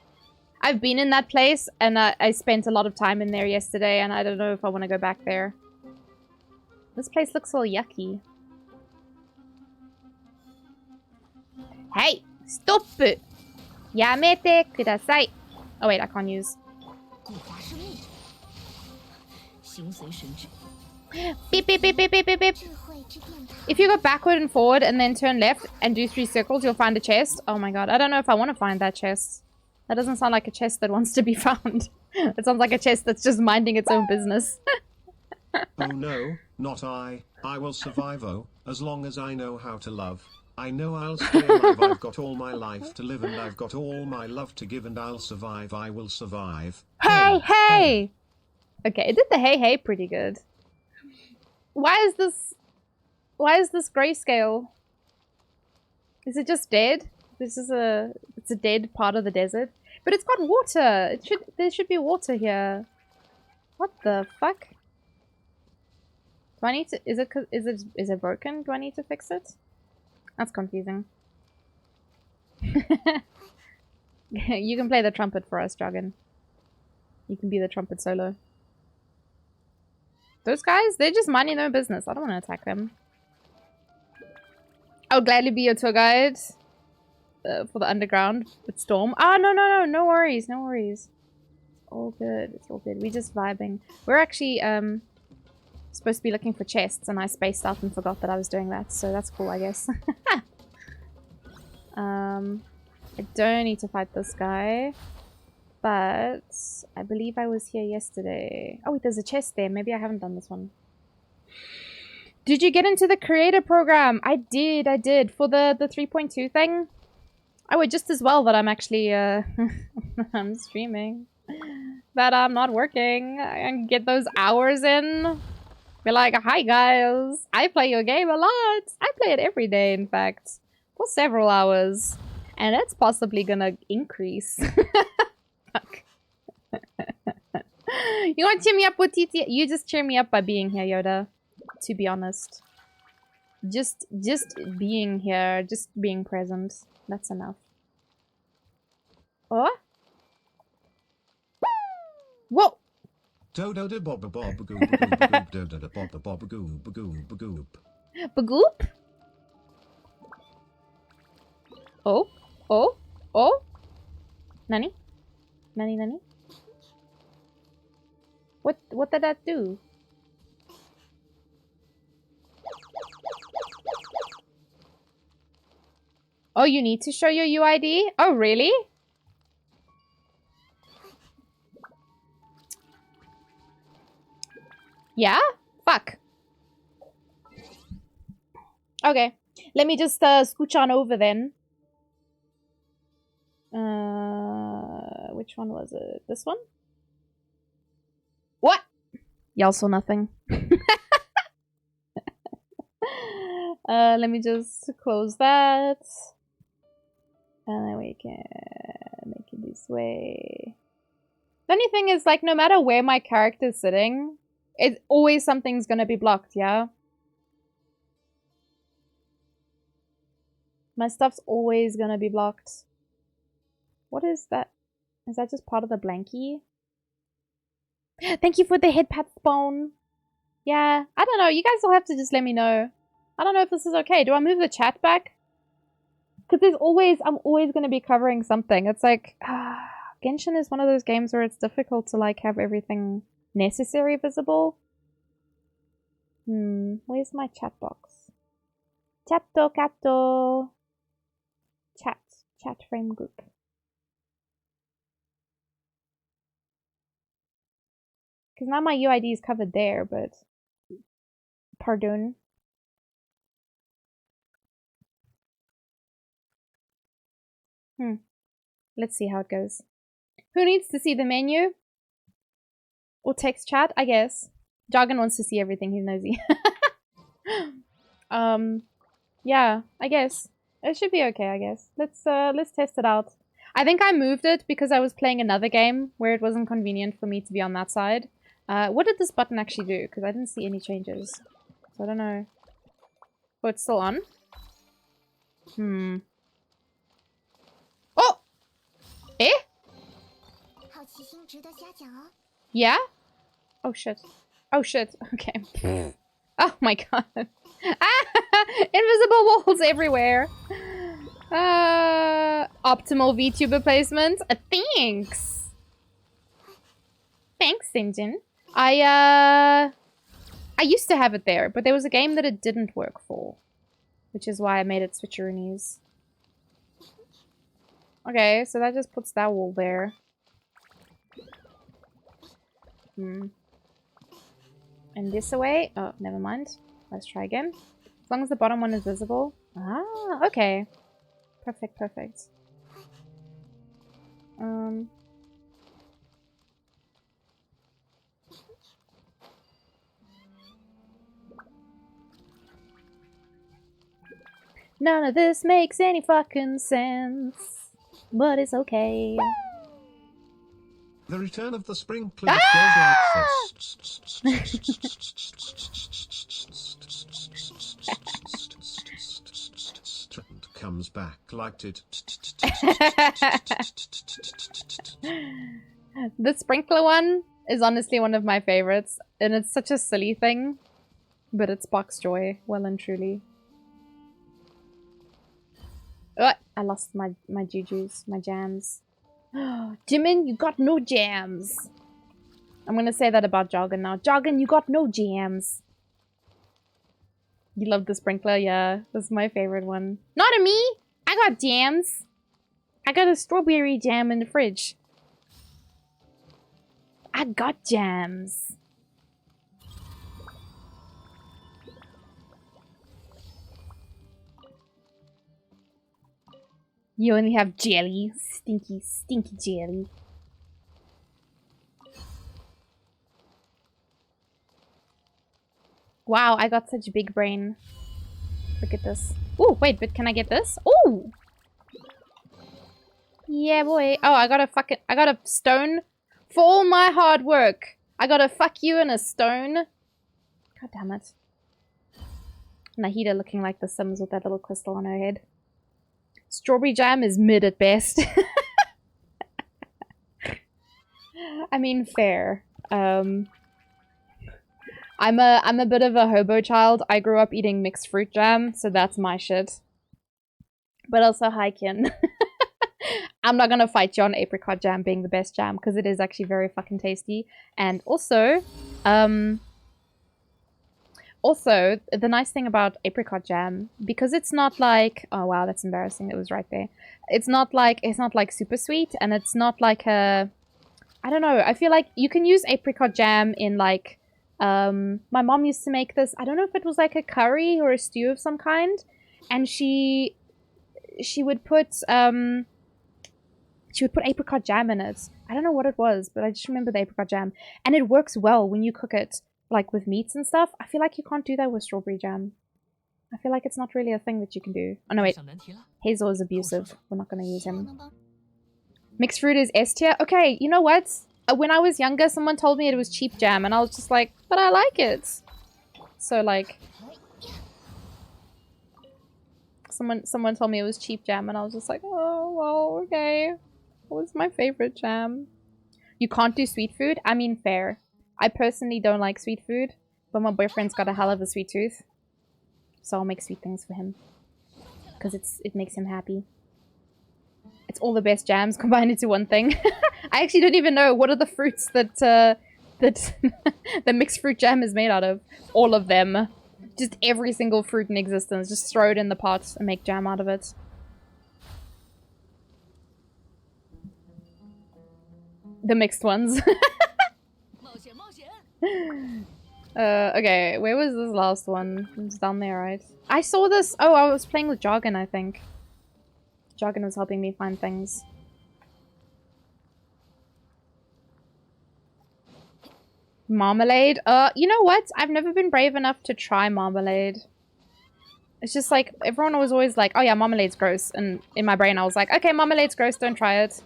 I've been in that place, and I spent a lot of time in there yesterday, and I don't know if I want to go back there. This place looks all yucky. Hey, stop it! Yamete kudasai. Oh wait, I can't use. Beep, beep, beep, beep, beep, beep, beep. If you go backward and forward and then turn left and do 3 circles, you'll find a chest. Oh my god, I don't know if I want to find that chest. That doesn't sound like a chest that wants to be found. It sounds like a chest that's just minding its own business. Oh no, not I. I will survive, oh, as long as I know how to love. I know I'll stay alive. I've got all my life to live and I've got all my love to give and I'll survive. I will survive. Hey, hey! Okay, it did the hey, hey pretty good. Why is this... Why is this grayscale? Is it just dead? This is a... It's a dead part of the desert. But it's got water! There should be water here. What the fuck? Do I need to... Is it broken? Do I need to fix it? That's confusing. You can play the trumpet for us, Dragon. You can be the trumpet solo. Those guys, they're just minding their own business. I don't want to attack them. I'll gladly be your tour guide for the underground with Storm. Ah, no worries, no worries. All good, it's all good. We're just vibing. We're actually supposed to be looking for chests, and I spaced out and forgot that I was doing that, so that's cool, I guess. I don't need to fight this guy, but I believe I was here yesterday. Oh wait, there's a chest there. Maybe I haven't done this one. Did you get into the creator program? I did. For the 3.2 thing. I would just as well that I'm actually I'm streaming. That I'm not working. I can get those hours in. Be like, hi guys. I play your game a lot. I play it every day, in fact. For several hours. And it's possibly gonna increase. Fuck. You want to cheer me up with TT? You just cheer me up by being here, Yoda. To be honest. Just being here. Just being present. That's enough. Oh? Whoa! Bagoop? Oh? Oh? Oh? Nani? Nani? What did that do? Oh, you need to show your UID? Oh, really? Yeah? Fuck. Okay. Let me just scooch on over then. Which one was it? This one? What? Y'all saw nothing. Let me just close that. And then we can make it this way. The only thing is, like, no matter where my character's sitting, it's always something's gonna be blocked, yeah? My stuff's always gonna be blocked. What is that? Is that just part of the blankie? Thank you for the head pat spawn. Yeah, I don't know. You guys will have to just let me know. I don't know if this is okay. Do I move the chat back? Because I'm always going to be covering something. It's like, Genshin is one of those games where it's difficult to like have everything necessary visible. Where's my chat box? Chatto, catto. Chat frame group. Because now my UID is covered there, but... Pardon. Let's see how it goes. Who needs to see the menu? Or text chat? I guess. Jargon wants to see everything, he's nosy. Yeah, I guess. It should be okay, I guess. Let's test it out. I think I moved it because I was playing another game where it wasn't convenient for me to be on that side. What did this button actually do? Because I didn't see any changes. So I don't know. Oh, it's still on? Oh! Eh? Yeah? Oh shit. Oh shit. Okay. Oh my god. Invisible walls everywhere. Optimal VTuber placement. Thanks. Thanks, Sinjin. I used to have it there, but there was a game that it didn't work for. Which is why I made it switcheroonies. Okay, so that just puts that wall there. And this away? Oh, never mind. Let's try again. As long as the bottom one is visible. Ah, okay. Perfect. None of this makes any fucking sense. But it's okay. The return of the sprinkler goes like this. And comes back like it. The sprinkler one is honestly one of my favorites. And it's such a silly thing. But it sparks joy, well and truly. Oh, I lost my jujus, my jams. Jimin, you got no jams. I'm gonna say that about Jargon now. Jargon, you got no jams. You love the sprinkler? Yeah, that's my favorite one. Not a me! I got jams. I got a strawberry jam in the fridge. I got jams. You only have jelly. Stinky, stinky jelly. Wow, I got such big brain. Look at this. Oh, wait, but can I get this? Oh! Yeah, boy. Oh, I got a stone for all my hard work. I got a fuck you and a stone. God damn it. Nahida looking like The Sims with that little crystal on her head. Strawberry jam is mid at best. I mean, fair. I'm a bit of a hobo child. I grew up eating mixed fruit jam, so that's my shit. But also, hi, Kin. I'm not gonna fight you on apricot jam being the best jam, because it is actually very fucking tasty. And also, the nice thing about apricot jam, because it's not like, oh wow, that's embarrassing, it was right there. It's not like super sweet, and it's not like a, I don't know, I feel like you can use apricot jam in like, my mom used to make this, I don't know if it was like a curry or a stew of some kind, and she would put apricot jam in it. I don't know what it was, but I just remember the apricot jam, and it works well when you cook it like with meats and stuff. I feel like you can't do that with strawberry jam. I feel like it's not really a thing that you can do. Oh no, wait. Hazel is abusive. We're not going to use him. Mixed fruit is S tier. Okay, you know what? When I was younger, someone told me it was cheap jam, and I was just like, but I like it. So like, someone told me it was cheap jam, and I was just like, oh, well, okay. What's my favorite jam? You can't do sweet food? I mean, fair. I personally don't like sweet food, but my boyfriend's got a hell of a sweet tooth. So I'll make sweet things for him. Because it makes him happy. It's all the best jams combined into one thing. I actually don't even know what are the fruits that the mixed fruit jam is made out of. All of them. Just every single fruit in existence. Just throw it in the pot and make jam out of it. The mixed ones. Okay, where was this last one? It was down there, right? I saw this. Oh, I was playing with Jargon, I think. Jargon was helping me find things. Marmalade? You know what? I've never been brave enough to try marmalade. It's just like, everyone was always like, oh yeah, marmalade's gross. And in my brain I was like, okay, marmalade's gross, don't try it.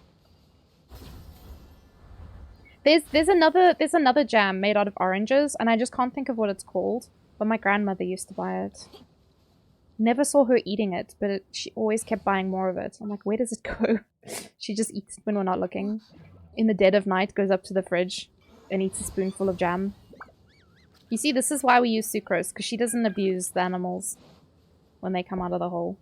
There's another jam made out of oranges, and I just can't think of what it's called. But my grandmother used to buy it. Never saw her eating it, but she always kept buying more of it. I'm like, where does it go? She just eats it when we're not looking. In the dead of night, goes up to the fridge and eats a spoonful of jam. You see, this is why we use sucrose, because she doesn't abuse the animals when they come out of the hole.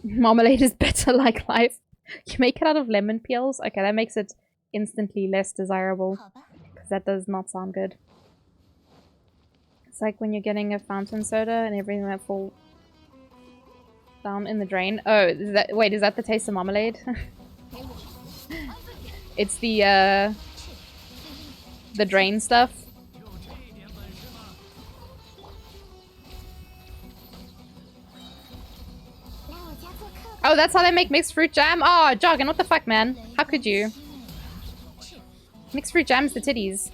Marmalade is better like life. You make it out of lemon peels? Okay, that makes it instantly less desirable, because that does not sound good. It's like when you're getting a fountain soda and everything that falls down in the drain. Oh, wait, is that the taste of marmalade? It's the drain stuff. Oh, that's how they make mixed fruit jam? Oh, Jargon, what the fuck, man? How could you? Mixed fruit jam's the titties.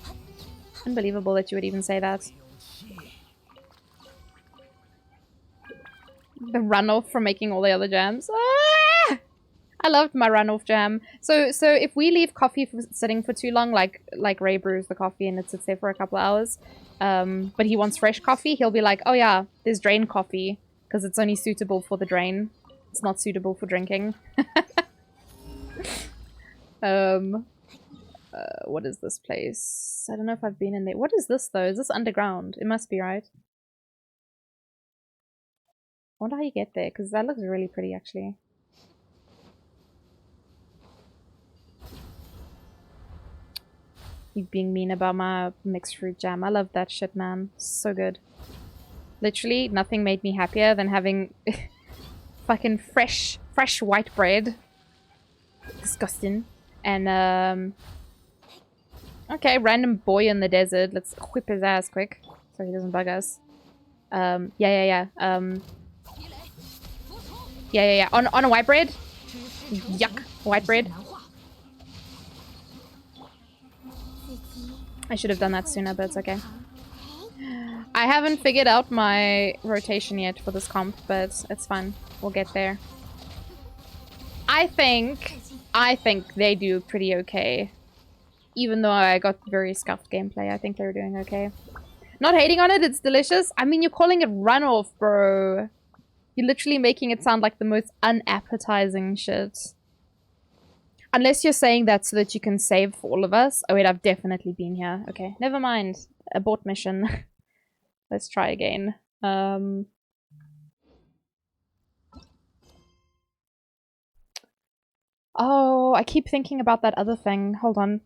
Unbelievable that you would even say that. The runoff from making all the other jams. Ah! I loved my runoff jam. So if we leave coffee sitting for too long, like Ray brews the coffee and it sits there for a couple of hours, but he wants fresh coffee, he'll be like, oh yeah, there's drain coffee, because it's only suitable for the drain. It's not suitable for drinking. What is this place? I don't know if I've been in there. What is this though? Is this underground? It must be, right? I wonder how you get there, because that looks really pretty actually. You being mean about my mixed fruit jam. I love that shit, man. So good. Literally, nothing made me happier than having fucking fresh white bread. Disgusting. And, okay, random boy in the desert. Let's whip his ass quick so he doesn't bug us. Yeah. Yeah. On a white bread? Yuck. White bread. I should have done that sooner, but it's okay. I haven't figured out my rotation yet for this comp, but it's fine. We'll get there. I think they do pretty okay. Even though I got very scuffed gameplay, I think they're doing okay. Not hating on it, it's delicious. I mean, you're calling it runoff, bro. You're literally making it sound like the most unappetizing shit. Unless you're saying that so that you can save for all of us. Oh wait, I've definitely been here. Okay, never mind. Abort mission. Let's try again. Oh, I keep thinking about that other thing. Hold on.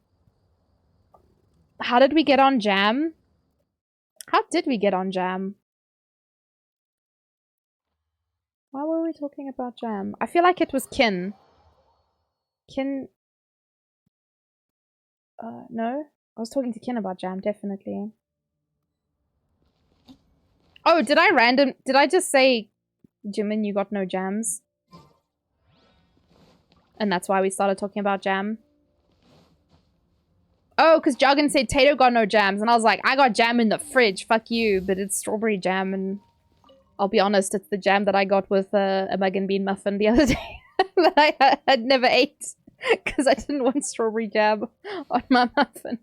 How did we get on Jam? How did we get on Jam? Why were we talking about Jam? I feel like it was Kin. Kin... no? I was talking to Kin about Jam, definitely. Oh, did I just say, Jimin, you got no jams? And that's why we started talking about Jam? Oh, because Jargon said Tato got no jams, and I was like, I got jam in the fridge, fuck you, but it's strawberry jam, and I'll be honest, it's the jam that I got with a mug and bean muffin the other day that I had never ate, because I didn't want strawberry jam on my muffin.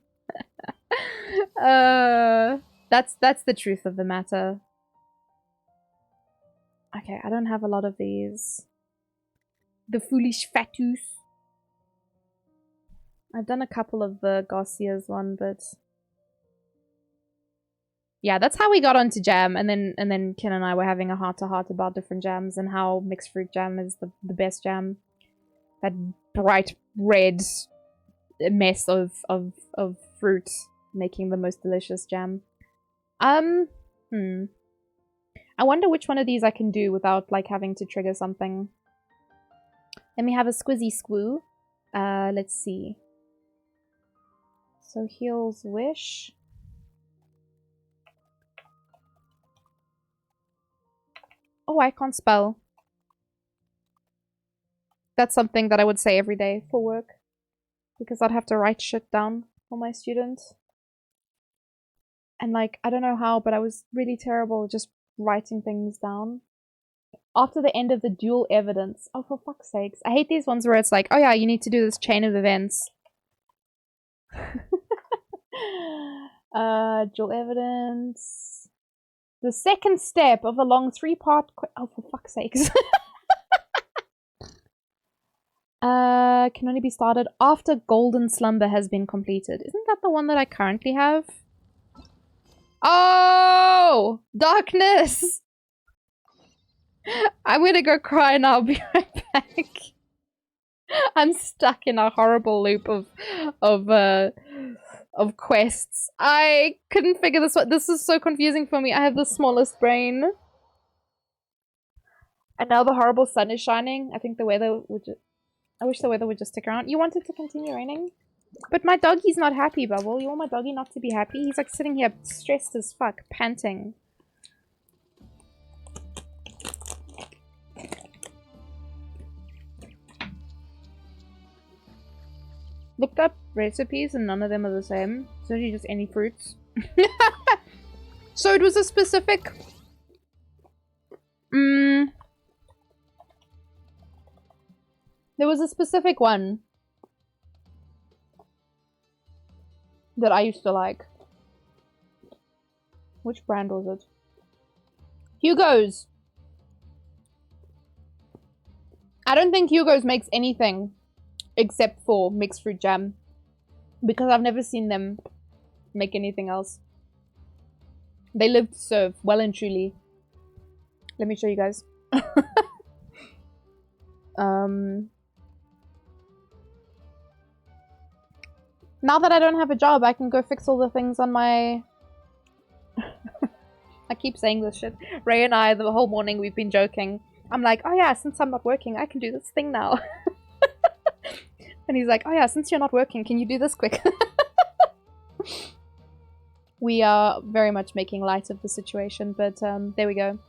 That's the truth of the matter. Okay, I don't have a lot of these. The foolish fatus. I've done a couple of the Garcia's one, but yeah, that's how we got onto jam, and then Ken and I were having a heart-to-heart about different jams and how mixed fruit jam is the best jam. That bright red mess of fruit making the most delicious jam. I wonder which one of these I can do without like having to trigger something. Let me have a squizzy squoo. Let's see. So heals wish. Oh, I can't spell. That's something that I would say every day for work. Because I'd have to write shit down for my students. And like, I don't know how, but I was really terrible at just writing things down. After the end of the dual evidence. Oh, for fuck's sakes. I hate these ones where it's like, oh yeah, you need to do this chain of events. Dual evidence. The second step of a long 3-part oh, for fuck's sakes. Can only be started after Golden Slumber has been completed. Isn't that the one that I currently have? Oh! Darkness! I'm gonna go cry and I'll be right back. I'm stuck in a horrible loop of quests. I couldn't figure this out. This is so confusing for me. I have the smallest brain. And now the horrible sun is shining. I think the weather would just... I wish the weather would just stick around. You want it to continue raining? But my doggy's not happy, Bubble. You want my doggy not to be happy? He's like sitting here stressed as fuck, panting. Looked up recipes and none of them are the same. It's only just any fruits. So it was a specific... There was a specific one that I used to like. Which brand was it? Hugo's. I don't think Hugo's makes anything except for mixed fruit jam, because I've never seen them make anything else. They live to serve, well and truly. Let me show you guys. Now that I don't have a job, I can go fix all the things on my... I keep saying this shit. Ray and I, the whole morning, we've been joking. I'm like, oh yeah, since I'm not working, I can do this thing now. And he's like, oh yeah, since you're not working, can you do this quick? We are very much making light of the situation, but there we go.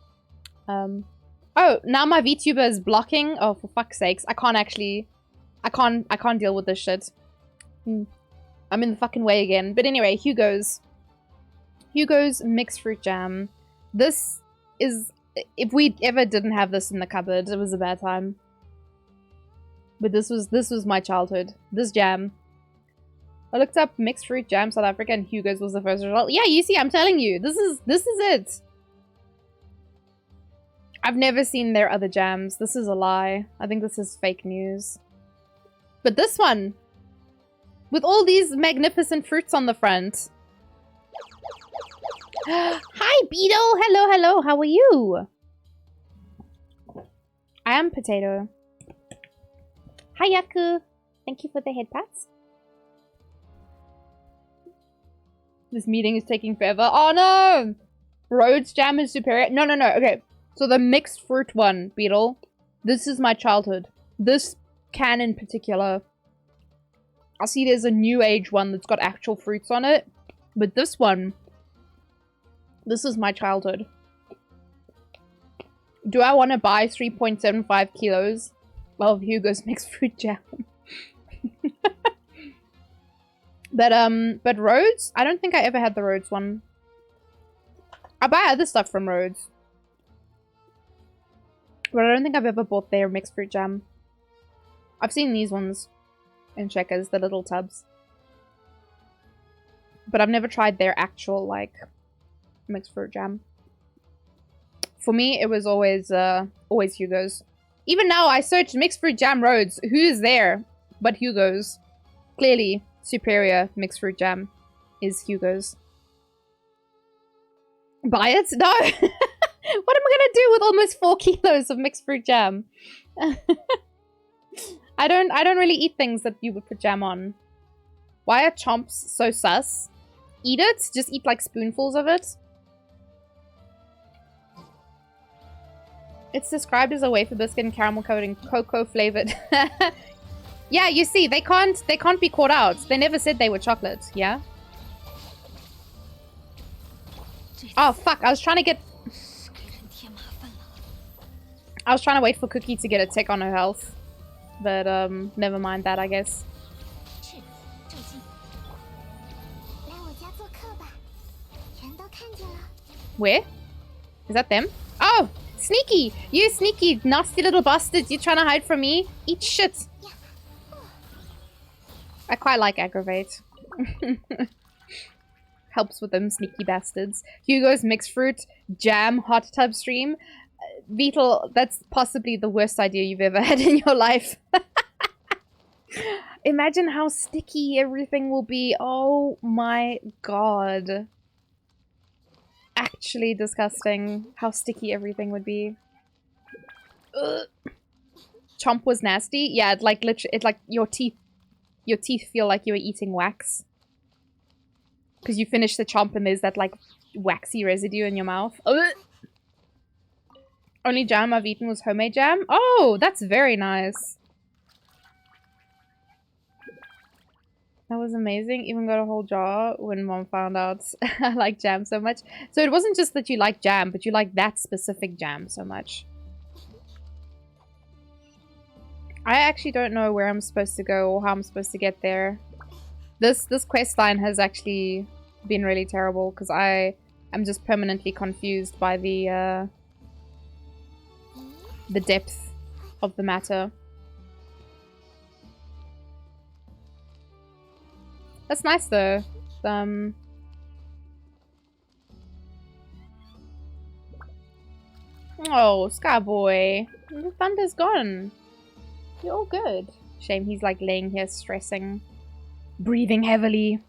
Oh, now my VTuber is blocking. Oh, for fuck's sakes. I can't deal with this shit. I'm in the fucking way again. But anyway, Hugo's mixed fruit jam. This is... If we ever didn't have this in the cupboard, it was a bad time. But this was my childhood. This jam. I looked up mixed fruit jam South Africa and Hugo's was the first result. Yeah, you see, I'm telling you. This is it. I've never seen their other jams. This is a lie. I think this is fake news. But this one, with all these magnificent fruits on the front. Hi, Beetle! Hello, hello, how are you? I am Potato. Hi, Yaku! Thank you for the head pats. This meeting is taking forever. Oh no! Rhodes jam is superior. No, no, no. Okay. So the mixed fruit one, Beetle. This is my childhood. This can in particular. I see there's a new age one that's got actual fruits on it. But this one, this is my childhood. Do I want to buy 3.75 kilos of Hugo's mixed fruit jam? But Rhodes? I don't think I ever had the Rhodes one. I buy other stuff from Rhodes. But I don't think I've ever bought their mixed fruit jam. I've seen these ones in Checkers, the little tubs. But I've never tried their actual, like, mixed fruit jam. For me, it was always Hugo's. Even now, I searched mixed fruit jam Rhodes. Who is there but Hugo's? Clearly, superior mixed fruit jam is Hugo's. Buy it? No! What am I gonna do with almost 4 kilos of mixed fruit jam? I don't really eat things that you would put jam on. Why are chomps so sus? Eat it? Just eat like spoonfuls of it? It's described as a wafer biscuit and caramel coated and cocoa flavored. Yeah, you see, they can't be caught out. They never said they were chocolate, yeah? Oh fuck, I was trying to wait for Cookie to get a tick on her health. But never mind that, I guess. Where? Is that them? Oh! Sneaky! You sneaky, nasty little bastards! You trying to hide from me? Eat shit! I quite like aggravate. Helps with them sneaky bastards. Hugo's mixed fruit jam hot tub stream. Beetle, that's possibly the worst idea you've ever had in your life. Imagine how sticky everything will be. Oh my god. Actually disgusting how sticky everything would be. Ugh. Chomp was nasty. Yeah, it like literally, it like your teeth feel like you were eating wax. Because you finish the chomp and there's that like waxy residue in your mouth. Ugh. Only jam I've eaten was homemade jam. Oh, that's very nice. That was amazing. Even got a whole jar when mom found out I like jam so much. So it wasn't just that you like jam, but you like that specific jam so much. I actually don't know where I'm supposed to go or how I'm supposed to get there. This quest line has actually been really terrible because I am just permanently confused by the depth of the matter. That's nice though. Oh, Skyboy. The thunder's gone. You're all good. Shame he's like laying here stressing. Breathing heavily.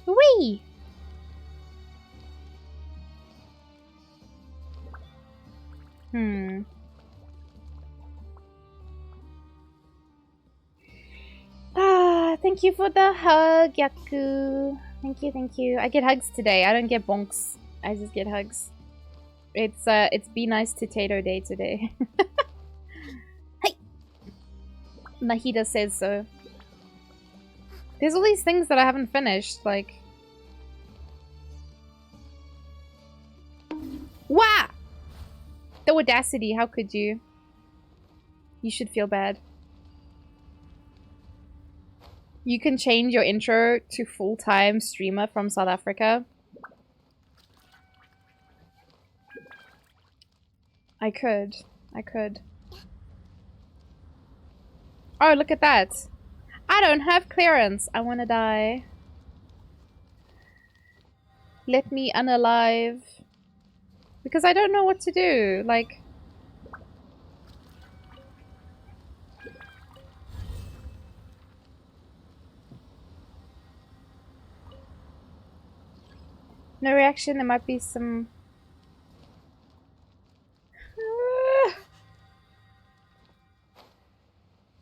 Whee! Thank you for the hug, Yaku. Thank you, thank you. I get hugs today. I don't get bonks. I just get hugs. It's Be Nice to Tato Day today. Hey! Nahida says so. There's all these things that I haven't finished, like... Wah! The audacity, how could you? You should feel bad. You can change your intro to full-time streamer from South Africa. I could. I could. Oh, look at that. I don't have clearance. I want to die. Let me unalive. Because I don't know what to do. Like... No reaction. There might be some...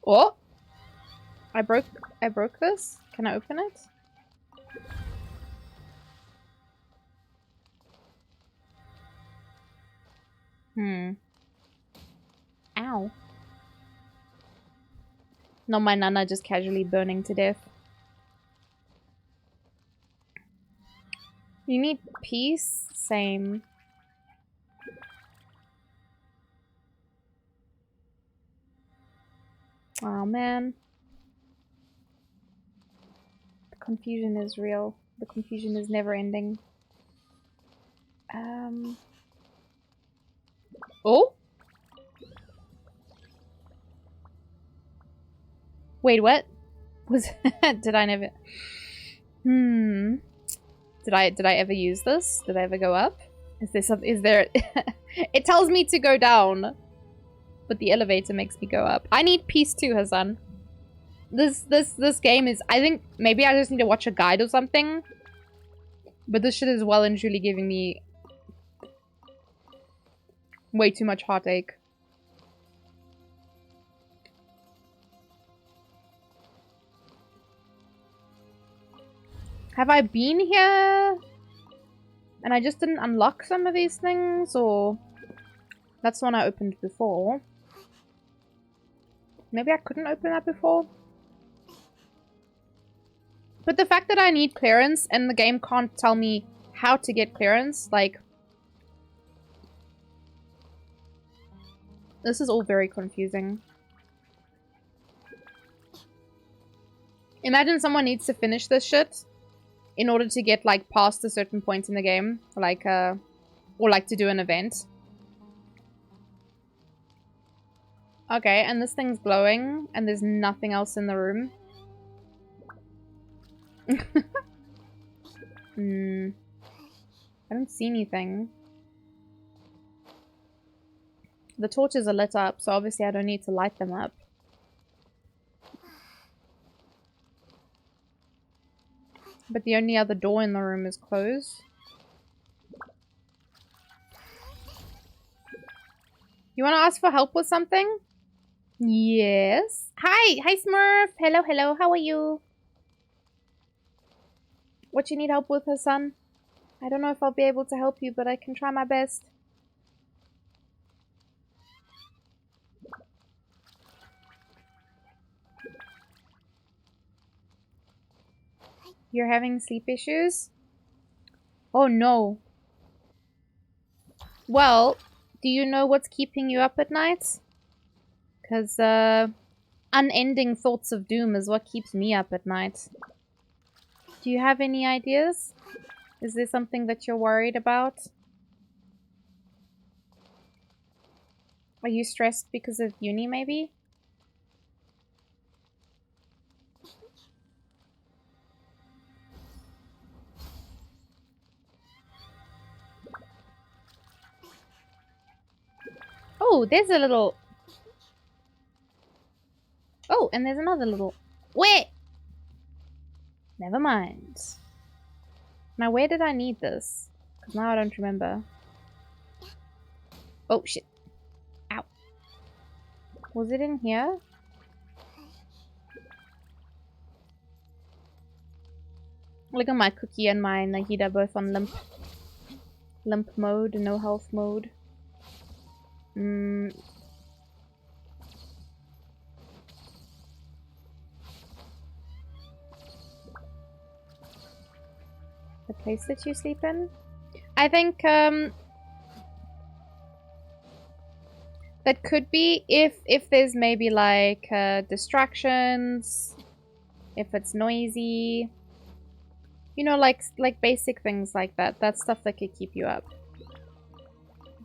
Oh! I broke this? Can I open it? Ow. No, my Nana just casually burning to death. You need peace? Same. Oh man. The confusion is real. The confusion is never ending. Oh? Wait, what? Was did I never... Did I ever use this? Did I ever go up? Is there something? Is there... It tells me to go down. But the elevator makes me go up. I need peace too, Hassan. This game is... I think maybe I just need to watch a guide or something. But this shit is well and truly giving me... way too much heartache. Have I been here? And I just didn't unlock some of these things? Or... That's the one I opened before. Maybe I couldn't open that before? But the fact that I need clearance and the game can't tell me how to get clearance, like... This is all very confusing. Imagine someone needs to finish this shit in order to get, like, past a certain point in the game. Like, or, like, to do an event. Okay, and this thing's glowing, and there's nothing else in the room. I don't see anything. The torches are lit up, so obviously I don't need to light them up. But the only other door in the room is closed. You want to ask for help with something? Yes. Hi! Hi, Smurf! Hello, hello. How are you? What you need help with, Hassan? I don't know if I'll be able to help you, but I can try my best. You're having sleep issues? Oh no. Well, do you know what's keeping you up at night? Because, unending thoughts of doom is what keeps me up at night. Do you have any ideas? Is there something that you're worried about? Are you stressed because of uni, maybe? Oh, there's a little... Oh, and there's another little... Wait! Never mind. Now, where did I need this? Because now I don't remember. Oh, shit. Ow. Was it in here? Look at my Cookie and my Nahida both on limp mode, no health mode. The place that you sleep in? I think that could be if there's maybe like distractions, if it's noisy. You know, like basic things like that. That's stuff that could keep you up.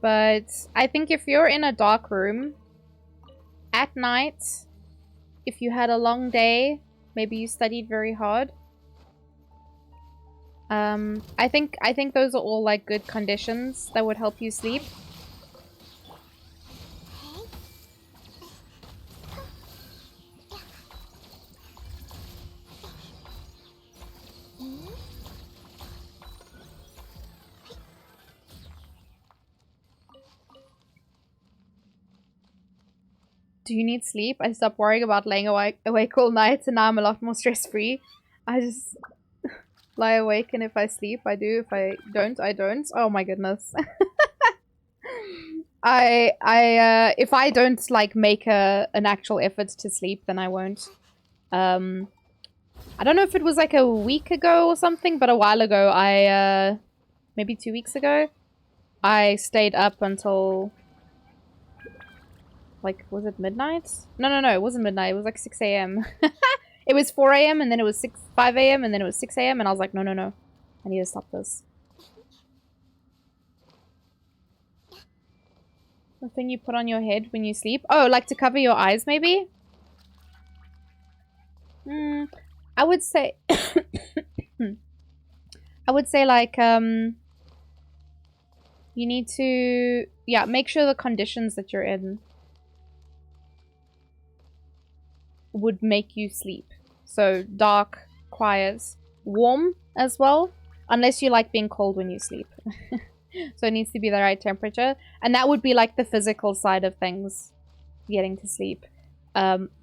But I think if you're in a dark room at night, if you had a long day, maybe you studied very hard. I think those are all like good conditions that would help you sleep. Do you need sleep? I stopped worrying about laying awake all night, and now I'm a lot more stress-free. I just lie awake, and if I sleep, I do. If I don't, I don't. Oh my goodness. If I don't like make an actual effort to sleep, then I won't. I don't know if it was like a week ago or something, but a while ago, maybe 2 weeks ago, I stayed up until... Like, was it midnight? No, it wasn't midnight. It was like 6 a.m. It was 4 a.m. and then it was 5 a.m. and then it was 6 a.m. and I was like, no. I need to stop this. The thing you put on your head when you sleep? Oh, like to cover your eyes, maybe? I would say... I would say, like, you need to... Yeah, make sure the conditions that you're in would make you sleep. So dark, quiet, warm as well, unless you like being cold when you sleep. So it needs to be the right temperature, and that would be like the physical side of things, getting to sleep.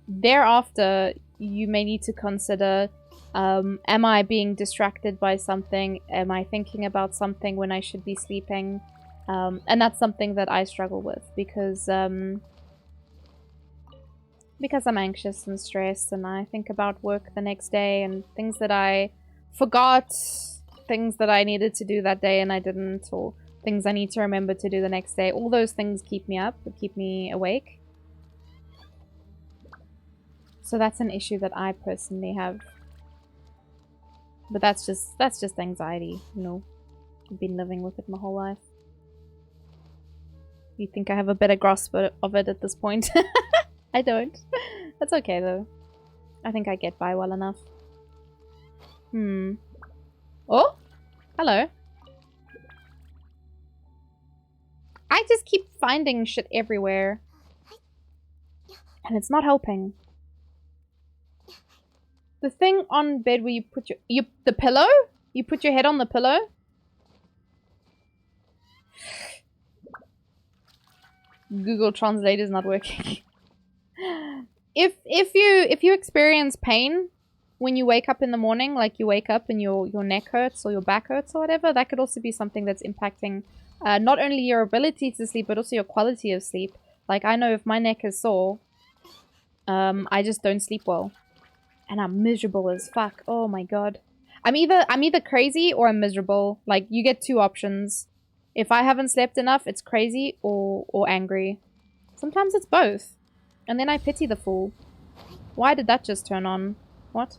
Thereafter, you may need to consider, am I being distracted by something? Am I thinking about something when I should be sleeping? And that's something that I struggle with because I'm anxious and stressed, and I think about work the next day and things that I forgot, things that I needed to do that day and I didn't, or things I need to remember to do the next day. All those things keep me up, keep me awake. So that's an issue that I personally have. But that's just anxiety, you know. I've been living with it my whole life. You think I have a better grasp of it at this point? I don't. That's okay though. I think I get by well enough. Oh? Hello. I just keep finding shit everywhere. And it's not helping. The thing on bed where you put the pillow? You put your head on the pillow? Google Translate is not working. If you experience pain when you wake up in the morning, like you wake up and your neck hurts or your back hurts or whatever, that could also be something that's impacting not only your ability to sleep but also your quality of sleep. Like, I know if my neck is sore, I just don't sleep well, and I'm miserable as fuck. Oh my god, I'm either crazy or I'm miserable. Like, you get two options. If I haven't slept enough, it's crazy or angry. Sometimes it's both. And then I pity the fool. Why did that just turn on? What?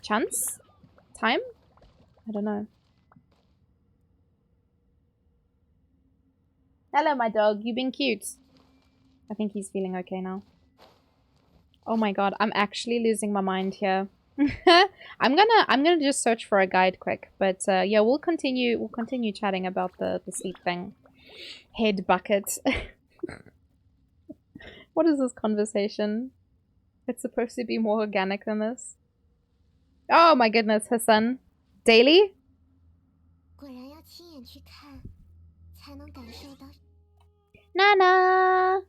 Chance? Time? I don't know. Hello, my dog. You've been cute. I think he's feeling okay now. Oh my god, I'm actually losing my mind here. I'm gonna just search for a guide quick. But yeah, we'll continue chatting about the sleep thing. Head bucket. What is this conversation? It's supposed to be more organic than this. Oh my goodness, her son. Daily? Na-na!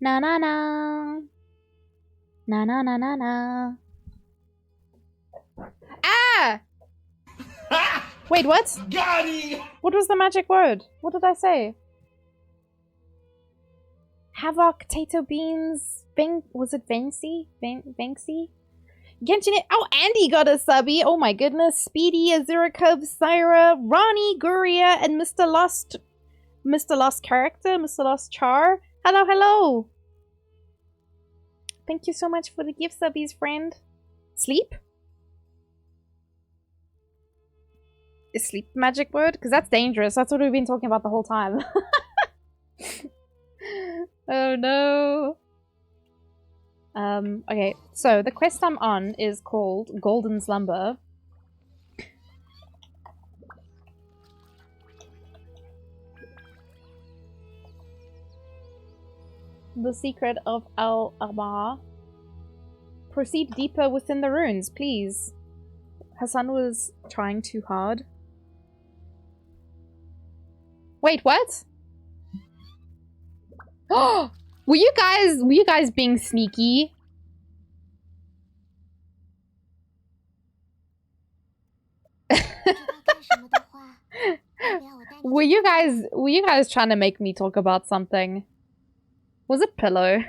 Na-na-na! Na-na-na-na-na! Ah! Wait, what? Got him! What was the magic word? What did I say? Havoc, potato beans, was it Vency? Vency? Genshin, oh, Andy got a subby. Oh my goodness. Speedy, Azura Cub, Syra, Ronnie, Guria, and Mr. Lost character, Mr. Lost Char. Hello, hello. Thank you so much for the gift subbies, friend. Sleep? Is sleep the magic word? Because that's dangerous. That's what we've been talking about the whole time. Oh no. Okay, so the quest I'm on is called Golden Slumber. The secret of Al Arba. Proceed deeper within the runes, please. Hassan was trying too hard. Wait, what? Oh, were you guys being sneaky? Were you guys trying to make me talk about something? Was it pillow?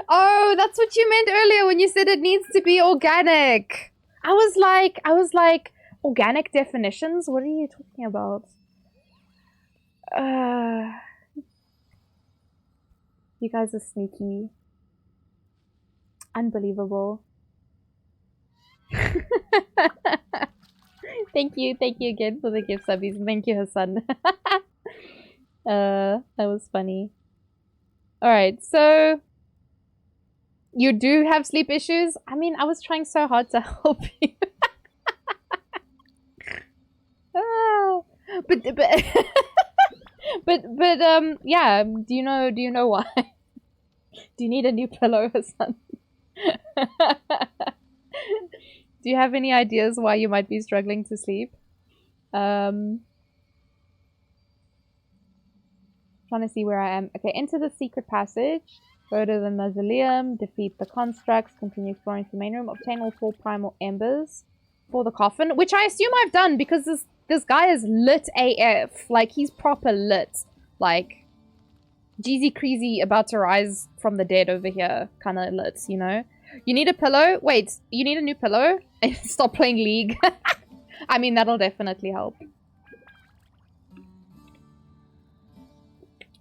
Oh, that's what you meant earlier when you said it needs to be organic. I was like, organic definitions? What are you talking about? You guys are sneaky. Unbelievable. Thank you again for the gift subbies. Thank you, Hassan. That was funny. Alright, so you do have sleep issues? I mean, I was trying so hard to help you. But yeah, do you know why? Do you need a new pillow or something? Do you have any ideas why you might be struggling to sleep? Trying to see where I am. Okay, enter the secret passage. Go to the mausoleum, defeat the constructs, continue exploring the main room, obtain all 4 primal embers for the coffin, which I assume I've done because this guy is lit AF. Like, he's proper lit. Like, Jeezy Creasy about to rise from the dead over here kind of lit, you know? You need a pillow? Wait, you need a new pillow? Stop playing League. I mean, that'll definitely help.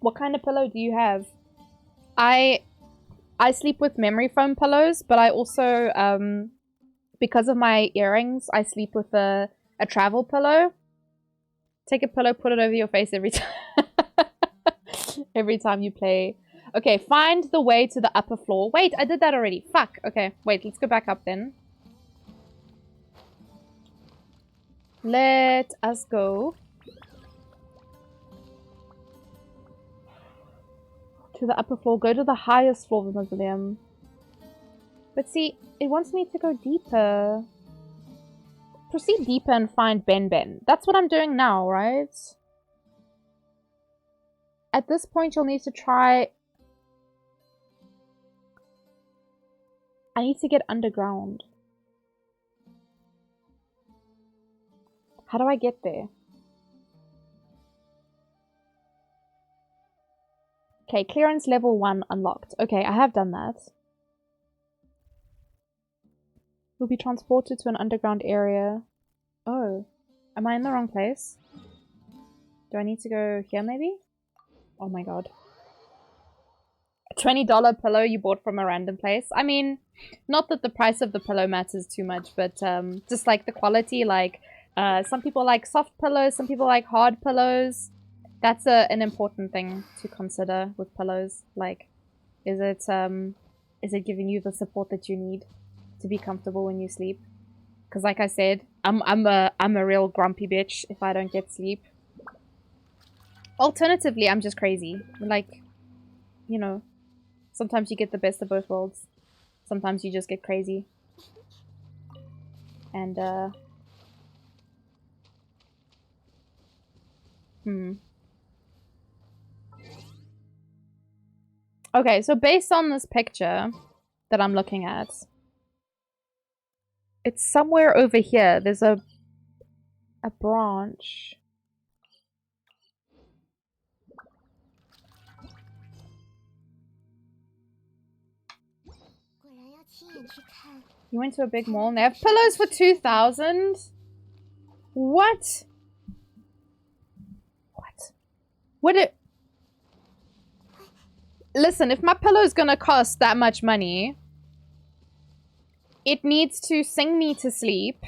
What kind of pillow do you have? I sleep with memory foam pillows, but I also, because of my earrings, I sleep with a travel pillow. Take a pillow, put it over your face every time. Every time you play. Okay, find the way to the upper floor. Wait, I did that already. Fuck. Okay, wait, let's go back up then. Let us go to the upper floor. Go to the highest floor of the mausoleum. But see, it wants me to go deeper. Proceed deeper and find Ben Ben. That's what I'm doing now, right? At this point, you'll need to try... I need to get underground. How do I get there? Okay, clearance level 1 unlocked. Okay, I have done that. We'll be transported to an underground area. Oh. Am I in the wrong place? Do I need to go here maybe? Oh my god. A $20 pillow you bought from a random place. I mean, not that the price of the pillow matters too much, but just like the quality, like some people like soft pillows, some people like hard pillows. That's an important thing to consider with pillows. Like, is it giving you the support that you need to be comfortable when you sleep? Because like I said, I'm a real grumpy bitch if I don't get sleep. Alternatively, I'm just crazy. Like, you know, sometimes you get the best of both worlds. Sometimes you just get crazy. And, Okay, so based on this picture that I'm looking at, it's somewhere over here. There's a branch. You went to a big mall and they have pillows for 2,000? What? What? Would it... Listen, if my pillow's gonna cost that much money, it needs to sing me to sleep,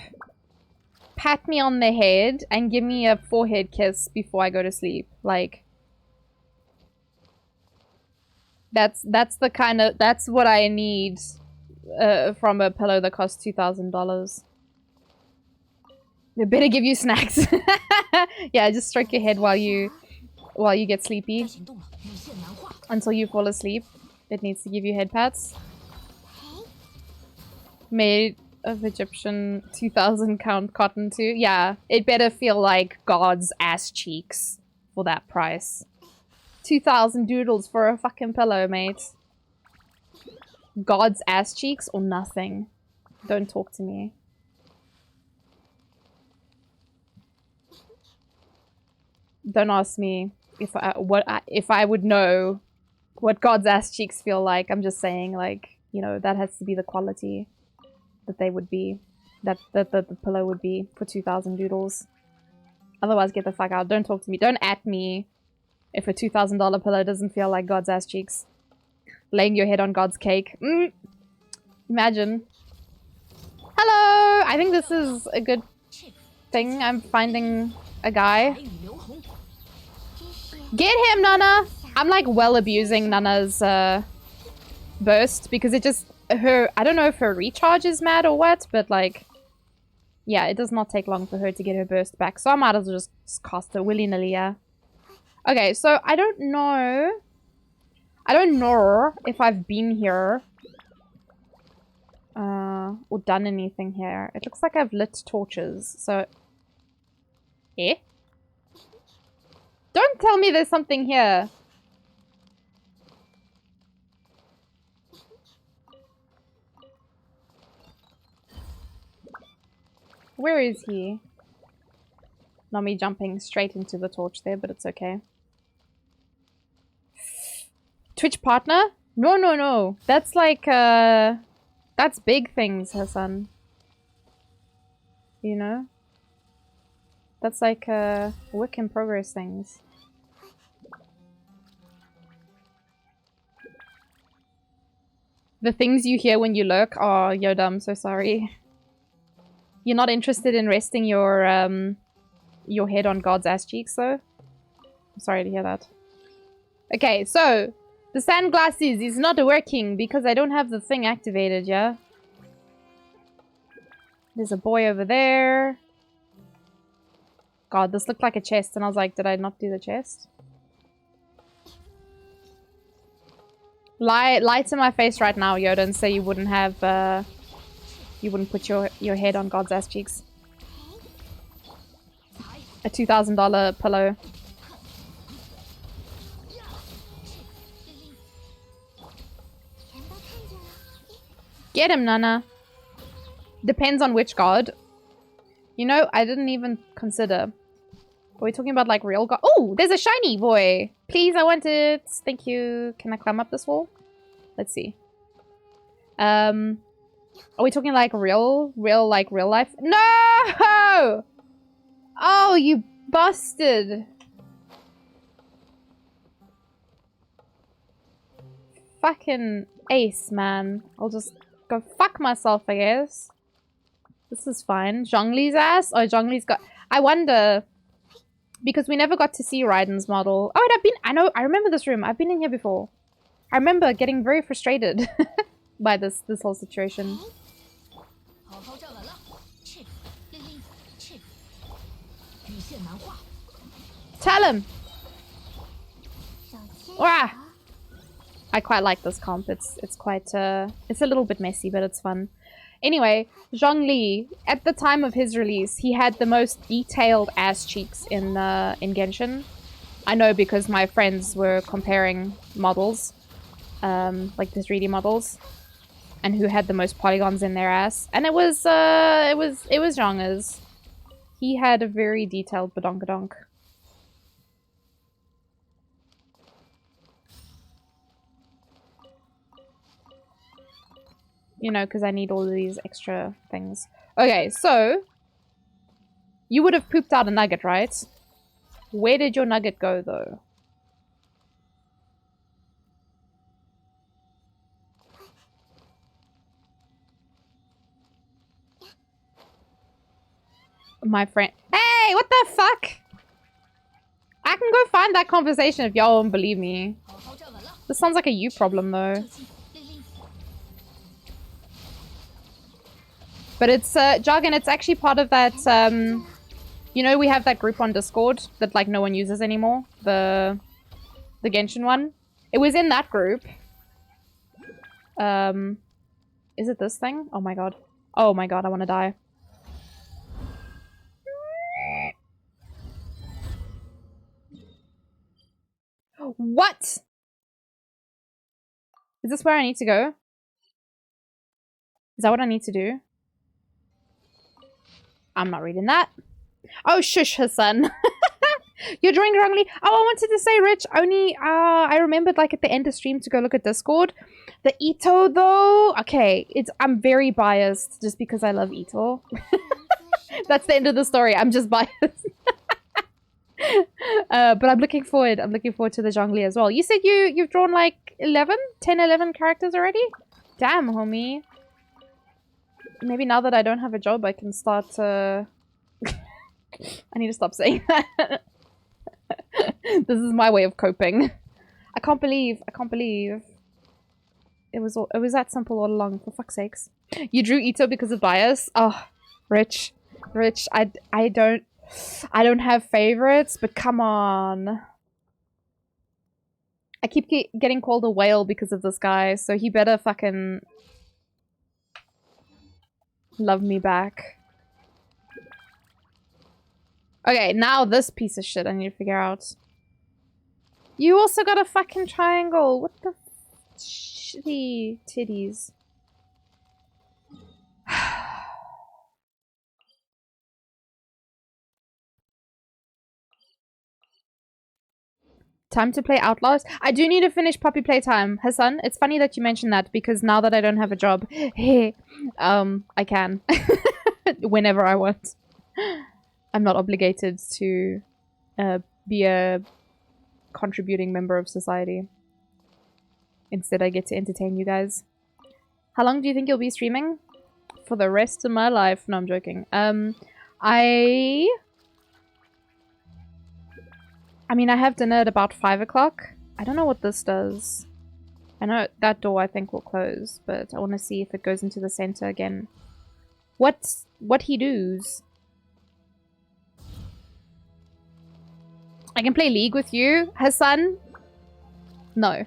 pat me on the head, and give me a forehead kiss before I go to sleep. Like... That's the kind of... That's what I need from a pillow that costs $2,000. They better give you snacks. Yeah, just stroke your head while you get sleepy. Until you fall asleep. It needs to give you head pats. Made of Egyptian 2,000 count cotton too. Yeah, it better feel like God's ass cheeks for that price. 2,000 doodles for a fucking pillow, mate. God's ass cheeks or nothing. Don't talk to me. Don't ask me if I would know what God's ass cheeks feel like. I'm just saying, like, you know, that has to be the quality that they would be, that the pillow would be for 2,000 doodles. Otherwise, get the fuck out. Don't talk to me. Don't at me if a $2,000 pillow doesn't feel like God's ass cheeks. Laying your head on God's cake. Imagine. Hello! I think this is a good thing. I'm finding a guy. Get him, Nana! I'm like well abusing Nana's burst because it just... I don't know if her recharge is mad or what, but like... Yeah, it does not take long for her to get her burst back. So I might as well just cast her willy-nilly, yeah. Okay, so I don't know if I've been here or done anything here. It looks like I've lit torches, so... Eh? Don't tell me there's something here. Where is he? Not me jumping straight into the torch there, but it's okay. Twitch partner? No, no, no. That's like, that's big things, Hassan. You know? That's like, work in progress things. The things you hear when you lurk? Oh, Yoda, I'm so sorry. You're not interested in resting your head on God's ass cheeks, though? I'm sorry to hear that. Okay, so... The sunglasses is not working because I don't have the thing activated, yeah? There's a boy over there. God, this looked like a chest and I was like, did I not do the chest? Lie to my face right now, Yoda, and say you wouldn't have, you wouldn't put your head on God's ass cheeks. A $2,000 pillow. Get him, Nana. Depends on which god. You know, I didn't even consider. Are we talking about, like, real god? Oh, there's a shiny boy. Please, I want it. Thank you. Can I climb up this wall? Let's see. Are we talking, like, real life? No! Oh, you busted. Fucking ace, man. I'll just... go fuck myself, I guess. This is fine. Zhongli's ass? Oh, Zhongli's got... I wonder... Because we never got to see Raiden's model. Oh, and I've been... I remember this room. I've been in here before. I remember getting very frustrated by this whole situation. Tell him! Wah! I quite like this comp. It's quite it's a little bit messy, but it's fun. Anyway, Zhongli, at the time of his release, he had the most detailed ass cheeks in Genshin. I know because my friends were comparing models, like the 3D models, and who had the most polygons in their ass, and it was Zhong's. He had a very detailed badonkadonk. You know, because I need all of these extra things. Okay, so you would have pooped out a nugget, right? Where did your nugget go, though? My friend. Hey, what the fuck? I can go find that conversation if y'all won't believe me. This sounds like a you problem, though. But it's, Jargon, it's actually part of that, you know, we have that group on Discord that, like, no one uses anymore. The Genshin one. It was in that group. Is it this thing? Oh my god. Oh my god, I want to die. What? Is this where I need to go? Is that what I need to do? I'm not reading that. Oh, shush, Hassan. You're drawing wrongly. Oh, I wanted to say, Rich, only, I remembered, like, at the end of stream to go look at Discord. The Ito, though, okay, I'm very biased just because I love Ito. That's the end of the story. I'm just biased. But I'm looking forward to the Zhongli as well. You said you've drawn, like, 10, 11 characters already? Damn, homie. Maybe now that I don't have a job, I can start, I need to stop saying that. This is my way of coping. I can't believe it was that simple all along, for fuck's sakes. You drew Ito because of bias? Oh, Rich, I don't have favorites, but come on. I keep getting called a whale because of this guy, so he better fucking love me back. Okay, now this piece of shit I need to figure out. You also got a fucking triangle. What the shitty titties. Time to play Outlaws. I do need to finish Puppy Playtime. Hassan, it's funny that you mentioned that because now that I don't have a job, hey, I can. Whenever I want. I'm not obligated to be a contributing member of society. Instead, I get to entertain you guys. How long do you think you'll be streaming? For the rest of my life. No, I'm joking. I mean, I have dinner at about 5 o'clock. I don't know what this does. I know that door I think will close, but I want to see if it goes into the center again. What he does? I can play League with you, Hassan? No.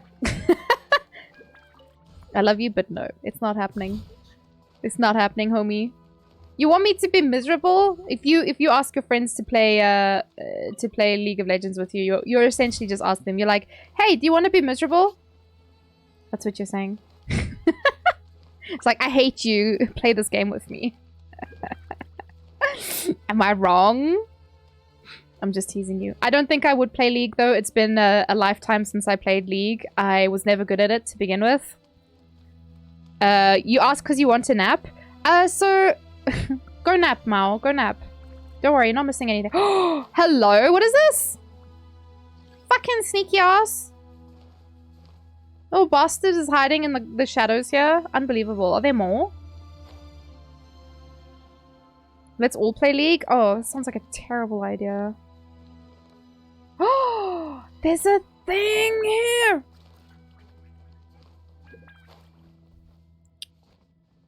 I love you, but no. It's not happening. It's not happening, homie. You want me to be miserable? If you ask your friends to play League of Legends with you, you're essentially just asking them. You're like, hey, do you want to be miserable? That's what you're saying. It's like, I hate you. Play this game with me. Am I wrong? I'm just teasing you. I don't think I would play League, though. It's been a lifetime since I played League. I was never good at it to begin with. You ask because you want to nap? So... Go nap, Mao. Go nap. Don't worry, you're not missing anything. Oh, hello? What is this? Fucking sneaky ass. Oh, bastard is hiding in the shadows here. Unbelievable. Are there more? Let's all play League? Oh, sounds like a terrible idea. Oh, there's a thing here.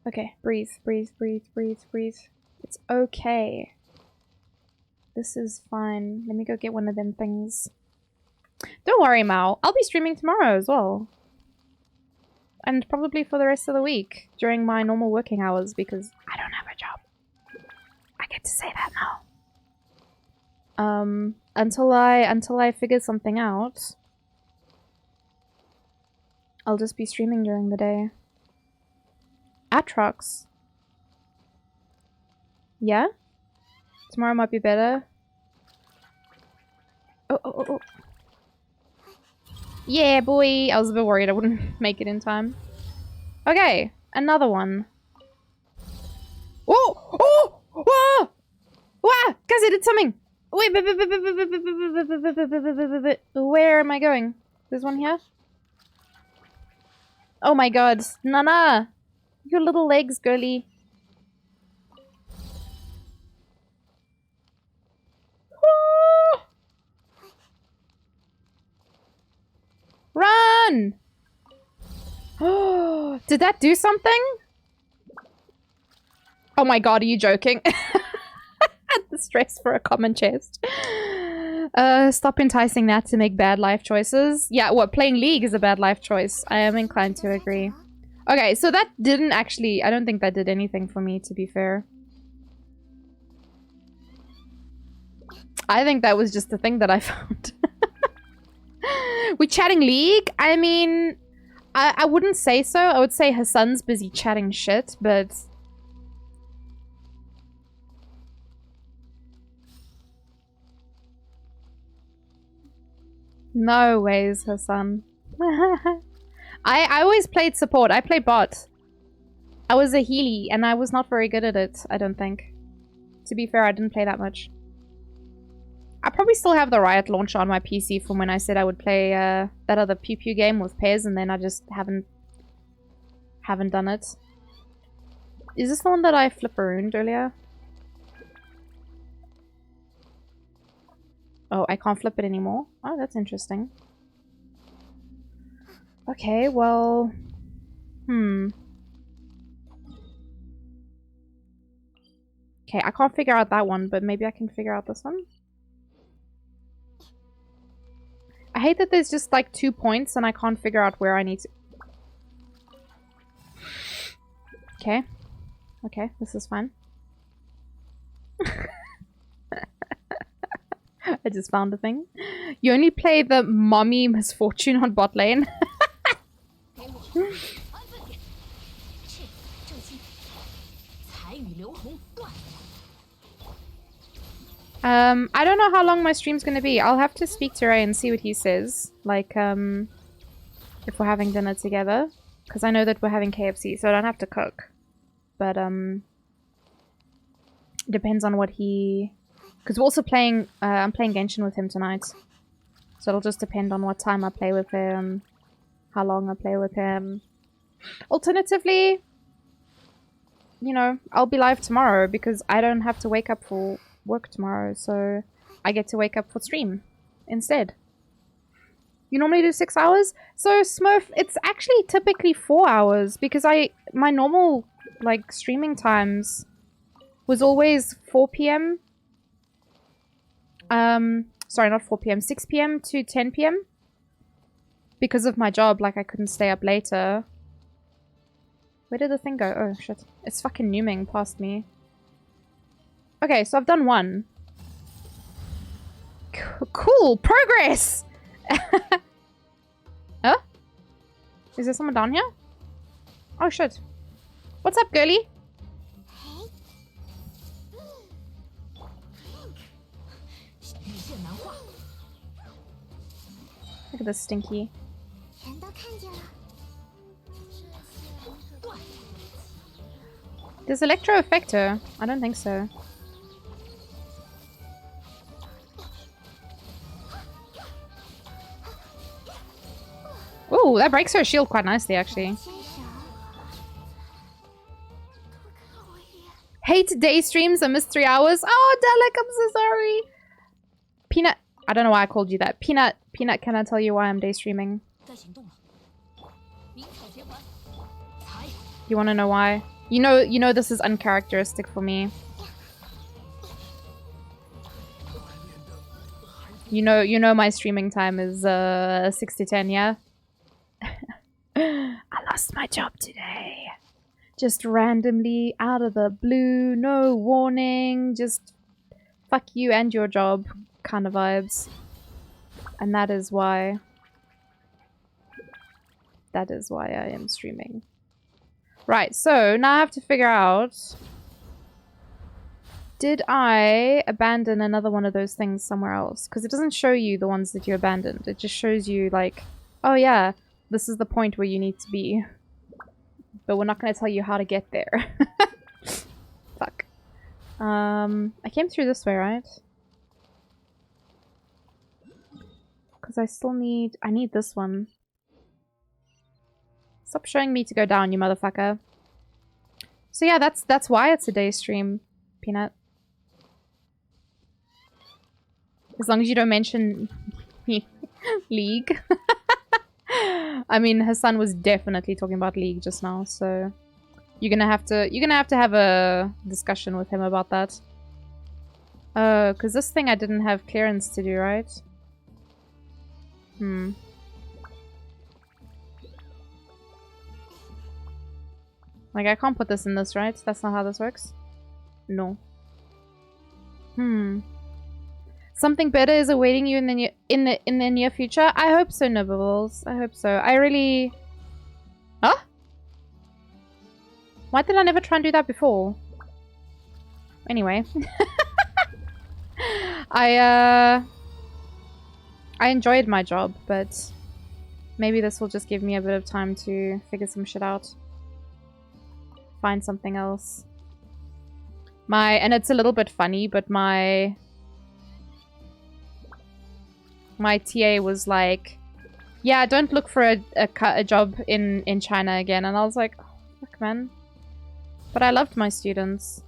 Okay, breathe, breathe, breathe, breathe, breathe. It's okay. This is fine. Let me go get one of them things. Don't worry, Mao. I'll be streaming tomorrow as well. And probably for the rest of the week during my normal working hours because I don't have a job. I get to say that now. Until I figure something out, I'll just be streaming during the day. Atrox. Yeah? Tomorrow might be better. Oh. Yeah, boy! I was a bit worried I wouldn't make it in time. Okay, another one. Oh! Wah! Wah! Guys, I did something! Wait, where am I going? There's one here? Oh my god. Nana! Your little legs, girly. Run! Oh, did that do something? Oh my god, are you joking? The stress for a common chest. Stop enticing Nat to make bad life choices. Yeah, what, playing League is a bad life choice. I am inclined to agree. Okay, so that didn't actually... I don't think that did anything for me, to be fair. I think that was just the thing that I found. We're chatting League? I mean... I wouldn't say so. I would say Hassan's busy chatting shit, but... No ways, Hassan. I always played support. I played bot. I was a healy, and I was not very good at it, I don't think. To be fair, I didn't play that much. I probably still have the Riot launcher on my PC from when I said I would play that other Pew Pew game with Pez, and then I just haven't done it. Is this the one that I flipperooned earlier? Oh, I can't flip it anymore. Oh, that's interesting. Okay, well... Okay, I can't figure out that one, but maybe I can figure out this one. I hate that there's just like 2 points and I can't figure out where I need to... Okay. Okay, this is fine. I just found a thing. You only play the mommy misfortune on bot lane. I don't know how long my stream's gonna be. I'll have to speak to Ray and see what he says. Like, if we're having dinner together. Because I know that we're having KFC, so I don't have to cook. But, depends on what he... Because we're also playing, I'm playing Genshin with him tonight. So it'll just depend on what time I play with him. How long I play with him. Alternatively, you know, I'll be live tomorrow because I don't have to wake up for work tomorrow. So I get to wake up for stream instead. You normally do 6 hours? So Smurf, it's actually typically 4 hours because my normal, like, streaming times was always 4 p.m. Sorry, not 4 p.m. 6 p.m. to 10 p.m. Because of my job, like, I couldn't stay up later. Where did the thing go? Oh, shit. It's fucking nooming past me. Okay, so I've done one. Cool! Progress! Huh? Is there someone down here? Oh, shit. What's up, girly? Look at this stinky. Does Electro affect her? I don't think so. Ooh, that breaks her shield quite nicely, actually. Hate day streams. I missed 3 hours. Oh, Dalek, I'm so sorry. Peanut. I don't know why I called you that. Peanut, can I tell you why I'm day streaming? You want to know why? You know this is uncharacteristic for me. You know my streaming time is 6 to 10, yeah? I lost my job today. Just randomly, out of the blue, no warning, just fuck you and your job kind of vibes. And that is why I am streaming. Right, so now I have to figure out, did I abandon another one of those things somewhere else? Because it doesn't show you the ones that you abandoned. It just shows you like, oh yeah, this is the point where you need to be. But we're not going to tell you how to get there. Fuck. I came through this way, right? Because I need this one. Stop showing me to go down, you motherfucker. So yeah, that's why it's a day stream, Peanut. As long as you don't mention League. I mean, Hassan was definitely talking about League just now, so you're gonna have to have a discussion with him about that. Because this thing I didn't have clearance to do, right? Like, I can't put this in this, right? That's not how this works? No. Something better is awaiting you in the near future? I hope so, Nibbles. I hope so. I really... Huh? Why did I never try and do that before? Anyway. I enjoyed my job, but maybe this will just give me a bit of time to figure some shit out. Find something else. And it's a little bit funny, but my TA was like, yeah, don't look for a job in China again. And I was like, oh, fuck, man. But I loved my students.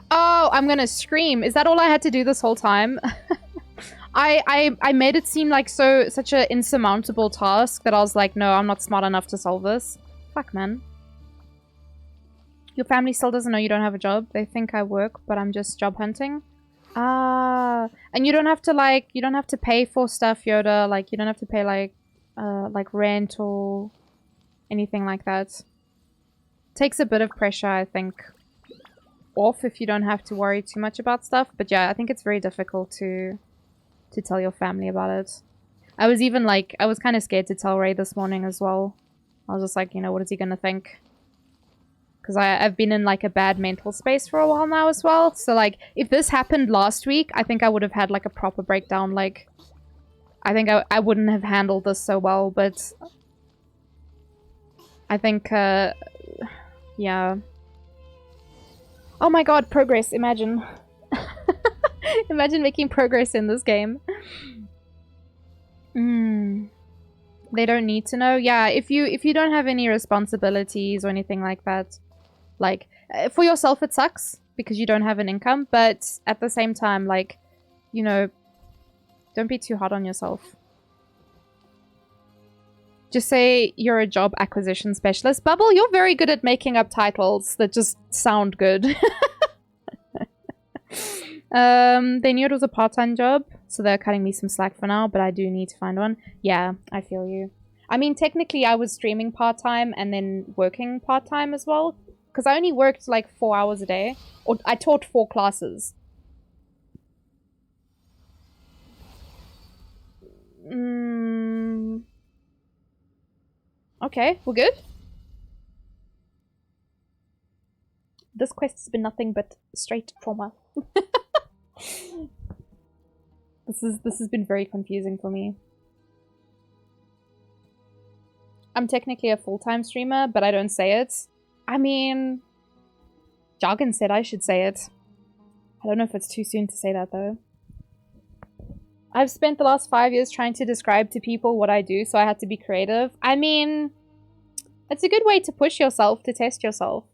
Oh, I'm gonna scream. Is that all I had to do this whole time? I made it seem like such an insurmountable task that I was like, no, I'm not smart enough to solve this. Fuck, man. Your family still doesn't know you don't have a job. They think I work, but I'm just job hunting. Ah, and you don't have to pay for stuff, Yoda. Like, you don't have to pay like rent or anything like that. Takes a bit of pressure, I think, off if you don't have to worry too much about stuff. But yeah, I think it's very difficult to tell your family about it. I was even like, I was kind of scared to tell Ray this morning as well. I was just like, you know, what is he gonna think? Because I've been in like a bad mental space for a while now as well. So like, if this happened last week, I think I would have had like a proper breakdown. Like, I think I wouldn't have handled this so well, but I think, yeah. Oh my god, progress, imagine. Imagine making progress in this game. They don't need to know. Yeah, if you don't have any responsibilities or anything like that, like, for yourself it sucks because you don't have an income, but at the same time, like, you know, don't be too hard on yourself. Just say you're a job acquisition specialist. Bubble, you're very good at making up titles that just sound good. They knew it was a part-time job, so they're cutting me some slack for now, but I do need to find one. Yeah, I feel you. I mean, technically I was streaming part-time and then working part-time as well, because I only worked like 4 hours a day, or I taught 4 classes. Okay, we're good. This quest has been nothing but straight trauma. This has been very confusing for me. I'm technically a full-time streamer, but I don't say it. I mean, Jargon said I should say it. I don't know if it's too soon to say that, though. I've spent the last 5 years trying to describe to people what I do, so I had to be creative. I mean, it's a good way to push yourself, to test yourself.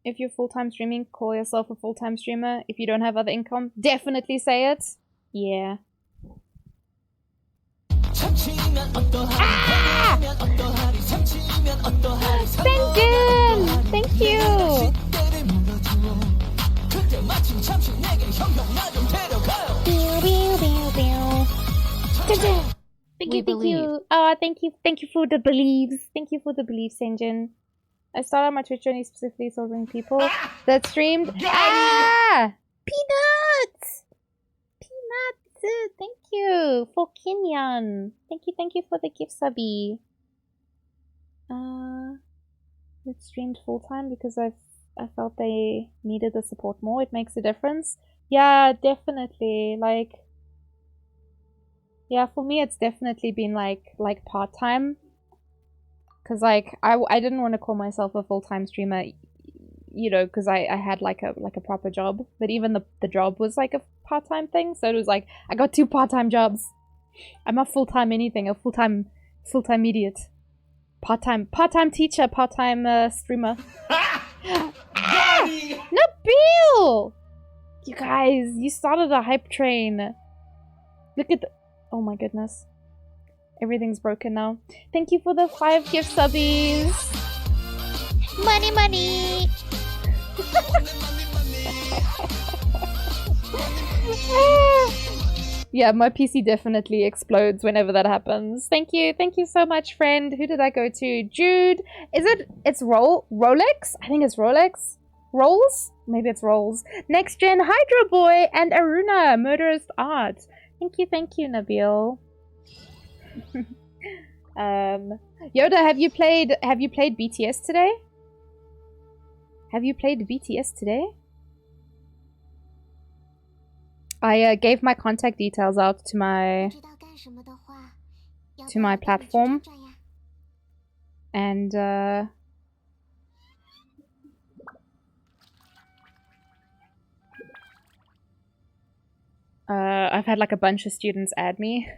If you're full-time streaming, call yourself a full-time streamer. If you don't have other income, definitely say it. Yeah. Ah! Senjin! Thank you! Thank you, thank you. Oh, thank you for the beliefs. Thank you for the beliefs, Senjin. I started my Twitch journey specifically serving people that streamed. Ah! Peanuts! Peanuts! Thank you for Kenyan. Thank you for the gift subby. It streamed full time because I felt they needed the support more. It makes a difference. Yeah, definitely. Like, yeah, for me it's definitely been like part time. Cause like I didn't want to call myself a full time streamer, you know, because I had like a proper job. But even the job was like a part time thing, so it was like I got 2 part time jobs. I'm not full time anything. A full time idiot. Part time teacher. Part time streamer. Nabil! You guys, you started a hype train. Look at the. Oh my goodness. Everything's broken now. Thank you for the 5 gift subbies. Money, money. Yeah, my PC definitely explodes whenever that happens. Thank you so much, friend. Who did I go to? Jude. It's Rolex? I think it's Rolex. Rolls? Maybe it's Rolls. Next Gen Hydro Boy and Aruna, Murderous Art. Thank you, Nabil. Yoda, have you played BTS today? Have you played BTS today? I gave my contact details out to my platform, and I've had like a bunch of students add me.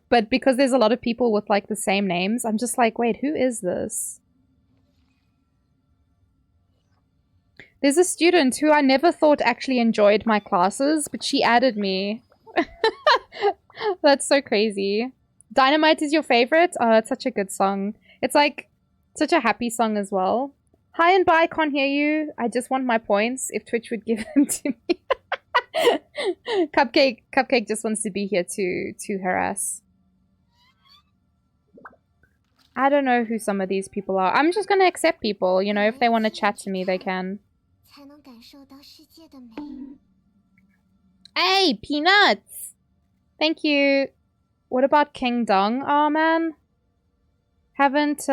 But because there's a lot of people with like the same names, I'm just like, wait, who is this? There's a student who I never thought actually enjoyed my classes, but she added me. That's so crazy. Dynamite is your favorite? Oh, it's such a good song. It's like such a happy song as well. Hi and bye, can't hear you. I just want my points. If Twitch would give them to me. Cupcake just wants to be here to harass. I don't know who some of these people are. I'm just gonna accept people, you know, if they want to chat to me, they can. Hey, Peanuts! Thank you. What about King Dong? Oh man. Haven't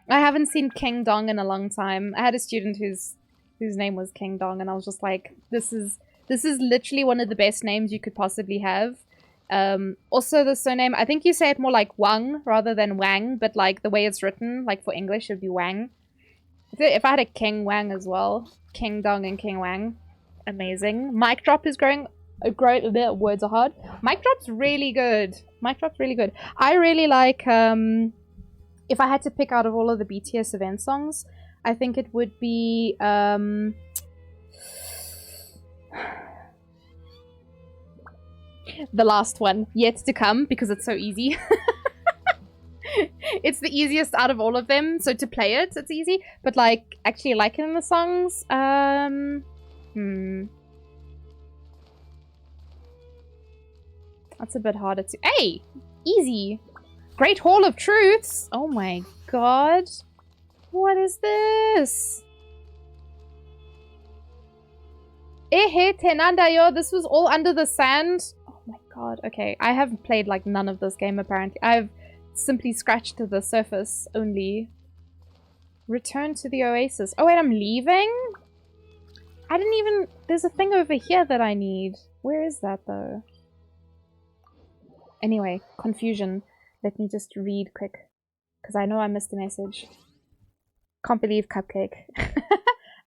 I haven't seen King Dong in a long time. I had a student whose name was King Dong, and I was just like, this is literally one of the best names you could possibly have. Also the surname, I think you say it more like Wang rather than Wang, but like the way it's written, like for English, it would be Wang. If I had a King Wang as well, King Dong and King Wang, amazing. Mic Drop is growing. Words are hard. Mic Drop's really good. Mic Drop's really good. I really like. If I had to pick out of all of the BTS event songs, I think it would be the last one, Yet to Come, because it's so easy. It's the easiest out of all of them, so to play it, it's easy. But like actually liking the songs, that's a bit harder to. Hey, easy. Great Hall of Truths. Oh my god. What is this? Tenandayo. This was all under the sand. Oh my god. Okay, I haven't played like none of this game apparently. I've simply scratched the surface only. Return to the Oasis. Oh wait, I'm leaving? I didn't even... There's a thing over here that I need. Where is that though? Anyway, confusion. Let me just read quick, because I know I missed a message. Can't believe Cupcake. I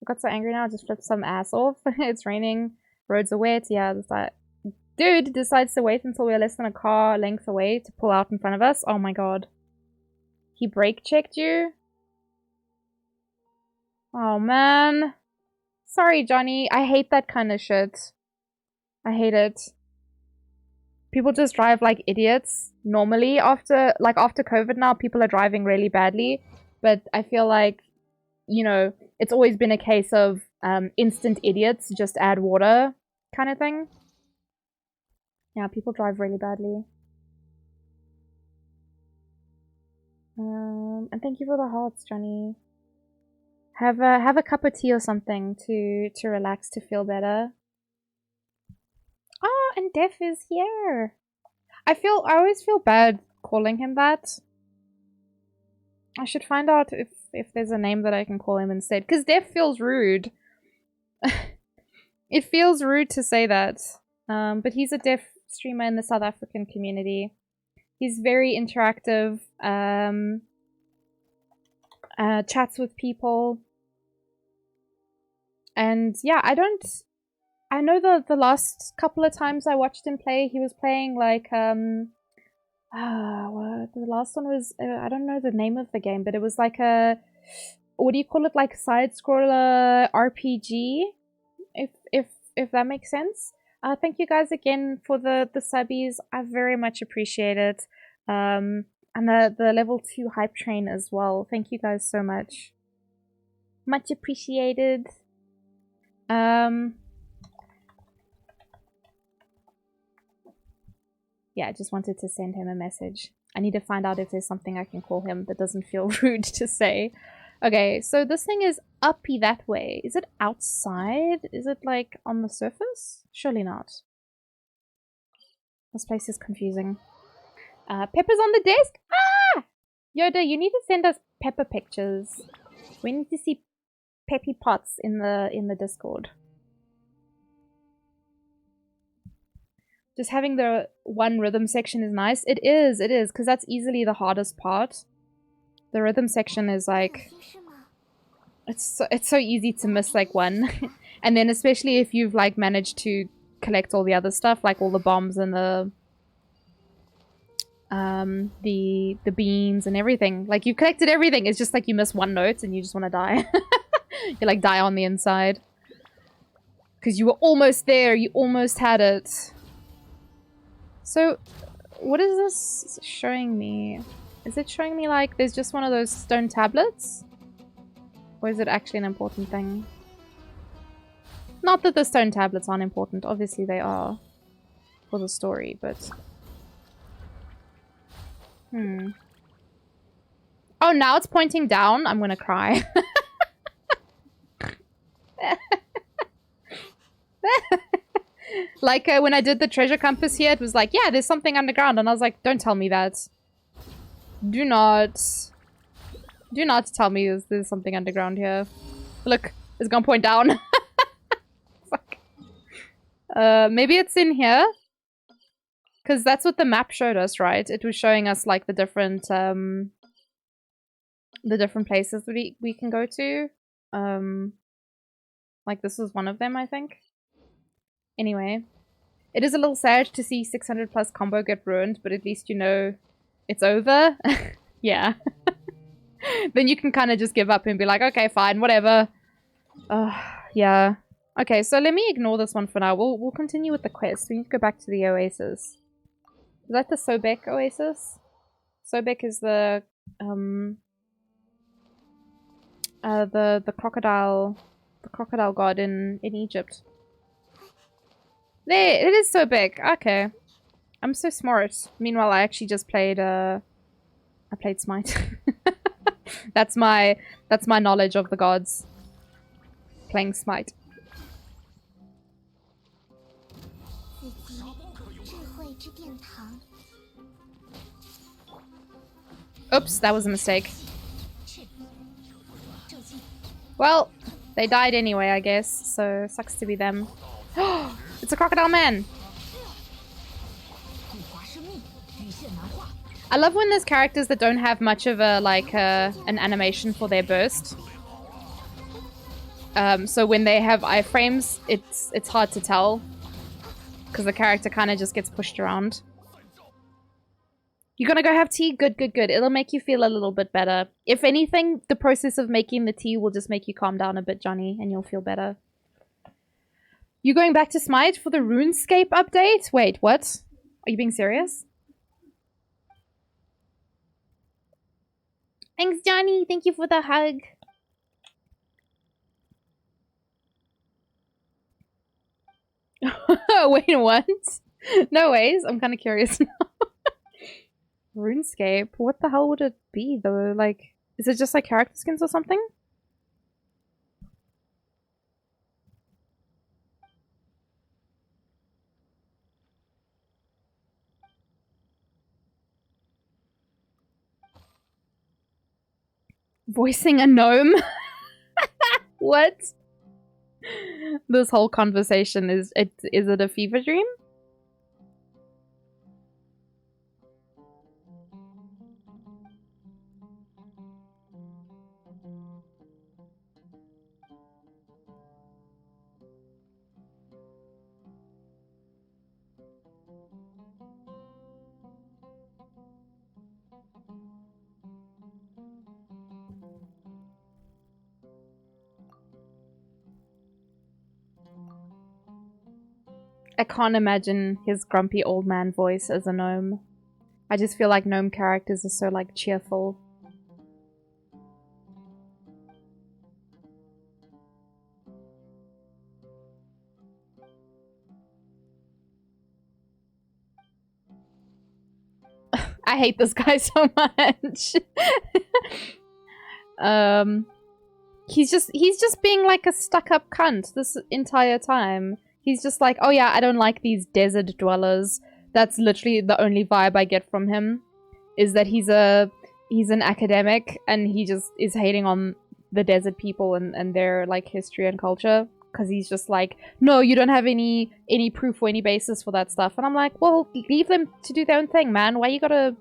got so angry now, I just flipped some ass off. It's raining, roads are wet. Yeah, it's like, dude decides to wait until we're less than a car length away to pull out in front of us. Oh my god. He brake checked you? Oh man. Sorry, Johnny. I hate that kind of shit. I hate it. People just drive like idiots. Normally, after COVID now, people are driving really badly. But I feel like, you know, it's always been a case of instant idiots, just add water kind of thing. Yeah, people drive really badly. And thank you for the hearts, Johnny. Have a cup of tea or something to relax, to feel better. Oh, and Def is here. I always feel bad calling him that. I should find out if there's a name that I can call him instead, because Def feels rude. It feels rude to say that. But he's a deaf streamer in the South African community. He's very interactive. Chats with people. And yeah, I know the last couple of times I watched him play, he was playing like, the last one was, I don't know the name of the game, but it was like a, what do you call it, like side-scroller RPG, if that makes sense. Thank you guys again for the subbies. I very much appreciate it. And the level 2 hype train as well. Thank you guys so much. Much appreciated. Yeah, I just wanted to send him a message. I need to find out if there's something I can call him that doesn't feel rude to say. Okay, so this thing is uppy that way. Is it outside? Is it like on the surface? Surely not. This place is confusing. Pepper's on the desk? Ah! Yoda, you need to send us Pepper pictures. We need to see Peppy Pots in the Discord. Just having the one rhythm section is nice. It is, because that's easily the hardest part. The rhythm section is like, it's so easy to miss like one. And then especially if you've like managed to collect all the other stuff, like all the bombs and the beans and everything. Like you collected everything, it's just like you miss one note and you just want to die. You like die on the inside. Because you were almost there, you almost had it. So, what is this showing me? Is it showing me like there's just one of those stone tablets? Or is it actually an important thing? Not that the stone tablets aren't important, obviously they are for the story, but... Oh, now it's pointing down? I'm gonna cry. Like when I did the treasure compass here, it was like, yeah, there's something underground. And I was like, don't tell me that. Do not tell me there's something underground here. Look, it's gonna point down. Fuck. Maybe it's in here. Because that's what the map showed us, right? It was showing us like the different places that we can go to. Like this was one of them, I think. Anyway, it is a little sad to see 600 plus combo get ruined, but at least you know it's over. Yeah. Then you can kind of just give up and be like, okay, fine, whatever. Yeah. Okay, so let me ignore this one for now. We'll continue with the quest. We need to go back to the oasis. Is that the Sobek oasis? Sobek is the crocodile god in Egypt. There, it is so big. Okay. I'm so smart. Meanwhile, I actually just played, I played Smite. That's my knowledge of the gods. Playing Smite. Oops, that was a mistake. Well, they died anyway, I guess, so sucks to be them. It's a crocodile man! I love when there's characters that don't have much of a, like, an animation for their burst. So when they have iframes, it's hard to tell. Because the character kind of just gets pushed around. You're gonna go have tea? Good, good, good. It'll make you feel a little bit better. If anything, the process of making the tea will just make you calm down a bit, Johnny, and you'll feel better. You going back to Smite for the RuneScape update? Wait, what? Are you being serious? Thanks, Johnny. Thank you for the hug. Wait, what? No ways. I'm kind of curious now. RuneScape? What the hell would it be, though? Like, is it just like character skins or something? Voicing a gnome? What? This whole conversation is it a fever dream? I can't imagine his grumpy old man voice as a gnome. I just feel like gnome characters are so, like, cheerful. I hate this guy so much. He's just being like a stuck-up cunt this entire time. He's just like, oh yeah, I don't like these desert dwellers. That's literally the only vibe I get from him. Is that he's an academic and he just is hating on the desert people and their like history and culture. Because he's just like, no, you don't have any proof or any basis for that stuff. And I'm like, well, leave them to do their own thing, man. Why you gotta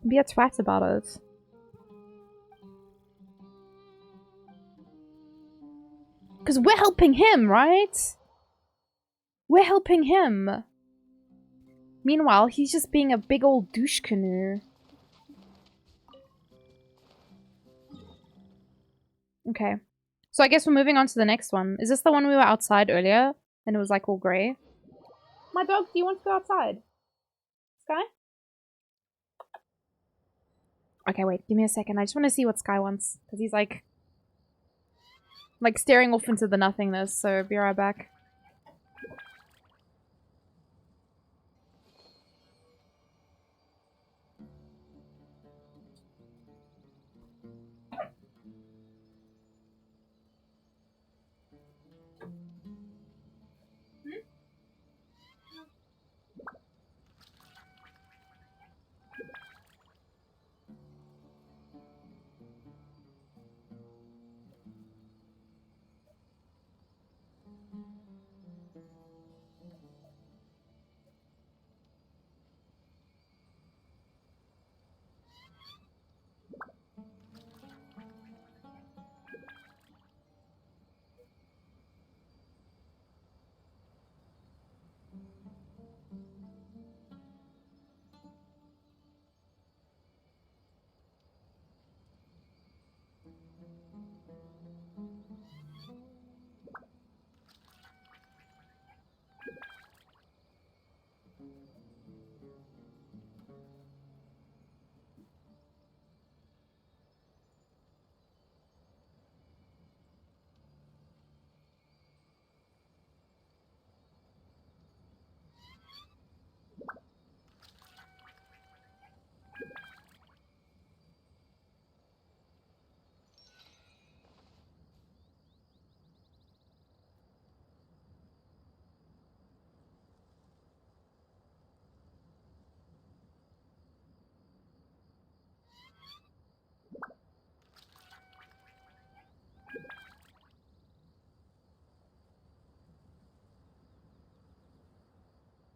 be a twat about it? Because we're helping him, right? We're helping him. Meanwhile, he's just being a big old douche canoe. Okay. So I guess we're moving on to the next one. Is this the one we were outside earlier? And it was like all grey? My dog, do you want to go outside? Sky? Okay, wait. Give me a second. I just want to see what Sky wants. Because he's like staring off into the nothingness. So be right back.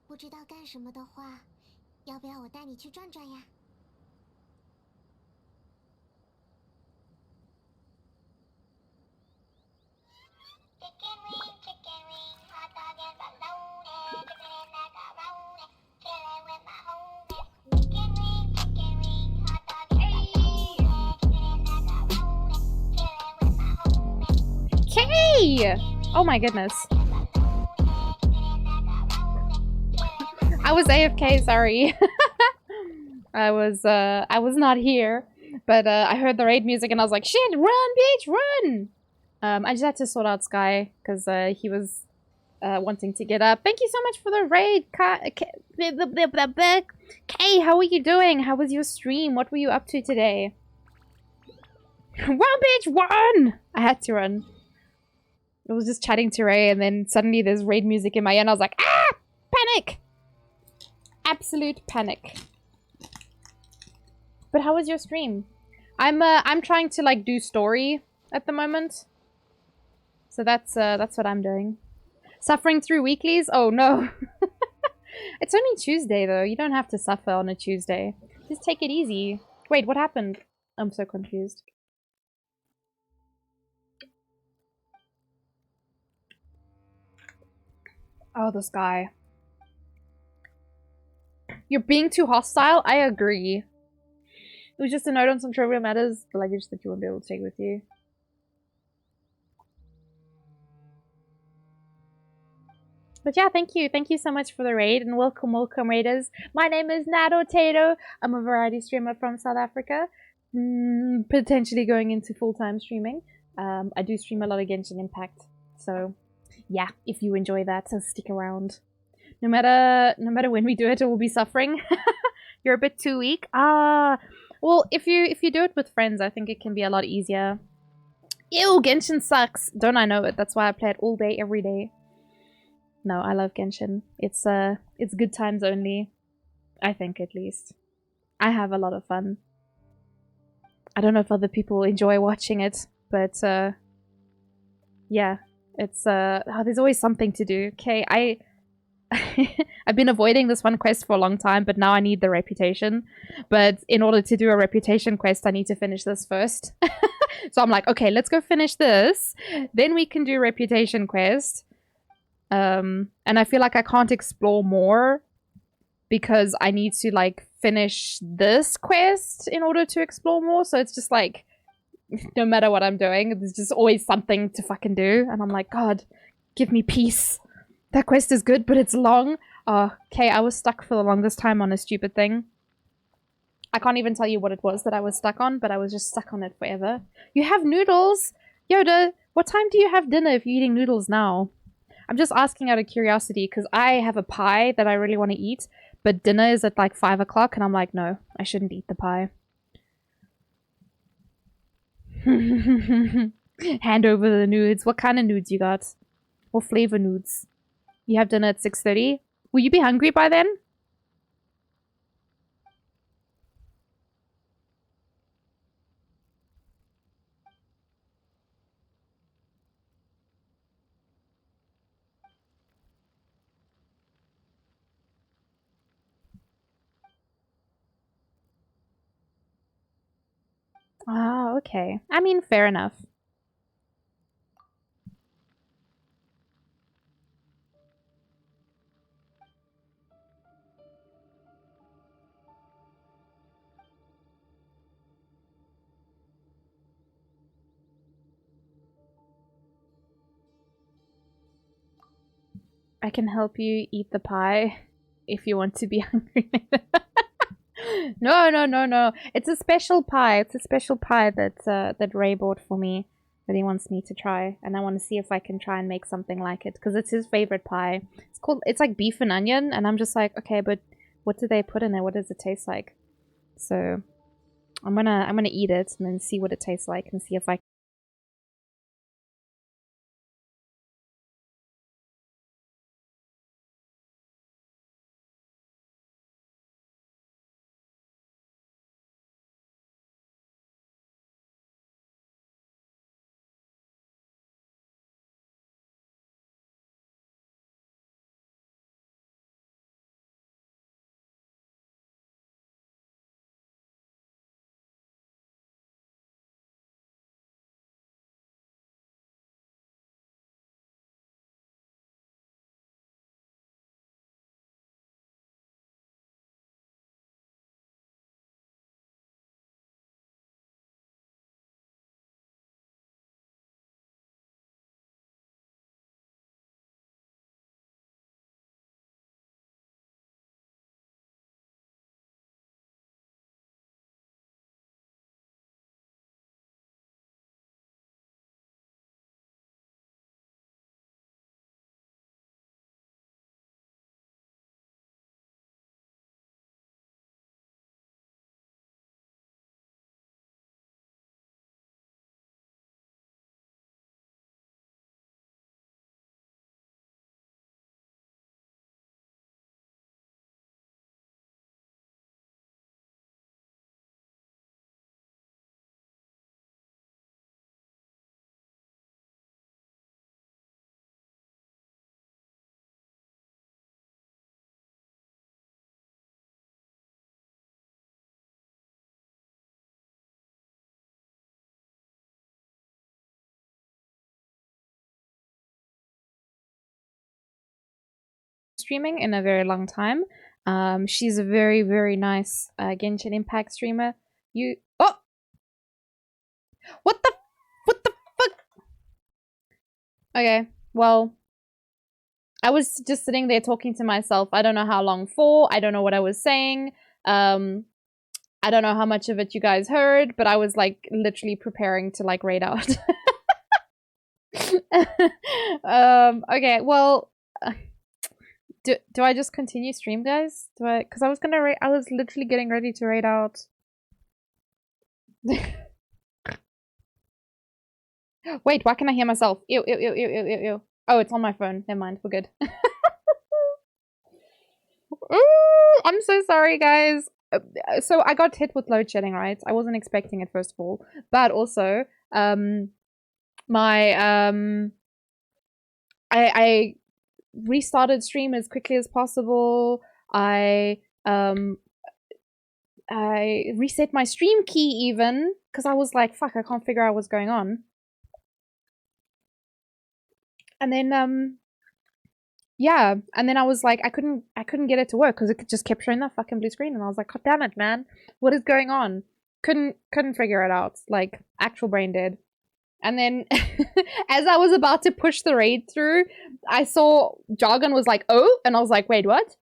不知道干什么的话，要不要我带你去转转呀？Chicken wing, hot dog and bologna, chicken and macaroni, chilling with my homies. Chicken wing. Hey! Oh my goodness. I was AFK, sorry. I was not here. But I heard the raid music and I was like, shit, run, bitch, run! I just had to sort out Sky, because he was wanting to get up. Thank you so much for the raid, Kay, how are you doing? How was your stream? What were you up to today? Run, bitch, run! I had to run. I was just chatting to Ray, and then suddenly there's raid music in my ear, and I was like, ah! Panic! Absolute panic. But how was your stream? I'm trying to like do story at the moment. So that's what I'm doing. Suffering through weeklies? Oh no. It's only Tuesday though. You don't have to suffer on a Tuesday. Just take it easy. Wait, what happened? I'm so confused. Oh, this guy. You're being too hostile? I agree. It was just a note on some trivial matters, the luggage that you won't be able to take with you. But yeah, thank you. Thank you so much for the raid, and welcome, welcome, raiders. My name is Nato Tato. I'm a variety streamer from South Africa. Potentially going into full-time streaming. I do stream a lot of Genshin Impact. So yeah, if you enjoy that, so stick around. No matter when we do it, we'll be suffering. You're a bit too weak. Well, if you do it with friends, I think it can be a lot easier. Ew, Genshin sucks. Don't I know it? That's why I play it all day, every day. No, I love Genshin. It's good times only. I think, at least. I have a lot of fun. I don't know if other people enjoy watching it, but yeah, it's there's always something to do. Okay, I've been avoiding this one quest for a long time, but now I need the reputation. But in order to do a reputation quest, I need to finish this first. So I'm like, okay, let's go finish this. Then we can do reputation quest. And I feel like I can't explore more because I need to like finish this quest in order to explore more. So it's just like, no matter what I'm doing, there's just always something to fucking do. And I'm like, God, give me peace. That quest is good, but it's long. Okay, I was stuck for the longest time on a stupid thing. I can't even tell you what it was that I was stuck on, but I was just stuck on it forever. You have noodles? Yoda, what time do you have dinner if you're eating noodles now? I'm just asking out of curiosity, because I have a pie that I really want to eat, but dinner is at like 5 o'clock, and I'm like, no, I shouldn't eat the pie. Hand over the nudes. What kind of nudes you got? What flavor nudes? You have dinner at 6:30? Will you be hungry by then? Ah, okay. I mean, fair enough. I can help you eat the pie if you want to be hungry. No, no, no, no. It's a special pie. It's a special pie that Ray bought for me that he wants me to try, and I want to see if I can try and make something like it because it's his favorite pie. It's like beef and onion, and I'm just like, okay, but what do they put in it? What does it taste like? So I'm gonna eat it and then see what it tastes like and see if I streaming in a very long time. She's a very, very nice Genshin Impact streamer. Oh! What the fuck? Okay, well, I was just sitting there talking to myself. I don't know how long for. I don't know what I was saying. I don't know how much of it you guys heard, but I was like literally preparing to like raid out. Okay, well, do I just continue stream, guys? Because I was gonna raid. I was literally getting ready to raid out. Wait, why can I hear myself? Ew, ew, ew, ew, ew, ew, ew. Oh, it's on my phone. Never mind. We're good. Ooh, I'm so sorry, guys. So I got hit with load shedding, right? I wasn't expecting it, first of all. But also, I restarted stream as quickly as possible. I reset my stream key even, because I was like, fuck, I can't figure out what's going on. And then, yeah, and then I was like, I couldn't get it to work because it just kept showing that fucking blue screen, and I was like, god damn it, man, what is going on? Couldn't figure it out, like, actual brain dead. And then, as I was about to push the raid through, I saw Jargon was like, oh, and I was like, wait, what?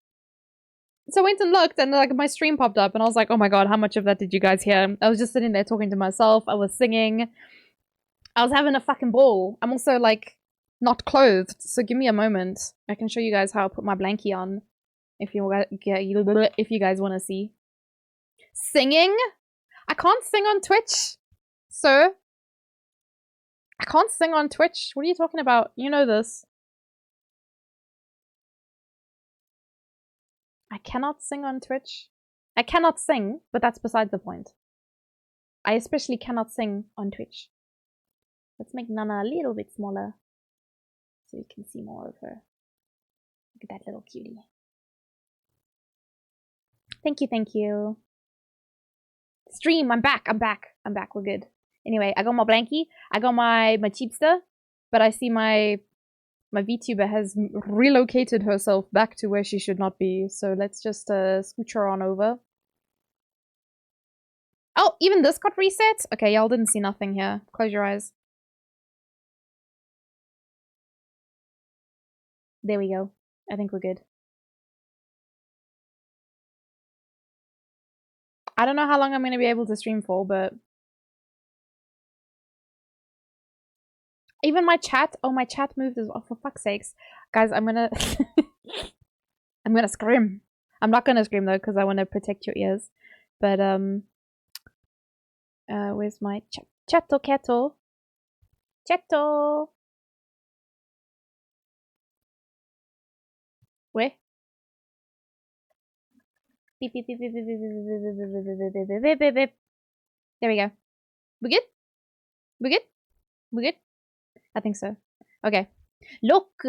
So I went and looked, and like my stream popped up, and I was like, oh my god, how much of that did you guys hear? I was just sitting there talking to myself, I was singing, I was having a fucking ball. I'm also like, not clothed, so give me a moment. I can show you guys how I put my blankie on if you guys want to see. Singing? I can't sing on Twitch, sir. I can't sing on Twitch. What are you talking about? You know this. I cannot sing on Twitch. I cannot sing, but that's beside the point. I especially cannot sing on Twitch. Let's make Nana a little bit smaller, so you can see more of her. Look at that little cutie. Thank you, thank you. Stream, I'm back, we're good. Anyway, I got my blankie, I got my cheapster, but I see my VTuber has relocated herself back to where she should not be, so let's just scooch her on over. Oh, even this got reset? Okay, y'all didn't see nothing here. Close your eyes. There we go. I think we're good. I don't know how long I'm going to be able to stream for, but... Even my chat... Oh, my chat moved as well, for fuck's sakes. Guys, I'm gonna... I'm gonna scream. I'm not gonna scream, though, because I want to protect your ears. But, where's my chat? Chatto kettle. Chatto! Where? Beep, beep, beep, beep, beep, beep, beep, beep, beep, beep, beep. There we go. We good? We good? We good? I think so. Okay. Look!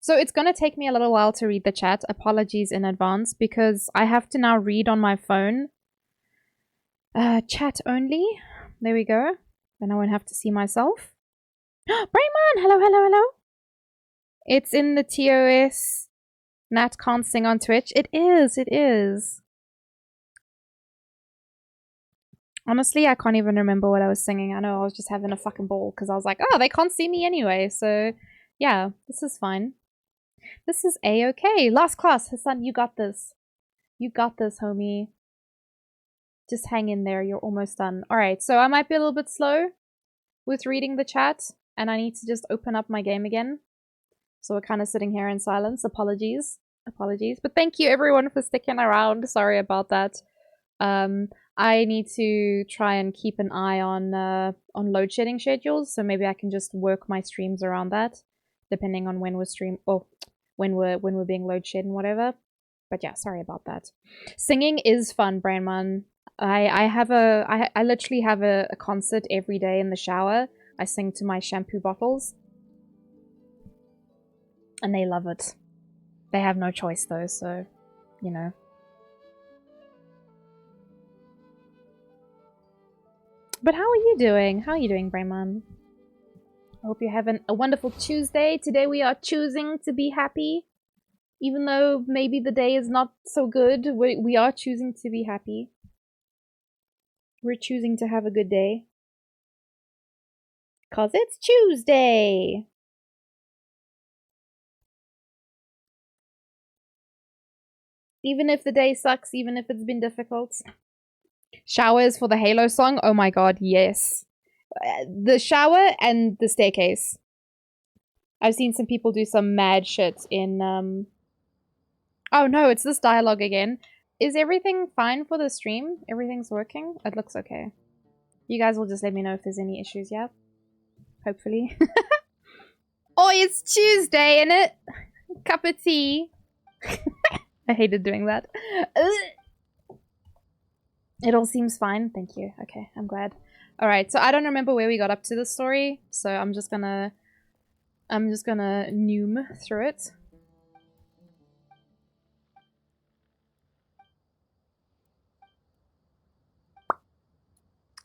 So it's gonna take me a little while to read the chat. Apologies in advance, because I have to now read on my phone. Chat only. There we go. Then I won't have to see myself. Brayman! Hello, hello, hello! It's in the TOS. Nat can't sing on Twitch. It is, it is. Honestly, I can't even remember what I was singing. I know I was just having a fucking ball because I was like, oh, they can't see me anyway. So, yeah, this is fine. This is A-okay. Last class. Hassan, you got this. You got this, homie. Just hang in there. You're almost done. Alright, so I might be a little bit slow with reading the chat. And I need to just open up my game again. So we're kind of sitting here in silence. Apologies. Apologies. But thank you, everyone, for sticking around. Sorry about that. I need to try and keep an eye on load shedding schedules, so maybe I can just work my streams around that, depending on when we're when we're being load shed and whatever. But yeah, sorry about that. Singing is fun, Brainman. I literally have a concert every day in the shower. I sing to my shampoo bottles, and they love it. They have no choice though, so you know. But how are you doing? How are you doing, Brayman? I hope you're having a wonderful Tuesday. Today we are choosing to be happy. Even though maybe the day is not so good, we are choosing to be happy. We're choosing to have a good day. 'Cause it's Tuesday! Even if the day sucks, even if it's been difficult. Showers for the Halo song? Oh my god, yes. The shower and the staircase. I've seen some people do some mad shit in, Oh no, it's this dialogue again. Is everything fine for the stream? Everything's working? It looks okay. You guys will just let me know if there's any issues, yeah? Hopefully. Oh, it's Tuesday, innit? Cup of tea. I hated doing that. It all seems fine. Thank you. Okay, I'm glad. Alright, so I don't remember where we got up to this story, so I'm just gonna noom through it.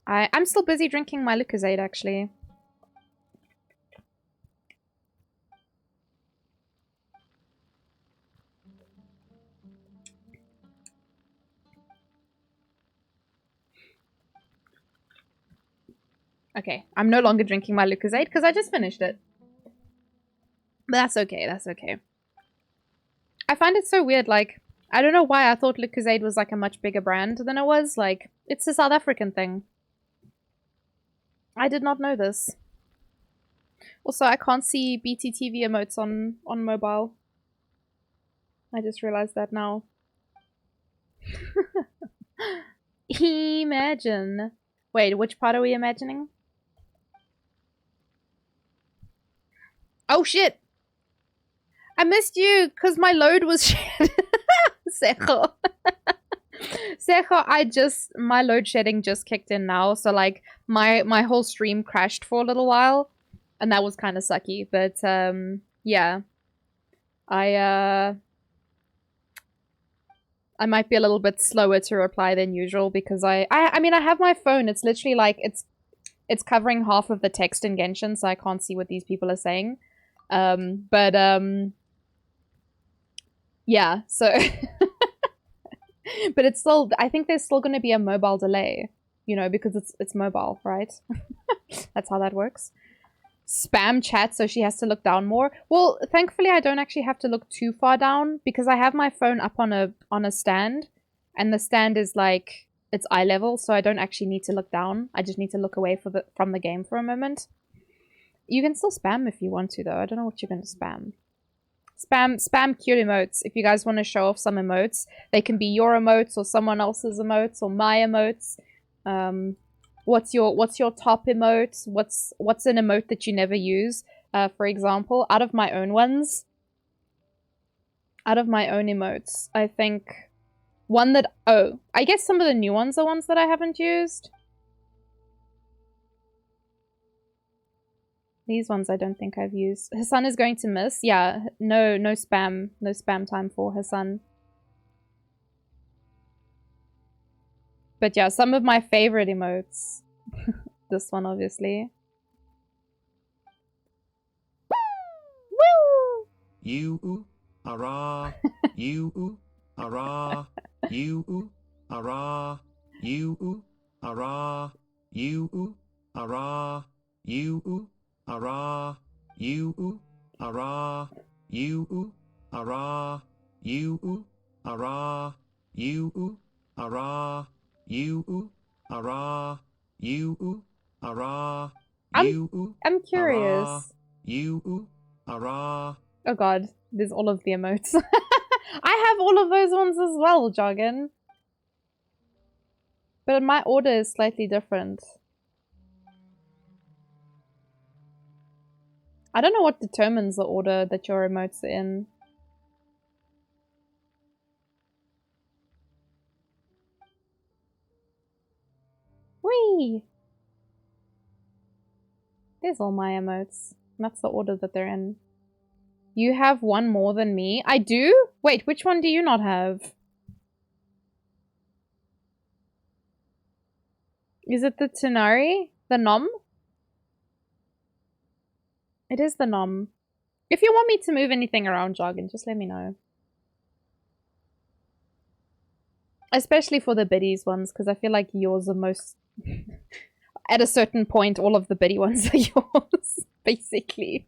I'm still busy drinking my Lucozade, actually. Okay, I'm no longer drinking my Lucozade because I just finished it. But that's okay, that's okay. I find it so weird, like, I don't know why I thought Lucozade was like a much bigger brand than it was. Like, it's a South African thing. I did not know this. Also, I can't see BTTV emotes on mobile. I just realized that now. Imagine. Wait, which part are we imagining? Oh shit! I missed you because my load was shit. Sejo. Sejo, my load shedding just kicked in now, so like my whole stream crashed for a little while, and that was kind of sucky. But yeah, I might be a little bit slower to reply than usual because I mean I have my phone. It's literally like it's covering half of the text in Genshin, so I can't see what these people are saying. Yeah, so but it's still, I think there's still going to be a mobile delay, you know, because it's mobile, right? That's how that works. Spam chat, so she has to look down more. Well, thankfully I don't actually have to look too far down because I have my phone up on a stand, and the stand is like, it's eye level, so I don't actually need to look down. I just need to look away from the game for a moment. You can still spam if you want to, though. I don't know what you're going to spam. Spam cute emotes. If you guys want to show off some emotes, they can be your emotes or someone else's emotes or my emotes. What's your top emote? What's an emote that you never use? For example, out of my own emotes, I think one that, oh, I guess some of the new ones are ones that I haven't used. These ones I don't think I've used. Hassan is going to miss. Yeah, no spam. No spam time for Hassan. But yeah, some of my favorite emotes. This one, obviously. Woo! You ara, you ara, you ara, you ara, you ara, you ara, you ara, you ara, you ara, you ara, you ara, you ara, I'm curious. You ara. Oh god, there's all of the emotes. I have all of those ones as well, Jargon. But my order is slightly different. I don't know what determines the order that your emotes are in. Whee! There's all my emotes. That's the order that they're in. You have one more than me? I do? Wait, which one do you not have? Is it the Tanari? The Nom? It is the Nom. If you want me to move anything around, Jargon, just let me know. Especially for the biddies ones, because I feel like yours are most... At a certain point, all of the biddy ones are yours, basically.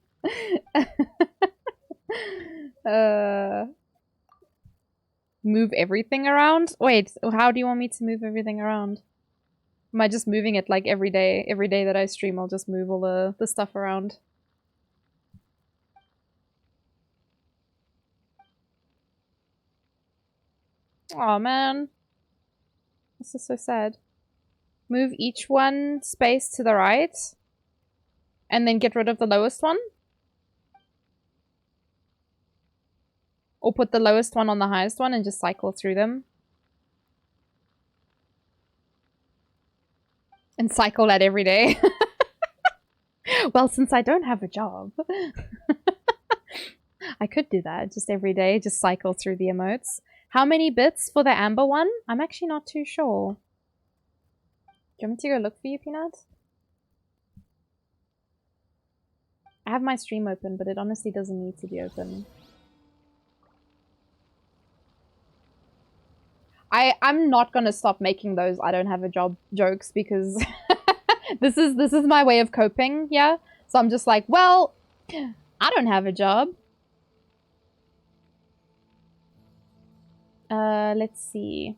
Move everything around? Wait, how do you want me to move everything around? Am I just moving it like every day? Every day that I stream, I'll just move all the stuff around. Aw, man. This is so sad. Move each one space to the right. And then get rid of the lowest one? Or put the lowest one on the highest one and just cycle through them? And cycle that every day? Well, since I don't have a job, I could do that just every day, just cycle through the emotes. How many bits for the amber one? I'm actually not too sure. Do you want me to go look for you, Peanut? I have my stream open, but it honestly doesn't need to be open. I'm not gonna stop making those I don't have a job jokes because this is my way of coping, yeah? So I'm just like, well, I don't have a job. Let's see.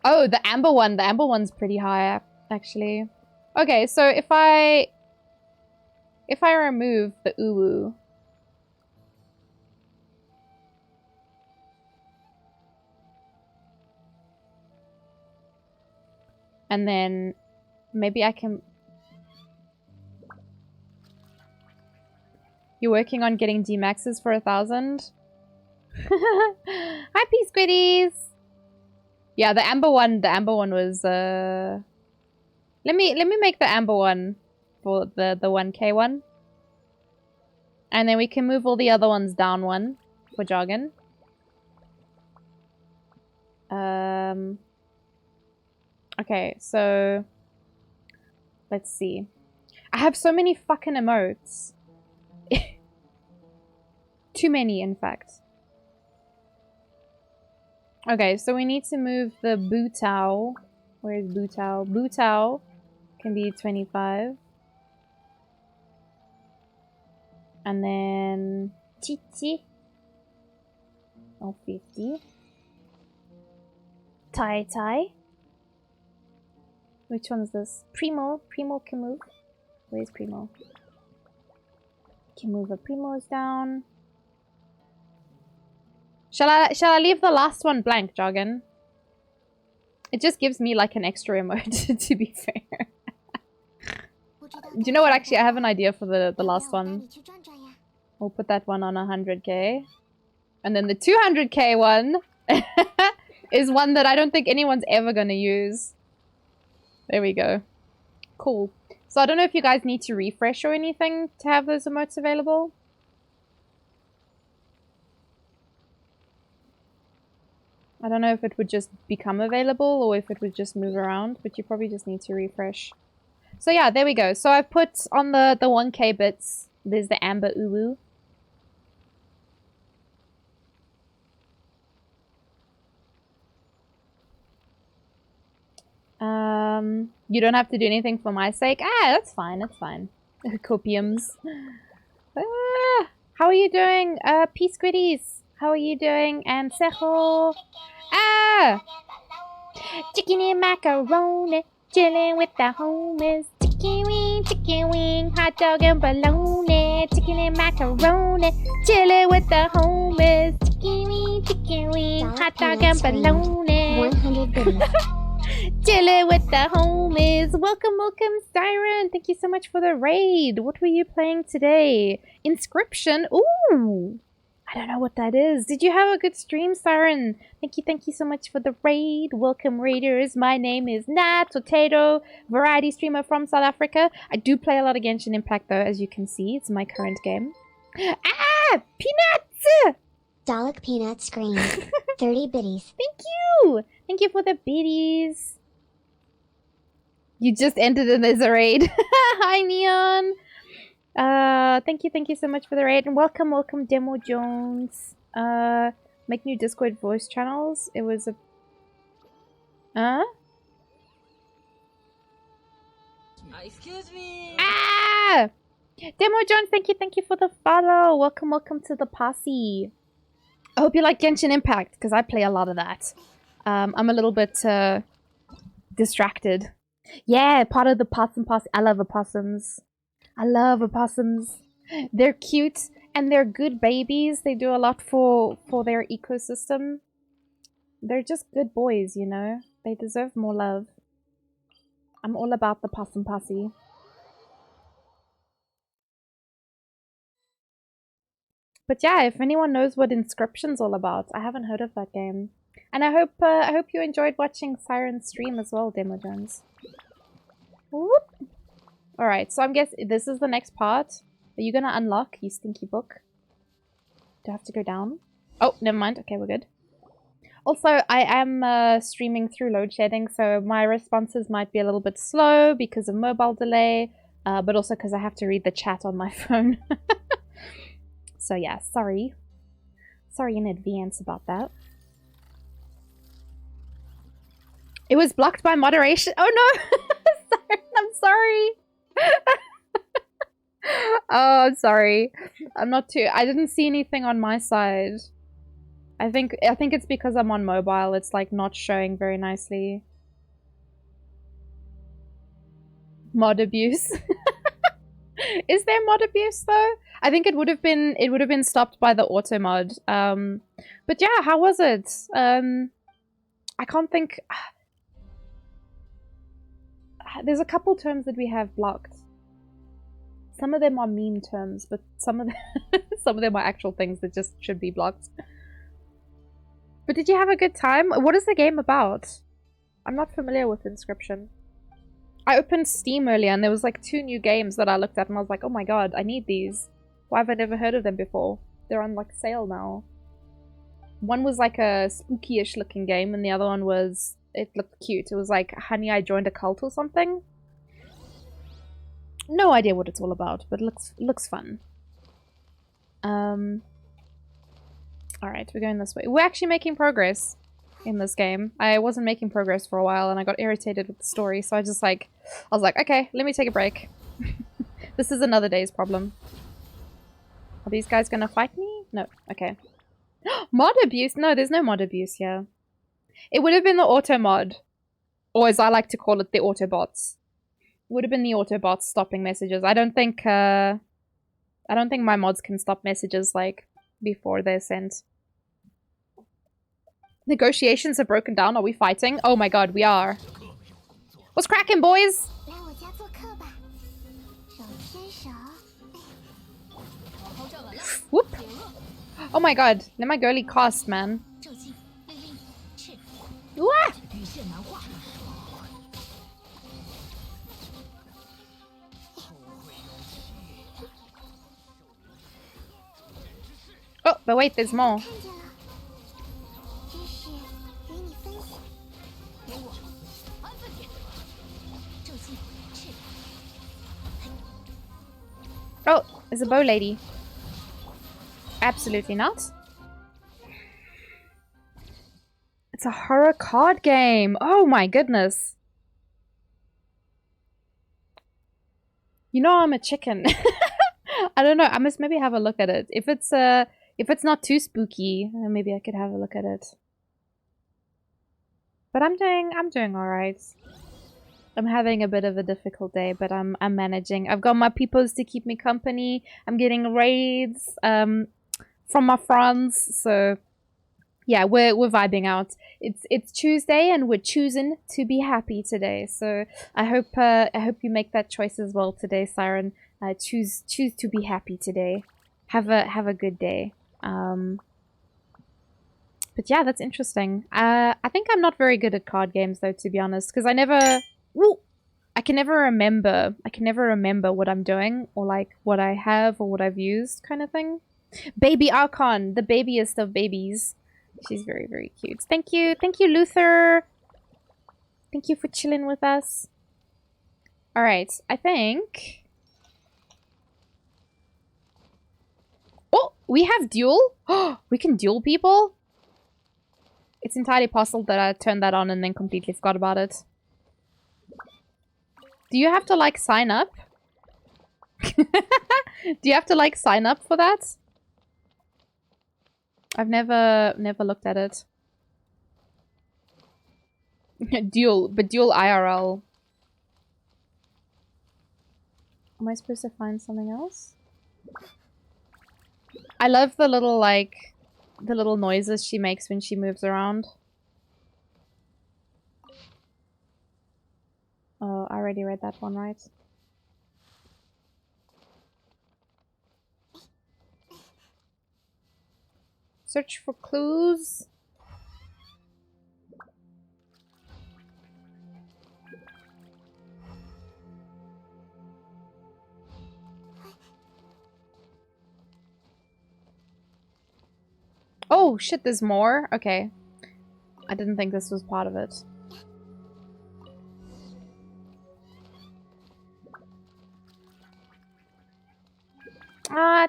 Oh, the amber one's pretty high actually. Okay, so if I remove the uwu, and then maybe I can... You're working on getting D-maxes for 1,000? Hi, Peace Squiddies! Yeah, the amber one was, Let me make the amber one for the 1k one. And then we can move all the other ones down one for jargon. Okay, so... Let's see. I have so many fucking emotes. Too many, in fact. Okay, so we need to move the Butao. Where is Butao? Butao can be 25. And then... Chichi. Oh, 50. Tai Tai. Which one's this? Primo. Primo can move. Where's Primo? Can move the Primos down. Shall I leave the last one blank, Jargon? It just gives me like an extra emote, to be fair. Do you know what? Actually, I have an idea for the last one. We'll put that one on 100k. And then the 200k one is one that I don't think anyone's ever gonna use. There we go. Cool. So I don't know if you guys need to refresh or anything to have those emotes available. I don't know if it would just become available or if it would just move around, but you probably just need to refresh. So yeah, there we go. So I've put on the 1k bits, there's the amber uwu. You don't have to do anything for my sake. Ah, that's fine, that's fine. Copiums. How are you doing? Peace Gritties. How are you doing? And Sejo. Ah! Chicken and macaroni. Chilling with the homies. Chicken wing, hot dog and bologna. Chicken and macaroni. Chilling with the homies. Chicken wing, hot dog and bologna. 100 biddies. Chilling with the homies. Welcome, welcome, Siren. Thank you so much for the raid. What were you playing today? Inscription? Ooh! I don't know what that is. Did you have a good stream, Siren? Thank you so much for the raid. Welcome, raiders. My name is Nat Potato, variety streamer from South Africa. I do play a lot of Genshin Impact, though, as you can see. It's my current game. Ah! Peanuts! Dalek Peanut scream. 30 biddies. Thank you! Thank you for the biddies. You just entered in as a raid. Hi, Neon. Thank you so much for the raid. And welcome, Demo Jones. Make new Discord voice channels. It was a Huh? Excuse me. Ah! Demo Jones, thank you for the follow. Welcome to the posse. I hope you like Genshin Impact, because I play a lot of that. I'm a little bit distracted. Yeah, part of the possum posse. I love opossums. I love opossums. They're cute and they're good babies. They do a lot for their ecosystem. They're just good boys, you know? They deserve more love. I'm all about the possum posse. But yeah, if anyone knows what Inscription's all about, I haven't heard of that game. And I hope you enjoyed watching Siren's stream as well, Demo Jones. Whoop. Alright, so I'm guessing this is the next part. Are you gonna unlock, you stinky book? Do I have to go down? Oh, never mind. Okay, we're good. Also, I am streaming through load shedding, so my responses might be a little bit slow because of mobile delay, but also because I have to read the chat on my phone. So yeah, sorry. Sorry in advance about that. It was blocked by moderation. Oh no! I'm sorry. Oh, I'm sorry. I'm not too. I didn't see anything on my side. I think it's because I'm on mobile. It's like not showing very nicely. Mod abuse. Is there mod abuse though? I think it would have been stopped by the auto mod. But yeah, how was it? I can't think. There's a couple terms that we have blocked. Some of them are meme terms, but some of them are actual things that just should be blocked. But did you have a good time? What is the game about? I'm not familiar with Inscription. I opened Steam earlier and there was like 2 new games that I looked at and I was like, oh my god, I need these. Why have I never heard of them before? They're on like sale now. One was like a spooky-ish looking game and the other one was... It looked cute. It was like, Honey, I Joined a Cult or something. No idea what it's all about, but it looks fun. Alright, we're going this way. We're actually making progress in this game. I wasn't making progress for a while and I got irritated with the story, so I was like, okay, let me take a break. This is another day's problem. Are these guys gonna fight me? No, okay. Mod abuse? No, there's no mod abuse here. It would have been the auto mod. Or as I like to call it, the Autobots. Would have been the Autobots stopping messages. I don't think my mods can stop messages like before they're sent. Negotiations have broken down. Are we fighting? Oh my god, we are. What's cracking, boys? Whoop. Oh my god, let my girly cast, man. Wah! Oh, but wait, there's more. Oh, there's a bow lady. Absolutely not. It's a horror card game. Oh my goodness. You know I'm a chicken. I don't know. I must maybe have a look at it. If it's not too spooky, then maybe I could have a look at it. But I'm doing all right. I'm having a bit of a difficult day, but I'm managing. I've got my peoples to keep me company. I'm getting raids from my friends, so yeah, we're vibing out. It's Tuesday and we're choosing to be happy today. So I hope you make that choice as well today, Siren. Choose to be happy today. Have a good day. But yeah, that's interesting. I think I'm not very good at card games though, to be honest, because I can never remember what I'm doing or like what I have or what I've used, kind of thing. Baby Archon, the babiest of babies. She's very, very cute. Thank you, Luther. Thank you for chilling with us. All right, I think. Oh, we have duel. Oh, we can duel people. It's entirely possible that I turned that on and then completely forgot about it. Do you have to, like, sign up? Do you have to, like, sign up for that? I've never looked at it. Dual IRL. Am I supposed to find something else? I love the little, like, the little noises she makes when she moves around. Oh, I already read that one, right? Search for clues. Oh, shit, there's more? Okay. I didn't think this was part of it.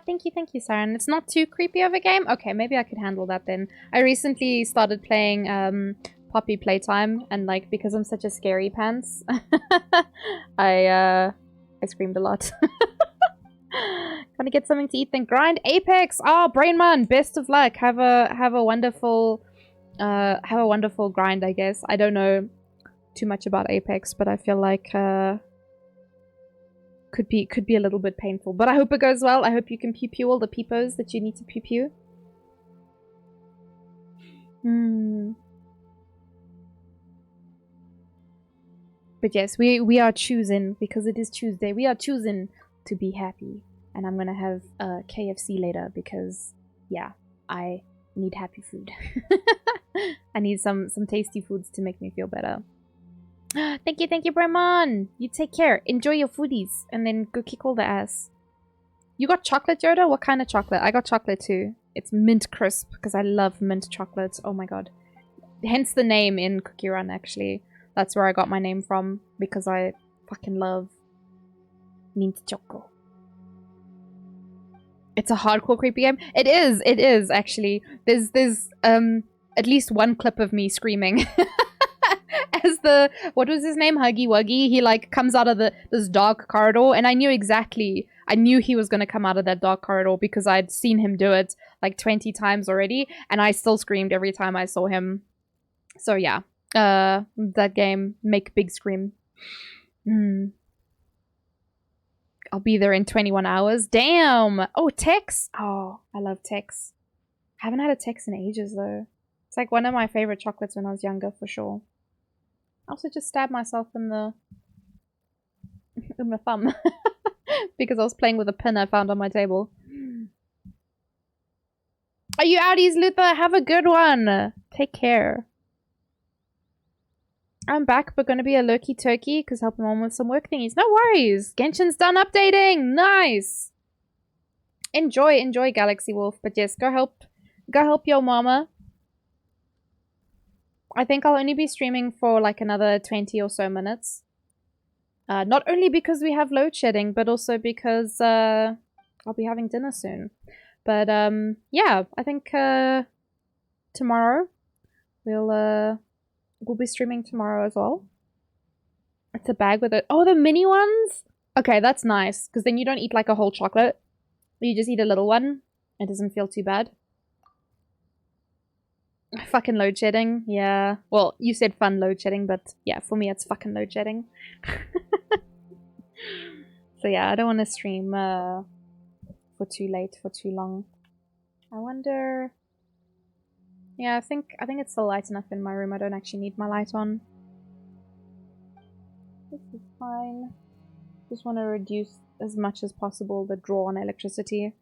Thank you, Siren. It's not too creepy of a game? Okay, maybe I could handle that then. I recently started playing, Poppy Playtime, and, like, because I'm such a scaredy pants, I screamed a lot. Gonna get something to eat, then grind Apex! Oh, Brainman, best of luck. Have a wonderful grind, I guess. I don't know too much about Apex, but I feel like, could be a little bit painful. But I hope it goes well. I hope you can pew all the peepos that you need to pew. But yes, we are choosing, because it is Tuesday, we are choosing to be happy. And I'm gonna have KFC later because, yeah, I need happy food. I need some tasty foods to make me feel better. Thank you, Brahman! You take care. Enjoy your foodies. And then go kick all the ass. You got chocolate, Yoda? What kind of chocolate? I got chocolate too. It's mint crisp, because I love mint chocolate. Oh my god. Hence the name in Cookie Run, actually. That's where I got my name from, because I fucking love mint choco. It's a hardcore creepy game. It is, actually. There's at least one clip of me screaming. As the, what was his name? Huggy Wuggy. He, like, comes out of this dark corridor, and I knew he was gonna come out of that dark corridor because I'd seen him do it, like, 20 times already, and I still screamed every time I saw him. So, yeah. That game, make big scream. I'll be there in 21 hours. Damn! Oh, Tex! Oh, I love Tex. I haven't had a Tex in ages, though. It's like one of my favorite chocolates when I was younger, for sure. I also just stabbed myself in the thumb. Because I was playing with a pin I found on my table. Are you outies, Luther? Have a good one! Take care. I'm back, but gonna be a lurky turkey because helping mom with some work thingies. No worries. Genshin's done updating. Nice. Enjoy, Galaxy Wolf. But yes, go help your mama. I think I'll only be streaming for like another 20 or so minutes. Not only because we have load shedding, but also because I'll be having dinner soon. But yeah, I think tomorrow we'll be streaming tomorrow as well. It's a bag with it. Oh, the mini ones? Okay, that's nice. Because then you don't eat like a whole chocolate. You just eat a little one. It doesn't feel too bad. Fucking load shedding. Yeah. Well, you said fun load shedding, but yeah, for me it's fucking load shedding. So yeah, I don't want to stream for too late, for too long. I wonder... Yeah, I think it's still light enough in my room. I don't actually need my light on. This is fine. Just want to reduce as much as possible the draw on electricity.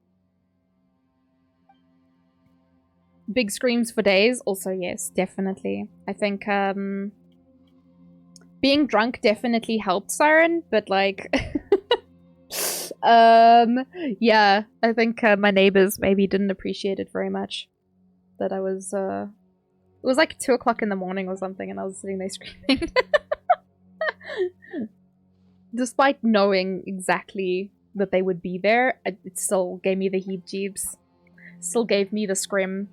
Big screams for days? Also, yes, definitely. I think being drunk definitely helped Siren, but like... yeah, I think my neighbors maybe didn't appreciate it very much. That I was, it was like 2 o'clock in the morning or something, and I was sitting there screaming. Despite knowing exactly that they would be there, it still gave me the heebie-jeebies. Still gave me the scrim.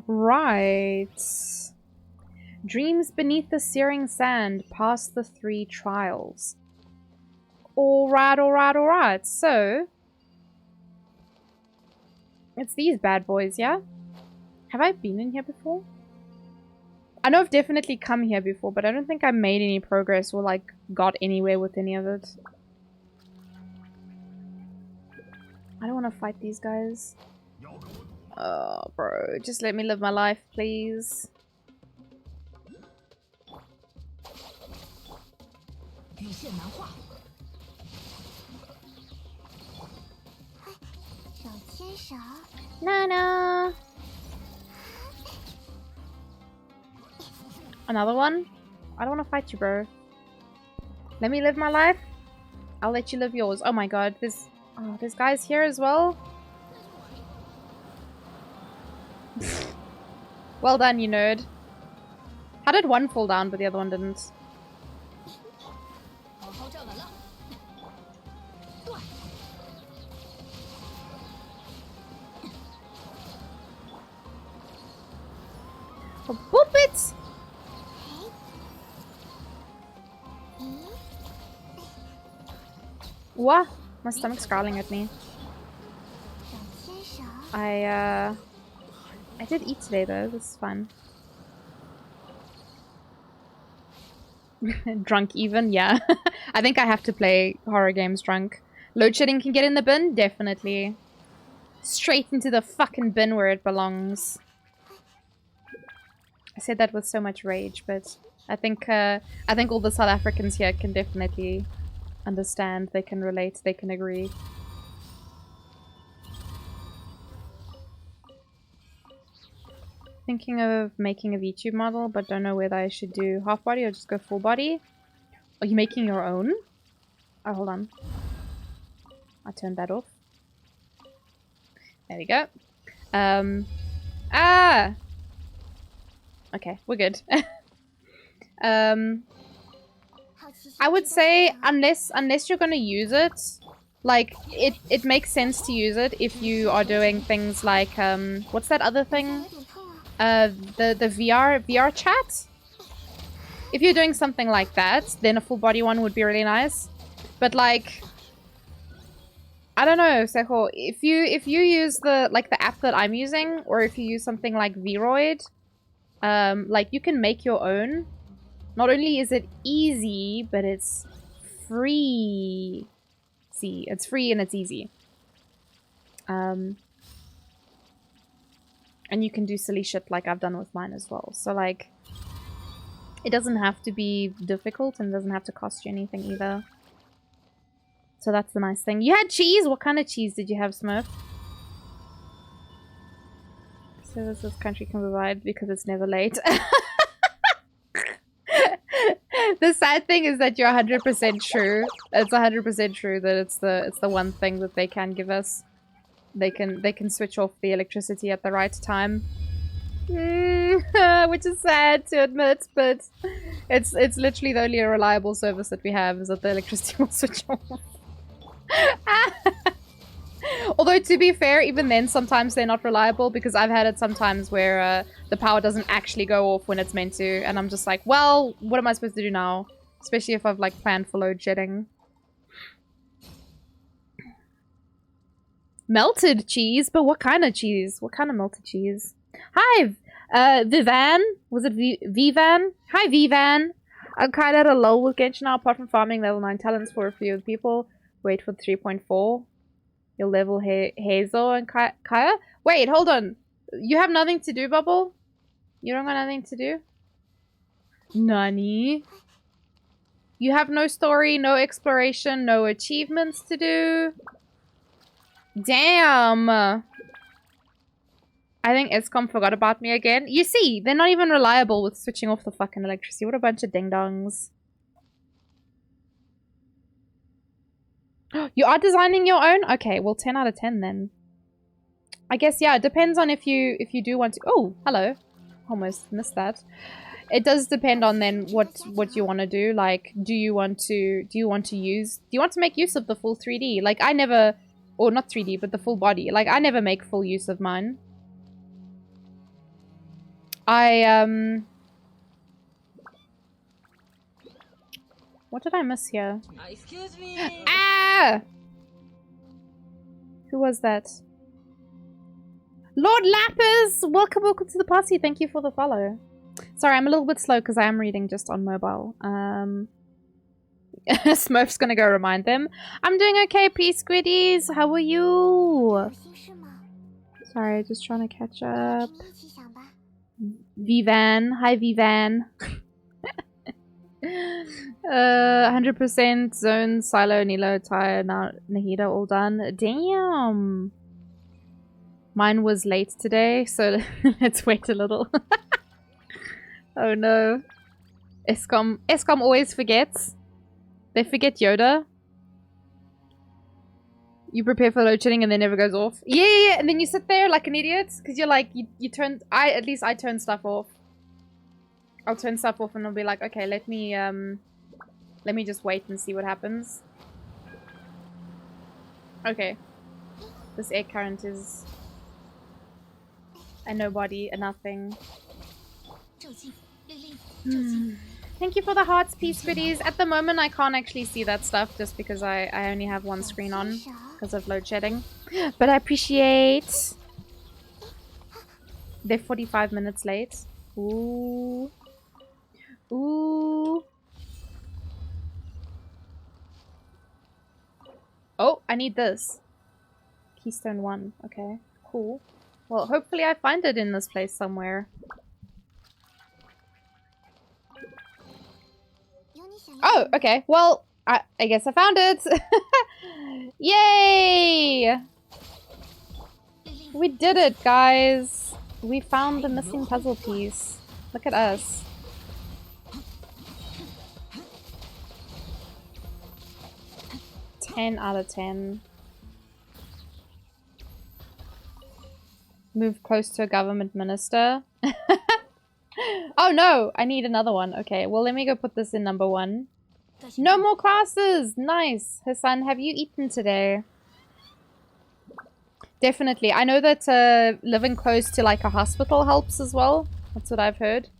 Right. Dreams beneath the searing sand past the 3 trials. Alright, alright, alright. So, it's these bad boys, yeah? Have I been in here before? I know I've definitely come here before, but I don't think I made any progress or, like, got anywhere with any of it. I don't want to fight these guys. Oh, bro. Just let me live my life, please. Nana! Another one? I don't want to fight you, bro. Let me live my life. I'll let you live yours. Oh my god, there's guys here as well. Well done, you nerd. How did one fall down but the other one didn't? Oh, boop it! What? My stomach's growling at me. I did eat today though, this is fun. Drunk even? Yeah. I think I have to play horror games drunk. Load shedding can get in the bin? Definitely. Straight into the fucking bin where it belongs. I said that with so much rage, but I think all the South Africans here can definitely understand, they can relate, they can agree. Thinking of making a VTube model, but don't know whether I should do half body or just go full body. Are you making your own? Oh, hold on. I turned that off. There we go. Okay, we're good. I would say unless you're gonna use it, like it makes sense to use it if you are doing things like what's that other thing? The VR chat? If you're doing something like that, then a full body one would be really nice. But like, I don't know, Seho, if you use the app that I'm using, or if you use something like Vroid, like you can make your own. Not only is it easy, but it's free. See, it's free and it's easy. And you can do silly shit like I've done with mine as well. So like, it doesn't have to be difficult and doesn't have to cost you anything either. So that's the nice thing. You had cheese? What kind of cheese did you have, Smurf? So this country can provide because it's never late. The sad thing is that you're 100% true. It's 100% true that it's the one thing that they can give us. They can switch off the electricity at the right time. Which is sad to admit, but it's literally the only reliable service that we have is that the electricity will switch off. Although to be fair, even then sometimes they're not reliable because I've had it sometimes where the power doesn't actually go off when it's meant to, and I'm just like, well, what am I supposed to do now? Especially if I've like planned for load shedding. Melted cheese? But what kind of cheese? What kind of melted cheese? Hi, Vivan? Was it Vivan? Hi, Vivan. I'm kind of at a lull with Genshin now, apart from farming level 9 talents for a few of the people. Wait for 3.4. You'll level Hazel and Kaya? Wait, hold on. You have nothing to do, Bubble? You don't got nothing to do? Nani? You have no story, no exploration, no achievements to do? Damn! I think ESCOM forgot about me again. You see, they're not even reliable with switching off the fucking electricity. What a bunch of ding-dongs. You are designing your own? Okay, well 10 out of 10 then. I guess, yeah, it depends on if you do want to... Oh, hello. Almost missed that. It does depend on then what you want to do. Like, do you want to make use of the full 3D? Like, I never... Or not 3D, but the full body. Like, I never make full use of mine. What did I miss here? Excuse me. Ah! Who was that? Lord Lapis! Welcome to the party. Thank you for the follow. Sorry, I'm a little bit slow because I am reading just on mobile. Smurf's gonna go remind them. I'm doing okay, peace squiddies. How are you? 心事吗？ Sorry, just trying to catch 我 up. 们一起想吧。 Vivan. Hi, Vivan. 100% Zone, Silo, Nilo, Tyre, Nahida all done. Damn. Mine was late today, so let's wait a little. Oh no. Escom always forgets. They forget Yoda. You prepare for load shedding and then never goes off. Yeah, and then you sit there like an idiot because you're like you turn. At least I turn stuff off. I'll turn stuff off and I'll be like, okay, let me just wait and see what happens. Okay, this air current is a nobody, a nothing. 骤进，律令， Thank you for the hearts, peace goodies. At the moment, I can't actually see that stuff just because I only have one screen on because of load shedding. But I appreciate. They're 45 minutes late. Ooh. Ooh. Oh, I need this. Keystone 1. Okay, cool. Well, hopefully I find it in this place somewhere. 有你想要 Oh, 的吗 okay. Well, I guess I found it. Yay! 律令， We did it, guys. We found the missing puzzle piece. Look at us. Ten out of 10. Move close to a government minister. Oh no! I need another one. Okay, well let me go put this in number 1. 在行 No 动 more classes! Nice! Hassan, have you eaten today? Definitely. I know that living close to like a hospital helps as well. That's what I've heard.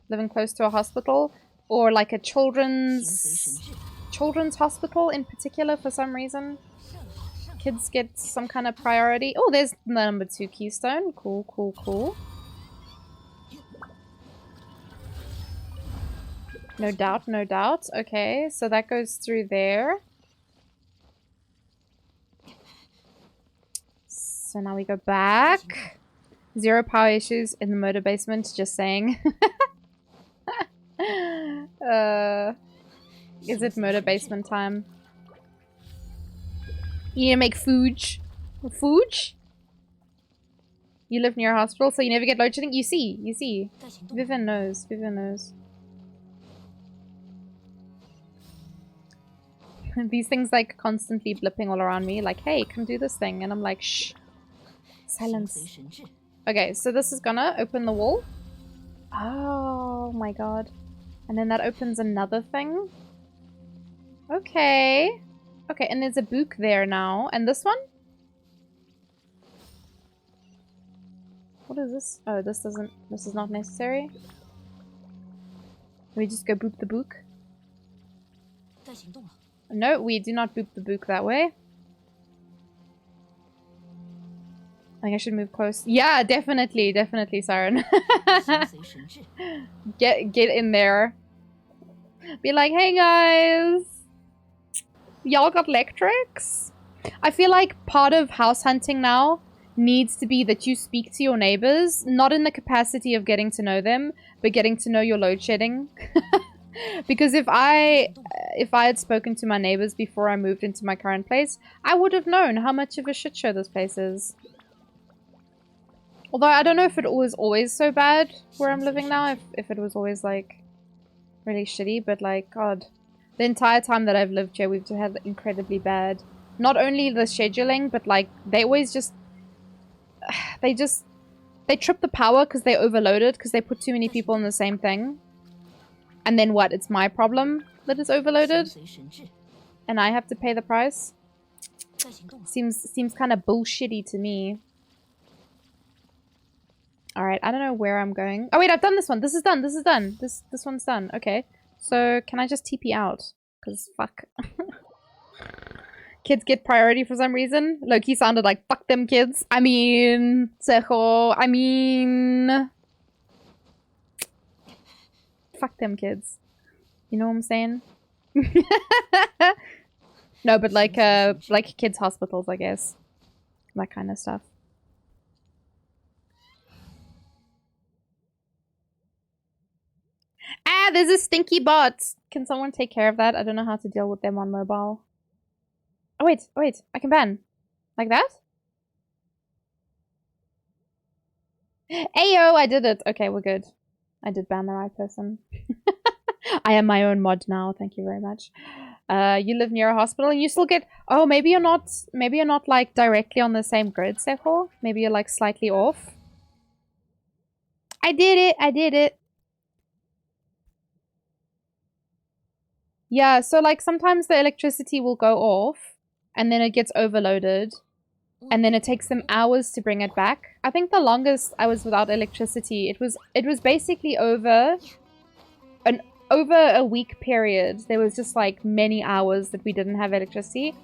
Living close to a hospital. Or like a 形随神 children's 智， hospital in particular for some reason. 上好上 Kids get some kind of priority. Oh, there's the number 2 keystone. Cool, cool, cool. No doubt, no doubt. Okay, so that goes through there. So now we go back. 0 power issues in the motor basement, just saying. Is it motor basement time? You need to make fooge. Fooge? You live near a hospital, so you never get load shedding? You see, you see. 在行动 Vivian knows, Vivian knows. These things like constantly blipping all around me, like, hey, come do this thing. And I'm like, shh. 形随 Silence. 神智， Okay, so this is gonna open the wall. Oh my god. And then that opens another thing. Okay. Okay, and there's a book there now. And this one? What is this? Oh, this is not necessary. We just go boop the book. 在行动了， No, we do not boop the book that way. I think I should move close. Yeah, definitely, definitely, Siren. 形随神智， Get in there. Be like, hey guys, y'all got electrics? I feel like part of house hunting now needs to be that you speak to your neighbors, not in the capacity of getting to know them, but getting to know your load shedding. Because if I had spoken to my neighbors before I moved into my current place, I would have known how much of a shit show this place is. Although I don't know if it was always so bad where I'm living now, if it was always like really shitty, but like, god, the entire time that I've lived here, we've had incredibly bad, not only the scheduling, but like they always just, they trip the power because they overloaded, because they put too many people in the same thing. And then what? It's my problem that it's 形 overloaded 随神智， and I have to pay the price. 在行动了， Seems kind of bullshitty to me. Alright, I don't know where I'm going. Oh wait, I've done this one. This is done. This is done. This one's done. Okay. So can I just TP out? Because fuck. Kids get priority for some reason. Loki sounded like fuck them kids. I mean, Sejo. I mean, fuck them kids. You know what I'm saying? No, but like kids' hospitals, I guess. That kind of stuff. Ah, there's a stinky bot. Can someone take care of that? I don't know how to deal with them on mobile. Oh wait, I can ban. Like that? Ayo, I did it. Okay, we're good. I did ban the right person. I am my own mod now. Thank you very much. You live near a hospital and you still get... Oh, maybe you're not like directly on the same grid, Seho. Maybe you're like slightly off. I did it. Yeah, so like sometimes the electricity will go off and then it gets overloaded and then it takes them hours to bring it back. I think the longest I was without electricity, it was basically over a week period. There was just like many hours that we didn't have electricity.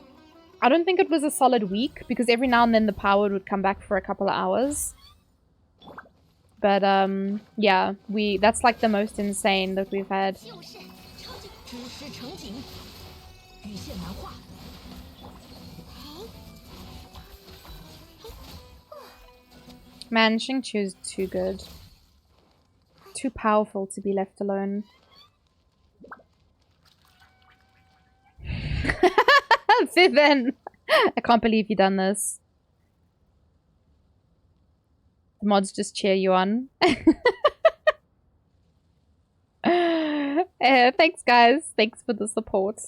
I don't think it was a solid week because every now and then the power would come back for a couple of hours. But yeah, that's like the most insane that we've had. Man, Xingqiu's too good. Too powerful to be left alone. Vivian! I can't believe you done this. The mods just cheer you on. Thanks guys. Thanks for the support.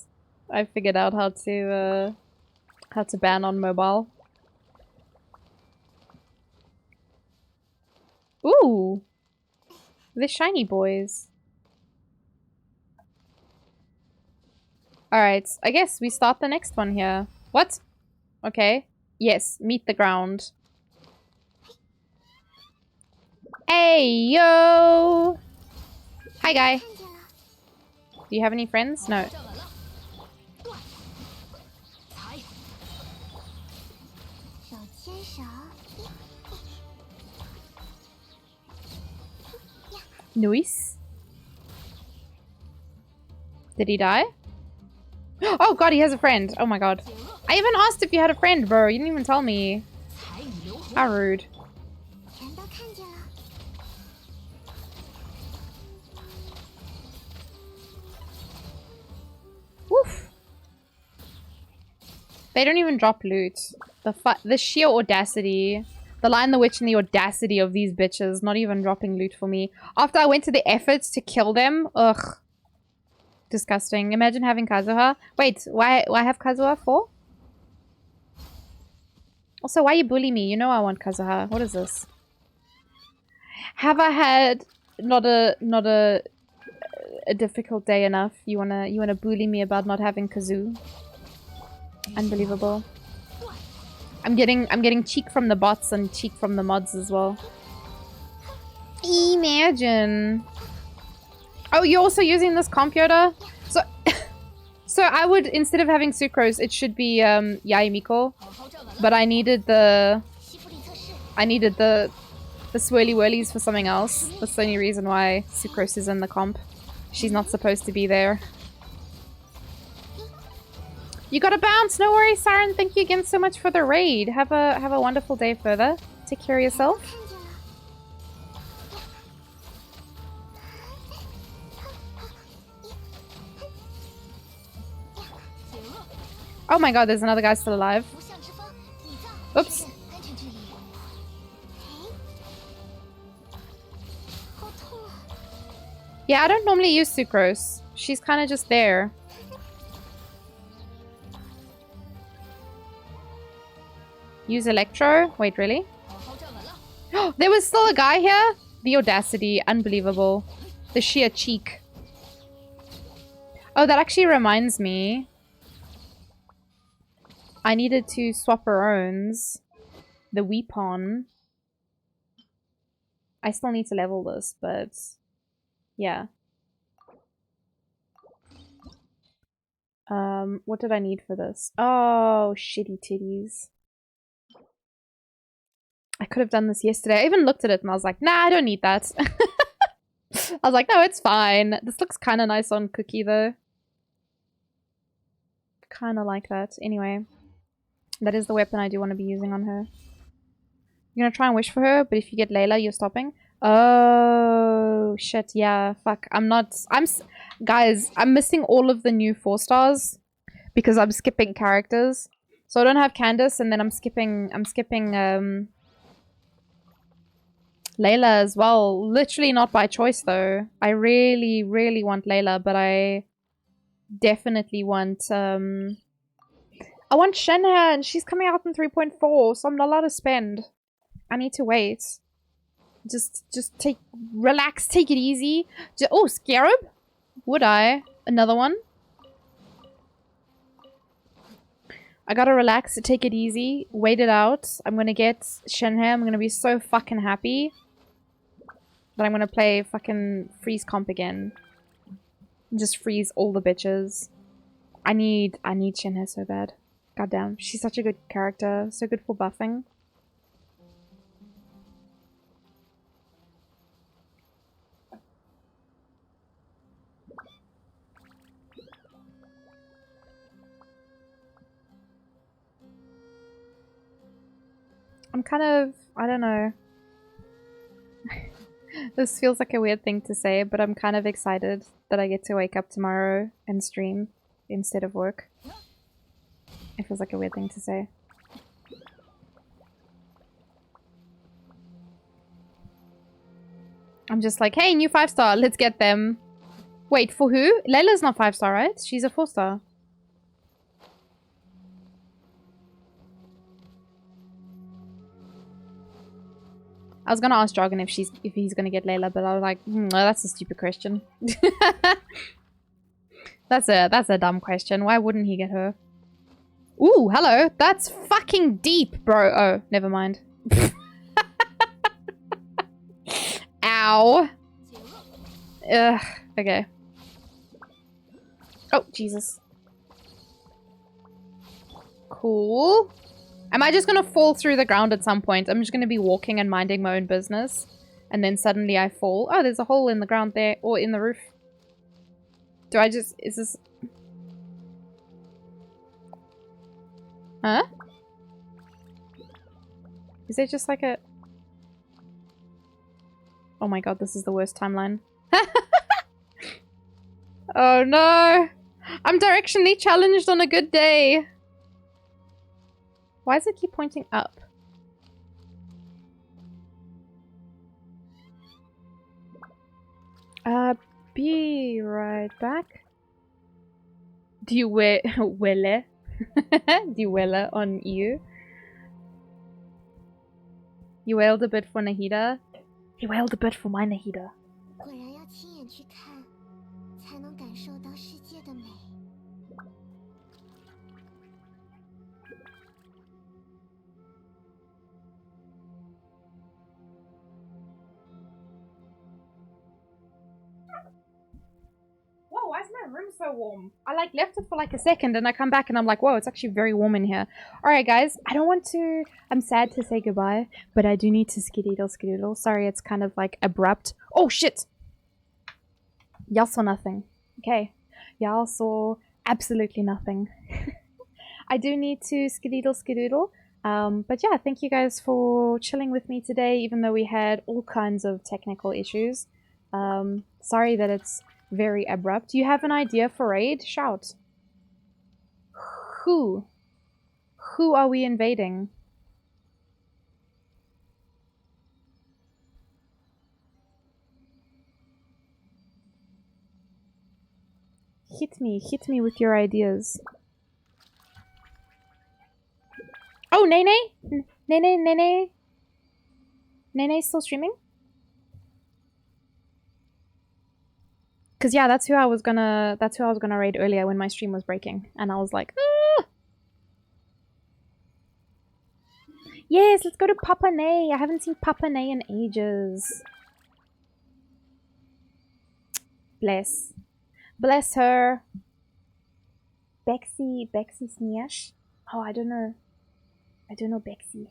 I figured out how to ban on mobile. Ooh! The shiny boys. Alright, I guess we start the next one here. What? Okay. Yes, meet the ground. Hey, yo! Hi, guy. Do you have any friends? No. Nice. Did he die? Oh god, he has a friend. Oh my god. I even asked if you had a friend, bro. You didn't even tell me. How rude. Woof. They don't even drop loot. The sheer audacity. The Lion, the Witch, and the audacity of these bitches not even dropping loot for me. After I went to the efforts to kill them. Ugh. Disgusting. Imagine having Kazuha. Wait, why have Kazuha for? Also, why you bully me? You know I want Kazuha. What is this? Have I had not a difficult day enough? You wanna bully me about not having Kazoo? Unbelievable. I'm getting cheek from the bots and cheek from the mods as well. Imagine. Oh, you're also using this computer? So so I would, instead of having sucrose, it should be Yaimiko. But I needed the swirly whirlies for something else. That's the only reason why sucrose is in the comp. She's not supposed to be there. You gotta bounce! No worries, Siren. Thank you again so much for the raid. Have a wonderful day further. Take care of yourself. Oh my god, there's another guy still alive. Oops. Yeah, I don't normally use sucrose. She's kind of just there. Use Electro? Wait, really? There was still a guy here? The audacity. Unbelievable. The sheer cheek. Oh, that actually reminds me. I needed to swap our owns. The Weepon. I still need to level this, but yeah. What did I need for this? Oh, shitty titties. I could have done this yesterday. I even looked at it and I was like, nah, I don't need that. I was like, no, it's fine. This looks kind of nice on Cookie, though. Kind of like that. Anyway, that is the weapon I do want to be using on her. You're gonna try and wish for her, but if you get Layla, you're stopping. Oh, shit. Yeah, fuck. Guys, I'm missing all of the new 4 stars because I'm skipping characters. So I don't have Candace, and then I'm skipping Layla as well. Literally not by choice, though. I really, really want Layla, but I definitely want, I want Shenhe, and she's coming out in 3.4, so I'm not allowed to spend. I need to wait. Just relax, take it easy. Oh, Scarab? Would I? Another one? I gotta relax, take it easy, wait it out. I'm gonna get Shenhe, I'm gonna be so fucking happy that I'm gonna play fucking freeze comp again. Just freeze all the bitches. I need Shenhe so bad. Goddamn, she's such a good character, so good for buffing. I'm kind of, I don't know. This feels like a weird thing to say, but I'm kind of excited that I get to wake up tomorrow and stream instead of work. It feels like a weird thing to say. I'm just like, hey, new 5-star, let's get them. Wait, for who? Layla's not 5-star, right? She's a 4-star. I was gonna ask Jargon if he's gonna get Layla, but I was like, no, that's a stupid question. That's a dumb question. Why wouldn't he get her? Ooh, hello. That's fucking deep, bro. Oh, never mind. Ow. Ugh. Okay. Oh, Jesus. Cool. Am I just gonna fall through the ground at some point? I'm just gonna be walking and minding my own business. And then suddenly I fall. Oh, there's a hole in the ground there. Or in the roof. Do I just... Is this... Huh? Is there just like a... Oh my god, this is the worst timeline. Oh no! I'm directionally challenged on a good day! Why does it keep pointing up? Be right back. Do you wear welle? Do you welle on you? You wailed a bit for Nahida. He wailed a bit for my Nahida. 果然要亲眼去看，才能感受到世界的美。Whoa, why is my room so warm? I like left it for like a second and I come back and I'm like, whoa, it's actually very warm in here. Alright guys, I don't want to... I'm sad to say goodbye, but I do need to skedaddle. Sorry, it's kind of like abrupt. Oh shit! Y'all saw nothing. Okay. Y'all saw absolutely nothing. I do need to skedaddle. But yeah, thank you guys for chilling with me today, even though we had all kinds of technical issues. Sorry that it's very abrupt. Do you have an idea for raid? Shout. Who? Who are we invading? Hit me with your ideas. Oh, Nene? Nene's still streaming? Cause yeah, that's who I was gonna raid earlier when my stream was breaking. And I was like, ah! Yes, let's go to Papa Nay. I haven't seen Papa Nay in ages. Bless. Bless her. Bexy Sneash. Oh, I don't know. I don't know Bexy.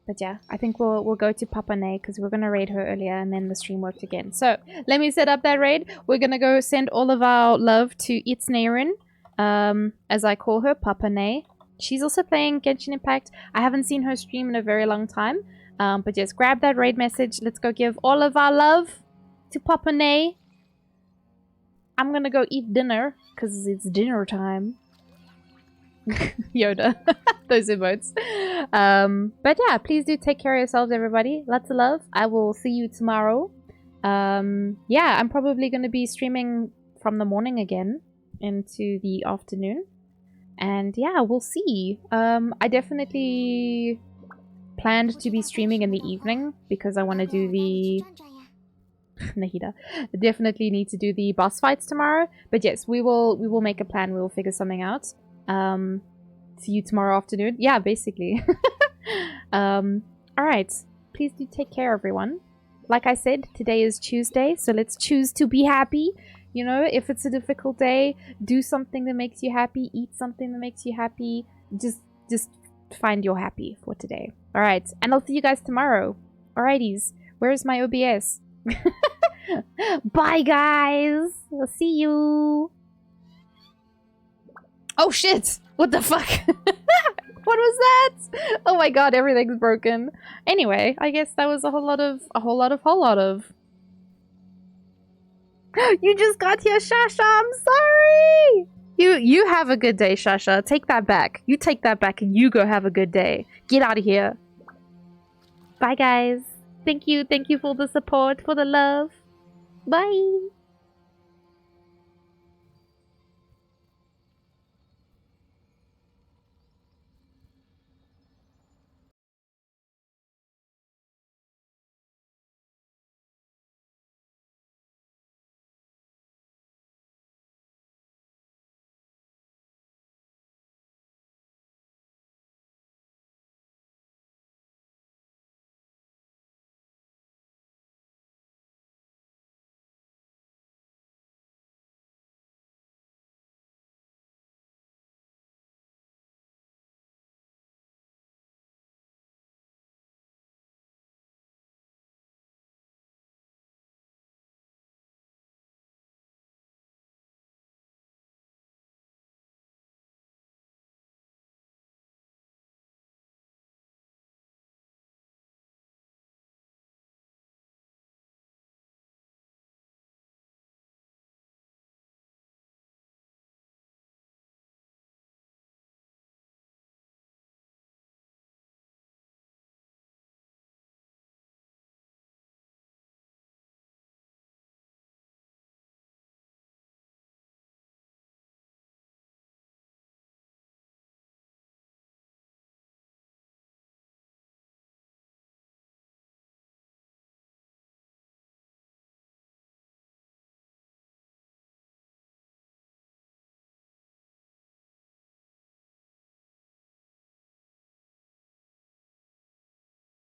But yeah, I think we'll go to Papa Nay because we're gonna raid her earlier and then the stream worked again. So let me set up that raid. We're gonna go send all of our love to Itsneirin, as I call her, Papa Nay. She's also playing Genshin Impact. I haven't seen her stream in a very long time. But just grab that raid message. Let's go give all of our love to Papa Nay. I'm gonna go eat dinner because it's dinner time. Yoda. Those emotes. But yeah, please do take care of yourselves, everybody. Lots of love. I will see you tomorrow. Yeah, I'm probably going to be streaming from the morning again into the afternoon. And yeah, we'll see. I definitely planned to be streaming in the evening because I want to do the... Nahida. Definitely need to do the boss fights tomorrow. But yes, we will make a plan. We will figure something out. See you tomorrow afternoon. Yeah, basically. Alright. Please do take care, everyone. Like I said, today is Tuesday, so let's choose to be happy. You know, if it's a difficult day, do something that makes you happy. Eat something that makes you happy. Just find your happy for today. Alright, and I'll see you guys tomorrow. Alrighties. Where's my OBS? Bye, guys. I'll see you. Oh shit! What the fuck? What was that? Oh my god, everything's broken. Anyway, I guess that was a whole lot of. You just got here, Shasha. I'm sorry. You have a good day, Shasha. Take that back. You take that back and you go have a good day. Get out of here. Bye, guys. Thank you for the support, for the love. Bye.